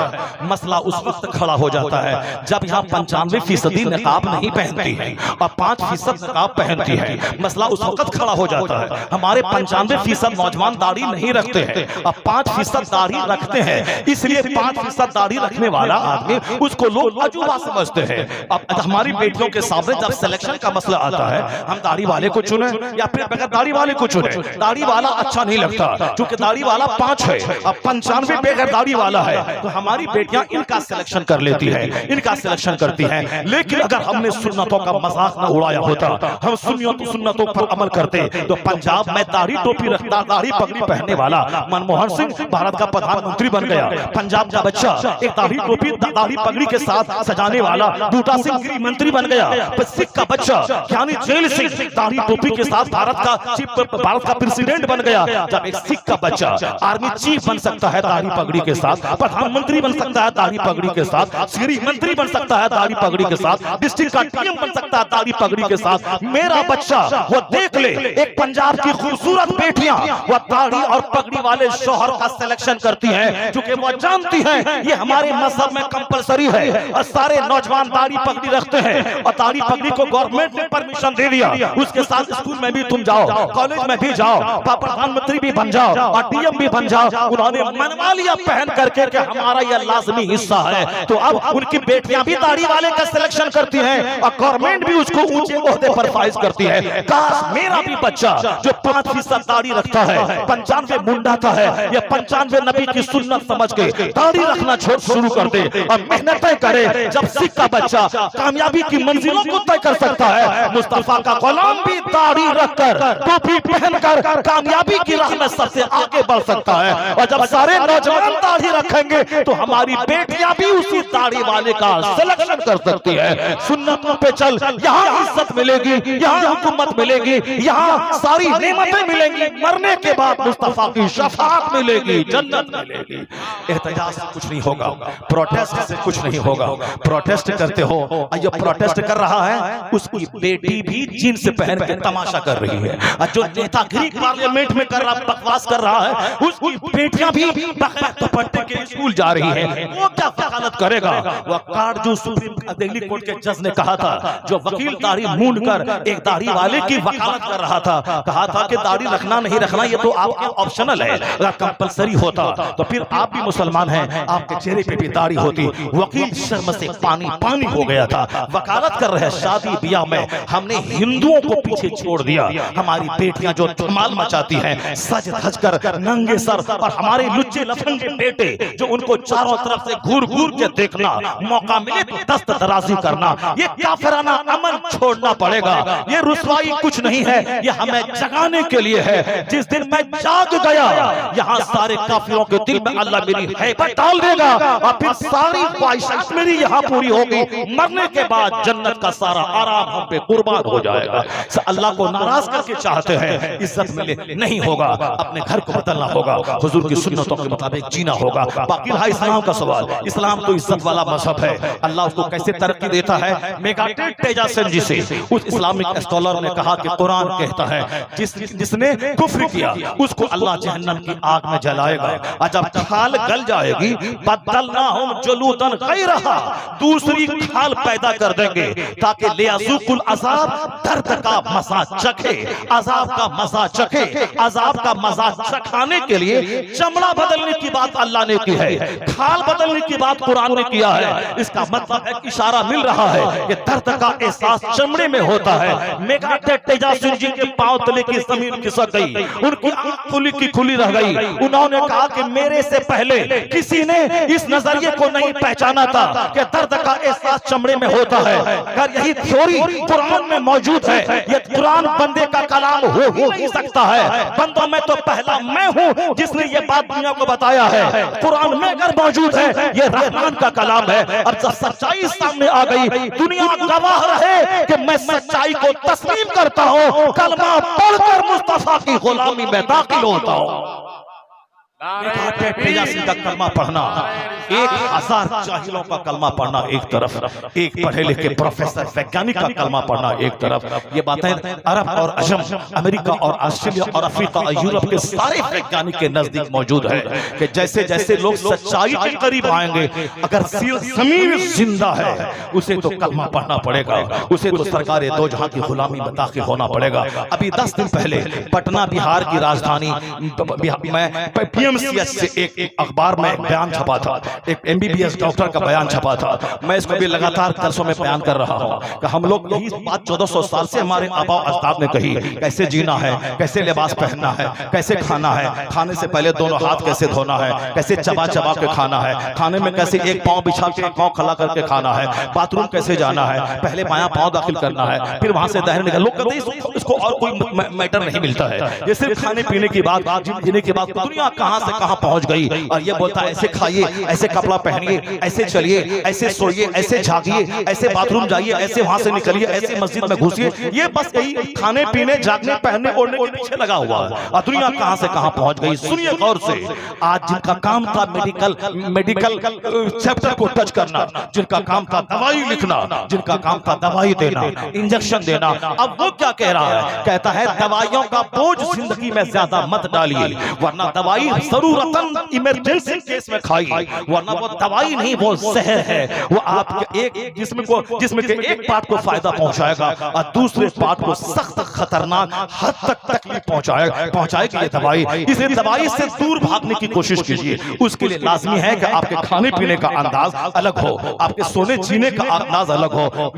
मसला उस वक्त खड़ा हो जाता है जब यहाँ 95% नकाब नहीं पहनती है और 5% नकाब पहनती है। मसला उस वक्त खड़ा हो जाता है। हमारे 95% नौजवान दाढ़ी नहीं रखते हैं और 5% दाढ़ी रखते हैं, इसलिए 5% दाढ़ी रखने वाला आदमी उसको लोग अजूबा समझते हैं। अब हमारी बेटियों के सामने जब सिलेक्शन का मसला आता है, हम दाढ़ी वाले को चुने या फिर बगैर दाढ़ी वाले को चुने। दाढ़ी वाला अच्छा नहीं लगता क्योंकि दाढ़ी वाला 5 है, अब 95 बेगैर दाढ़ी वाला है, तो हमारी बेटियां इनका सिलेक्शन कर लेती हैं, इनका सिलेक्शन करती हैं। लेकिन अगर हमने सुन्नतों का मजाक न उड़ाया होता, हम सुन्नतों पर अमल करते, तो पंजाब में दाढ़ी टोपी रखता, दाढ़ी पगड़ी पहनने वाला मनमोहन सिंह भारत का प्रधानमंत्री बन गया। पंजाब का बच्चा एक दाढ़ी टोपी दाढ़ी पगड़ी के साथ सजाने वाला बूटा सिंह गृह मंत्री बन गया। सिख का बच्चा यानी जेल सिंह दाढ़ी टोपी के साथ भारत का प्रेसिडेंट बन गया। जब एक सिख का बच्चा आर्मी चीफ बन सकता है दाढ़ी पगड़ी के साथ, प्रधानमंत्री बन सकता है दाढ़ी पगड़ी के साथ, श्री मंत्री बन सकता है दाढ़ी पगड़ी के साथ, डिस्ट्रिक्ट का डीएम बन सकता है दाढ़ी पगड़ी के साथ। मेरा बच्चा वो देख ले, एक पंजाब की खूबसूरत बेटियां वो दाढ़ी और पगड़ी वाले शौहर का सिलेक्शन करती हैं, क्योंकि वो जानती हैं ये हमारे मजहब में कंपलसरी है। और सारे नौजवान दाढ़ी पगड़ी रखते हैं और दाढ़ी पगड़ी को गवर्नमेंट ने परमिशन दे दिया। उसके साथ स्कूल में भी तुम जाओ, कॉलेज में भी जाओ, प्रधानमंत्री भी बन जाओ और डीएम भी बन जाओ। उन्होंने मनवा लिया पहन करके कि हमारा यह लाजमी हिस्सा है। तो अब उनकी बेटियां भी दाढ़ी वाले का सिलेक्शन करती हैं और गवर्नमेंट भी उसको ऊंचे ओहदे पर फाइज करती है। काश मेरा भी बच्चा जो 5% दाढ़ी रखता है, 95 मुंडाता है, या 95 नबी की सुन्नत समझ के दाढ़ी रखना शुरू कर दे और मेहनतें करे। जब सिख का बच्चा कामयाबी की मंजिलों को तय कर सकता है, मुस्तफा का गुलाम भी दाढ़ी रखकर टोपी पहनकर कामयाबी की राह में सबसे आगे बढ़ सकता है। और जब सारे नौजवान दाढ़ी रखेंगे तो हमारी बेटियां भी उसी दाढ़ी वाले का सिलेक्शन कर सकती है। सुन्नतों पे चल, यहाँ इज्जत मिलेगी, यहाँ हुकूमत मिलेगी, यहाँ सारी नेमतें मिलेंगी, मरने के बाद मुस्तफा की शफाअत मिलेगी, जन्नत मिलेगी। एहतजाज से कुछ नहीं होगा, प्रोटेस्ट से कुछ नहीं होगा। प्रोटेस्ट करते हो, जो प्रोटेस्ट कर रहा है उसकी बेटी भी जीन्स पहन के तमाशा कर रही है, और जो नेता ग्रीक पार्लियामेंट में कर रहा बकवास कर रहा है उसकी बेटियां भी बगैर दुपट्टे के स्कूल जा रही है। वो क्या वकालत करेगा? वो कार्ड जो सुप्रीम दिल्ली कोर्ट के जज ने कहा था, जो वकील दाढ़ी मूंड कर एक दाढ़ी वाले की वकालत कर रहा था, कहा था कि दाढ़ी रखना नहीं रखना ये तो आपके ऑप्शनल है, अगर कंपलसरी होता तो फिर आप भी मुसलमान हैं, आपके चेहरे पे भी दाढ़ी होती। वकील शर्म से पानी पानी हो गया था। वकालत कर रहे शादी ब्याह में हमने हिंदुओं को पीछे छोड़ दिया। हमारी बेटियां जो धमाल मचाती हैं सज धज कर नंगे सर, और हमारे लुच्चे लफंगे बेटे जो उनको चारों तरफ से घूर घूर के देखना, मौका मिले तो दस्त दराजी करना, ये काफिराना अमल छोड़ना पड़ेगा। ये रुसवाई कुछ नहीं है, ये हमें जगाने के लिए है। जिस दिन मैं जाग गया यहाँ सारे काफिरों के दिल में अल्लाह मेरी हैबत डाल देगा और फिर सारी ख्वाहिशात मेरी यहाँ पूरी होगी। मरने के बाद जन्नत का सारा आराम हम पे कुर्बान हो जाएगा। अल्लाह को नाराज करके चाहते हैं इज्जत मिले, नहीं होगा। अपने घर को बदलना होगा, हुजूर की सुन्नतों के मुताबिक जीना होगा। बाकी रहा इस्लाम का सवाल, इस्लाम तो इज्जत वाला मजहब है। अल्लाह उसको कैसे तरक्की देता है? मेगाटेक तेजासन जी से उस इस्लामिक स्कॉलर ने कहा कि कुरान कहता है जिसने कुफ्र किया उसको अल्लाह जहन्नम की आग में जलाएगा, और जब खाल गल जाएगी बदलनाहुम जुलूदन गैरहा, दूसरी खाल पैदा कर देंगे ताकि लियाज़ुकुल अज़ाब, दर्द का मज़ा चखे, अज़ाब का मज़ा चखे। अज़ाब का मज़ा चखाने के लिए चमड़ा बदलने की बात अल्लाह ने की है, खाल बदलने की बात कुरान ने किया है। इसका मतलब है इशारा मिल रहा है कि दर्द का एहसास चमड़े में होता है। मेगाटेक तेजासन जी के पांव तले की जमीन खिसक गई, उनकी आंख खुली की खुली रह गई। उन्होंने कहा कि मेरे से पहले किसी ने इस नजरिए को नहीं पहचाना था कि दर्द का एहसास चमड़े में होता है। अगर यही थ्योरी कुरान में मौजूद है, ये कुरान बंदे का कलाम हो ही नहीं सकता है। बंदों में तो पहला मैं हूँ जिसने ये बात दुनिया को बताया है। कुरान में अगर मौजूद है ये रहमान का कलाम है। और जब सच्चाई सामने आ गई, दुनिया गवाह रहे कि मैं सच्चाई को तस्लीम करता हूँ, कलमा पढ़कर मुस्तफा की गुलामी में दाखिल होता हूँ। का कलमा पढ़ना, 1000 जाहिलों का कलमा पढ़ना एक तरफ, एक पढ़े लिखे प्रोफेसर वैज्ञानिक का कलमा पढ़ना एक तरफ। ये बातें अरब और अजम, अमेरिका और ऑस्ट्रेलिया और अफ्रीका और यूरोप के सारे वैज्ञानिक के नजदीक मौजूद है कि जैसे जैसे लोग सच्चाई के करीब आएंगे, अगर ज़मीन जिंदा है उसे तो कलमा पढ़ना पड़ेगा, उसे तो सरकार दो जहां की गुलामी में दाखिल होना पड़ेगा। अभी 10 दिन पहले पटना बिहार की राजधानी में PMCH से एक अखबार में बयान छपा था, एक MBBS डॉक्टर का बयान छपा था। मैं इसको भी लगातार दरसों में बयान कर रहा हूँ कि हम लोग यही बात 1400 साल से हमारे आबा अजदाद ने कही, कैसे जीना है, कैसे लिबास पहनना है, कैसे खाना है, खाने से पहले दोनों हाथ कैसे धोना है, कैसे चबा चबा के खाना है, खाने में कैसे एक पाँव बिछा के एक पाँव खड़ा करके खाना है, बाथरूम कैसे जाना है, पहले बायां पाँव दाखिल करना है, फिर वहां से दाहिने निकल। लोग कहते हैं इसको और कोई मैटर नहीं मिलता है, ये सिर्फ खाने पीने की बात, जीने की बात। दुनिया कहां से कहां पहुंच गई और ये बोलता है ऐसे खाइए ऐसे कपड़ा पहनिए, ऐसे चलिए, ऐसे सोइए, ऐसे जागिए, ऐसे बाथरूम जाइए, ऐसे वहां से निकलिए, ऐसे मस्जिद में घुसिए। ये बस यही खाने पीने जागने पहनने ओढ़ने के पीछे लगा हुआ है और दुनिया कहां से कहां पहुंच गई। सुनिए गौर से, आज जिनका काम था मेडिकल चैप्टर को टच करना, जिनका काम था दवाई लिखना, जिनका काम था दवाई देना, इंजेक्शन देना, अब वो क्या कह रहा है? कहता है दवाइयों का बोझ जिंदगी में ज्यादा मत डालिए, वरना दवाई जरूरतन इमरजेंसी केस में खाइए, वरना वो दवाई नहीं, वो जहर है। वो आपके एक जिस्म के एक पार्ट को फायदा पहुंचाएगा और दूसरे पार्ट को सख्त खतरनाक हद तक तकलीफ पहुंचाएगी ये दवाई। इसे दवाई से दूर भागने की कोशिश कीजिए। उसके लिए लाजमी है कि आपके खाने पीने का अंदाज अलग हो, आपके सोने जीने का अंदाज अलग हो।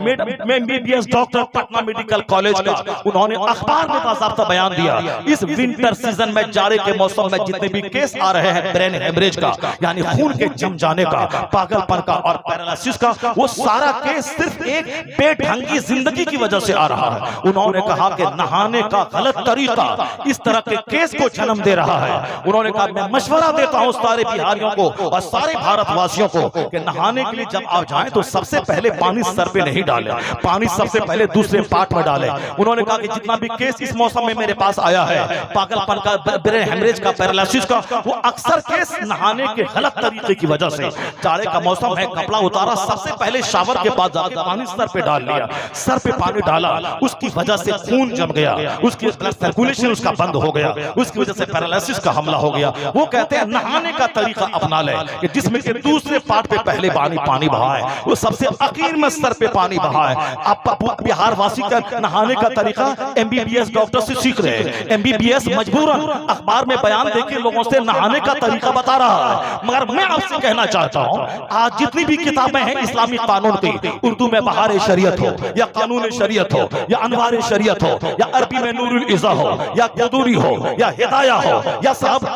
MBBS doctor Patna medical college का उन्होंने अखबार में बाकायदा बयान दिया, इस विंटर सीजन में जाड़े के मौसम में जितने भी केस आ रहे हैं ब्रेन हेमरेज का, यानी खून के जम जाने का, पागलपन का और पैरालिसिस का, वो सारा केस सिर्फ एक बेढंगी जिंदगी की वजह से आ रहा है। उन्होंने कहा कि नहाने का गलत तरीका इस तरह के केस को जन्म दे रहा है। उन्होंने कहा मैं मशवरा देता हूं सारे बिहारियों को और सारे भारतवासियों को कि नहाने के लिए जब आप जाएं तो सबसे पहले पानी सर पे नहीं डालें, पानी सबसे पहले दूसरे पार्ट में डालें। उन्होंने कहा कि जितना भी केस इस मौसम में मेरे पास आया है, पागलपन का, ब्रेन हेमरेज का, पैरालिसिस का, वो अक्सर केस नहाने के गलत तरीके की वजह से। जाड़े का मौसम है, कपड़ा उतारा, सबसे पहले शावर के बाद जाके पानी सर पे डाल लिया, सर पे पानी डाला, उसकी वजह से खून जम गया, उसकी ब्लड सर्कुलेशन उसका बंद हो गया, उसकी वजह से पैरालिसिस का हमला हो गया। वो कहते हैं नहाने का तरीका अपना ले कि जिसमें के दूसरे पार्ट पे पहले पानी बहाए, वो सबसे आखिर में सर पे पानी बहाए। आप बिहार वासी का नहाने का तरीका MBBS डॉक्टर से सीख रहे हैं। MBBS मजबूरन अखबार में बयान देके लोगों से नहाने का तरीका बता रहा है। मगर मैं आपसे कहना चाहता हूं, आज जितनी भी किताबें हैं इस्लामी कानून की, उर्दू में बहार शरीयत हो या कानून शरीयत हो या अनवार शरीयत हो या अरबी में नूरुल इज़ा हो या कुदूरी हो या हिदाया हो या साहब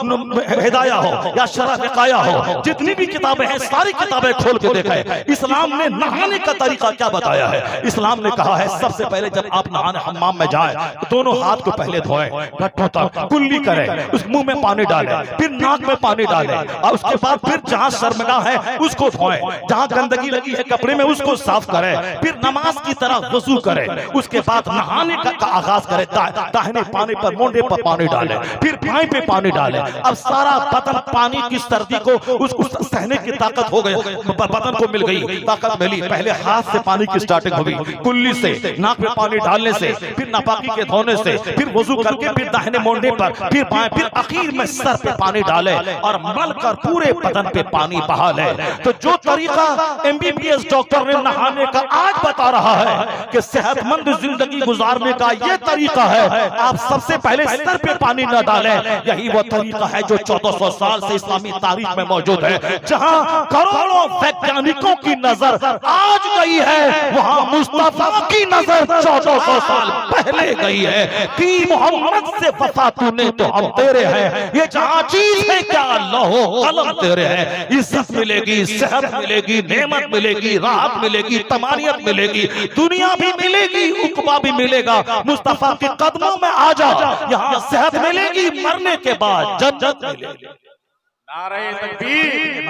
हिदाया हो या शरह विकाया हो, जितनी भी किताबें हैं सारी किताबें खोल के देखें, इस्लाम ने नहाने का तरीका क्या बताया है। इस्लाम ने कहा है सबसे पहले जब आप नहाने हम्माम में जाएं तो दोनों हाथ को पहले धोएं, घुटनों तक कुल्ली करें, उस मुंह में पानी डालें, फिर नाक में पानी डालें और उसके बाद फिर जहां शर्मगाह है उसको धोएं, जहां गंदगी लगी है कपड़े में उसको साफ करें, फिर नमाज की तरह वजू करें, उसके बाद नहाने का आगाज करें। दाहिने पानी पर मोंढे पर पानी डालें, फिर बाएं पे पानी डालें। अब सारा बदन पानी की सर्दी को उसको सहने की ताकत हो गई, बदन को मिल गई, ताकत मिली। पहले हाथ से पानी की स्टार्टिंग होगी, कुल्ली से, नाक में पानी डालने से, फिर नापाकी के धोने से, फिर वजू करके, फिर दाहिने मोंढे पर, फिर बाएं, फिर आखिर में सर पे पानी डाले और मल कर पूरे बदन पे पानी बहा ले। तो जो तरीका MBBS डॉक्टर ने नहाने का आज बता रहा है कि सेहतमंद जिंदगी गुजारने का ये तरीका है, आप सबसे पहले सर पे पानी न डालें। यही वो तरीका है जो 1400 साल से इस्लामी तारीख में मौजूद है। जहां करोड़ों वैज्ञानिकों की नजर आज गई है, वहां मुस्तफा की नजर 1400 साल पहले गई है कि मोहम्मद से वफा तूने तो हम तेरे हैं, ये जहां चीज है क्या अल्लाह कलम तेरे हैं। इज्जत मिलेगी, सेहत मिलेगी, नेमत मिलेगी, राहत मिलेगी, तमानियत मिलेगी, दुनिया भी मिलेगी, उकबा भी मिलेगा। मुस्तफा के कदमों में आ जा, यहाँ सेहत मिलेगी, मरने के बाद जन्नत मिलेगी। नारे तकबीर,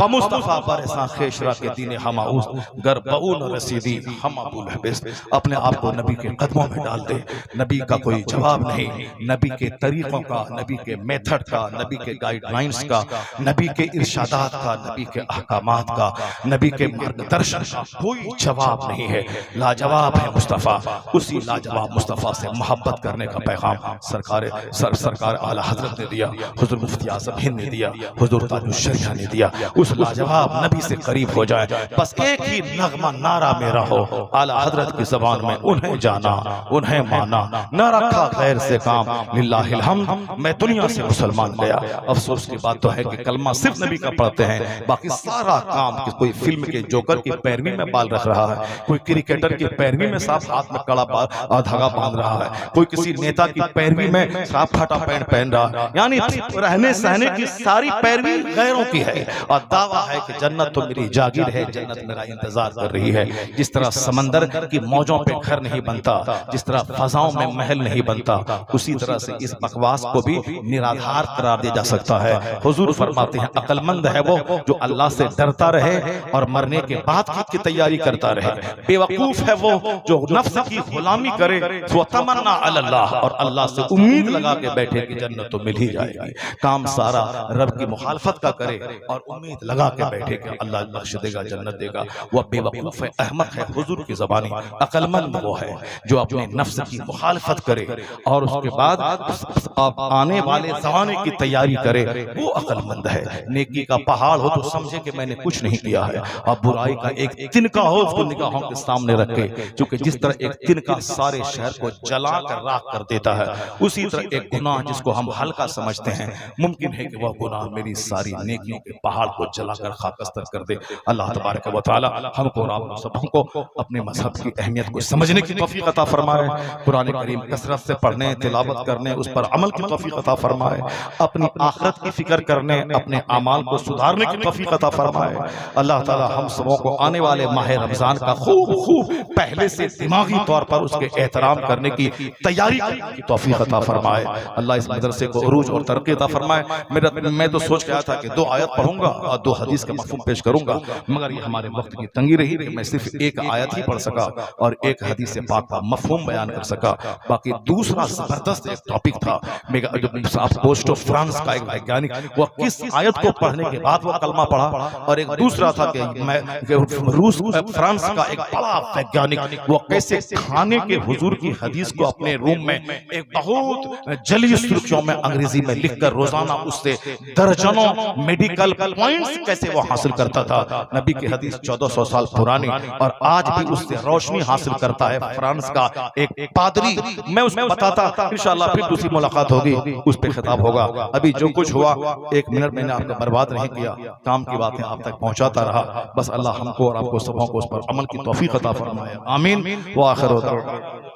मुस्तफा बरसा खेशरा के दीने हमाउस गर बऊन रसीदी हम अबुल हबीस। अपने आप को नबी के कदमों में डाल दे। नबी का कोई जवाब नहीं, नबी के तरीकों का, नबी के मेथड का, नबी के गाइडलाइंस का, नबी के इरशादात का, नबी के अहकामात का, नबी के मार्गदर्शन का कोई जवाब नहीं है। लाजवाब है मुस्तफा। उसी लाजवाब मुस्तफा से मोहब्बत करने का पैगाम सरकार आला हजरत ने दिया, हुजूर मुफ्ती आज़म हिंद ने दिया, हुजूर ताजुल शरिया ने दिया। उस लाजवाब नबी से करीब हो जाए, बस एक ही नगमा नारा मेरा हो, आला हजरत की ज़बान में उन्हें जाना, उन्हें माना, न रखा गैर से काम, लिल्लाहिल हम्द। मैं दुनिया से मुसलमान गया। अफसोस की बात तो है कि कलमा सिर्फ नबी का पढ़ते हैं, बाकी सारा काम कोई फिल्म के जोकर की पैरवी में बाल रख रहा है, कोई क्रिकेटर की पैरवी में साफ हाथ में कड़ा धागा बांध रहा है, कोई किसी नेता की पैरवी में साफ फटा पैंट पहन रहा है। यानी रहने सहने की सारी पैरवी गैरों की है और दावा है कि जन्नत तो मेरी जागीर है, जन्नत मेरा इंतजार कर रही है। जिस तरह समंदर की मौजों पे घर नहीं बनता, जिस तरह फजाओं में महल नहीं बनता, उसी तरह से इस बकवास को भी निराधार करार दिया जा सकता है। हुजूर फरमाते हैं अक्लमंद है वो जो अल्लाह से डरता रहे और मरने के बाद की तैयारी करता रहे। बेवकूफ है वो जो नफ्स की गुलामी करे, वो तमन्ना अल्लाह और अल्लाह से उम्मीद लगा के बैठे कि जन्नत तो मिल ही जाएगी। काम सारा रब की मुखालफत का करे और उम्मीद लगा के बैठे कि अल्लाह बख्श देगा, जन्नत देगा। वह बेवकूफ है, अहमक है। हुजूर की ज़बानी अक्लमंद वो है जो अपने नफ्स की मुखालफत करे और उसके बाद आने वाले ज़माने की तैयारी करे, वो अक्लमंद है। नेकी का पहाड़ हो तो समझे कि मैंने कुछ नहीं किया है, और बुराई का एक तिनका हो उसको निगाहों के सामने रखे, क्योंकि जिस तरह एक तिनका सारे शहर को जला कर राख कर देता है, उसी तरह एक गुनाह जिसको हम हल्का समझते हैं, मुमकिन है कि वह गुनाह मेरी सारी नेकियों के पहाड़ को जलाकर खाकस्तर कर दे। अल्लाह तबारक व तआला हमको और आप सबको अपने मजहब की अहमियत को समझने की तौफीक अता फरमाए, कुरान करीम कसरत से पढ़ने, तिलावत करने, उस पर अमल की तौफीक अता फरमाए, अपनी आखिरत की फिक्र करने, अपने अमाल को सुधारने की तौफीक अता फरमाए। अल्लाह ताला हम सबों को आने वाले माह रमजान का खूब पहले से दिमागी तौर पर उसके एहतराम करने की तैयारी करने की तौफीक अता फरमाए। अल्लाह इस मदरसे को उरूज और तरक्की अता फरमाए। मैं तो सोच गया था कि 2 आयत पढ़ूंगा और 2 हदीस का मफहूम पेश करूंगा, मगर ये हमारे वक्त की तंगी रही कि मैं सिर्फ 1 आयत ही पढ़ सका और 1 हदीस पाक का मफहूम बयान कर सका। बाकी दूसरा जबरदस्त एक टॉपिक था, पोस्ट ऑफ फ्रांस का एक वैज्ञानिक, वह किस आयत को पढ़ने के बाद वह कलमा पढ़ा, और एक दूसरा था कि रूस फ्रांस का एक बड़ा वैज्ञानिक वो कैसे खाने के हुजूर की हदीस को अपने रूम में एक बहुत जली सुर्खियों में अंग्रेजी में लिखकर रोजाना उससे दर्जनों मेडिकल पॉइंट्स कैसे वो हासिल करता था। नबी की हदीस 1400 साल पुरानी और आज भी उससे रोशनी हासिल करता है फ्रांस का एक पादरी। मैं उसमें बताता, इंशाअल्लाह फिर दूसरी मुलाकात होगी, उस पर खिताब होगा। अभी जो कुछ हुआ 1 मिनट मैंने आपका बर्बाद नहीं किया, काम की बातें आप तक पहुंचाता रहा। बस अल्लाह हमको और आपको सबों को उस पर अमल की तौफीक अता फरमाए। आमीन व आखिर।